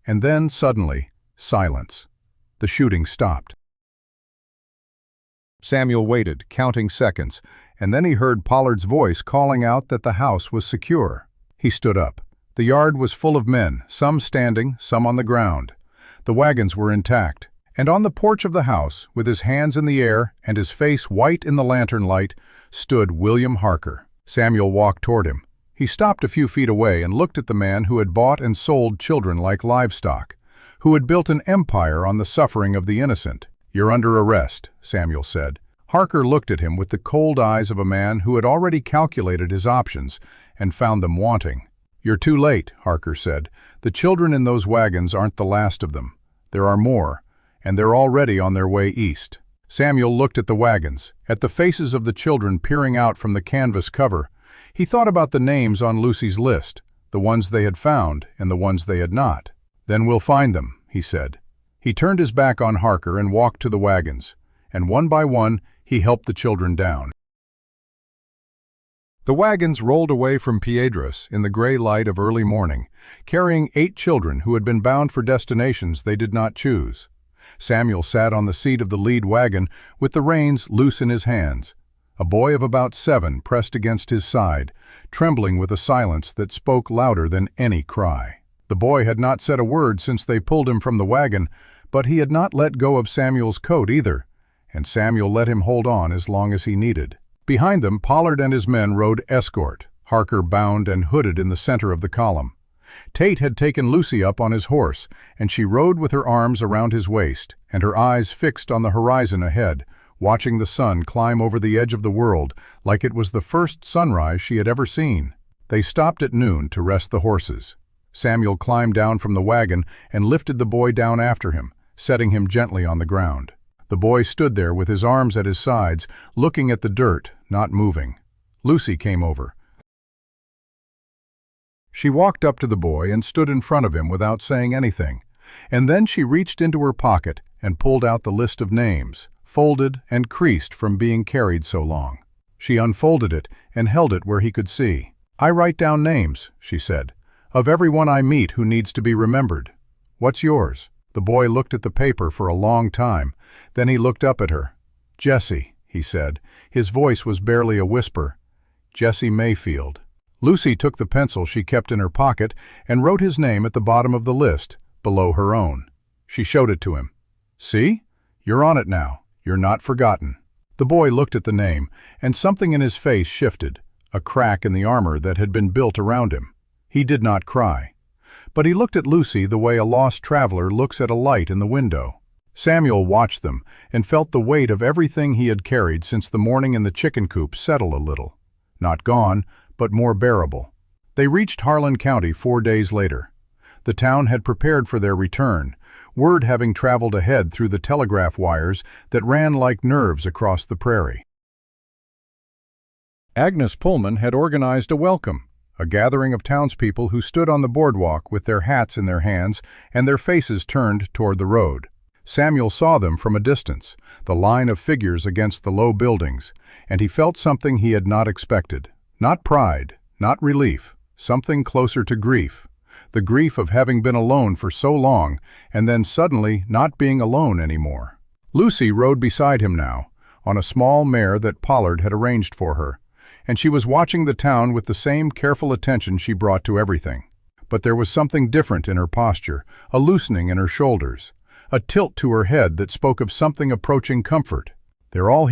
And then, suddenly, silence. The shooting stopped. Samuel waited, counting seconds, and then he heard Pollard's voice calling out that the house was secure. He stood up. The yard was full of men, some standing, some on the ground. The wagons were intact. And on the porch of the house, with his hands in the air and his face white in the lantern light, stood William Harker. Samuel walked toward him. He stopped a few feet away and looked at the man who had bought and sold children like livestock, who had built an empire on the suffering of the innocent. "You're under arrest," Samuel said. Harker looked at him with the cold eyes of a man who had already calculated his options and found them wanting. "You're too late," Harker said. "The children in those wagons aren't the last of them. There are more, and they're already on their way east." Samuel looked at the wagons, at the faces of the children peering out from the canvas cover. He thought about the names on Lucy's list, the ones they had found and the ones they had not. "Then we'll find them," he said. He turned his back on Harker and walked to the wagons, and one by one he helped the children down. The wagons rolled away from Piedras in the gray light of early morning, carrying 8 children who had been bound for destinations they did not choose. Samuel sat on the seat of the lead wagon with the reins loose in his hands. A boy of about 7 pressed against his side, trembling with a silence that spoke louder than any cry. The boy had not said a word since they pulled him from the wagon, but he had not let go of Samuel's coat either, and Samuel let him hold on as long as he needed. Behind them, Pollard and his men rode escort, Harker bound and hooded in the center of the column. Tate had taken Lucy up on his horse, and she rode with her arms around his waist and her eyes fixed on the horizon ahead, watching the sun climb over the edge of the world like it was the first sunrise she had ever seen. They stopped at noon to rest the horses. Samuel climbed down from the wagon and lifted the boy down after him, setting him gently on the ground. The boy stood there with his arms at his sides, looking at the dirt, not moving. Lucy came over. She walked up to the boy and stood in front of him without saying anything, and then she reached into her pocket and pulled out the list of names, folded and creased from being carried so long. She unfolded it and held it where he could see. "I write down names," she said, "of everyone I meet who needs to be remembered. What's yours?" The boy looked at the paper for a long time, then he looked up at her. "Jessie," he said. His voice was barely a whisper. "Jessie Mayfield." Lucy took the pencil she kept in her pocket and wrote his name at the bottom of the list, below her own. She showed it to him. "See? You're on it now. You're not forgotten." The boy looked at the name, and something in his face shifted, a crack in the armor that had been built around him. He did not cry. But he looked at Lucy the way a lost traveler looks at a light in the window. Samuel watched them and felt the weight of everything he had carried since the morning in the chicken coop settle a little. Not gone, but more bearable. They reached Harlan County 4 days later. The town had prepared for their return, word having traveled ahead through the telegraph wires that ran like nerves across the prairie. Agnes Pullman had organized a welcome, a gathering of townspeople who stood on the boardwalk with their hats in their hands and their faces turned toward the road. Samuel saw them from a distance, the line of figures against the low buildings, and he felt something he had not expected. Not pride, not relief, something closer to grief. The grief of having been alone for so long, and then suddenly not being alone anymore. Lucy rode beside him now, on a small mare that Pollard had arranged for her, and she was watching the town with the same careful attention she brought to everything. But there was something different in her posture, a loosening in her shoulders, a tilt to her head that spoke of something approaching comfort. "They're all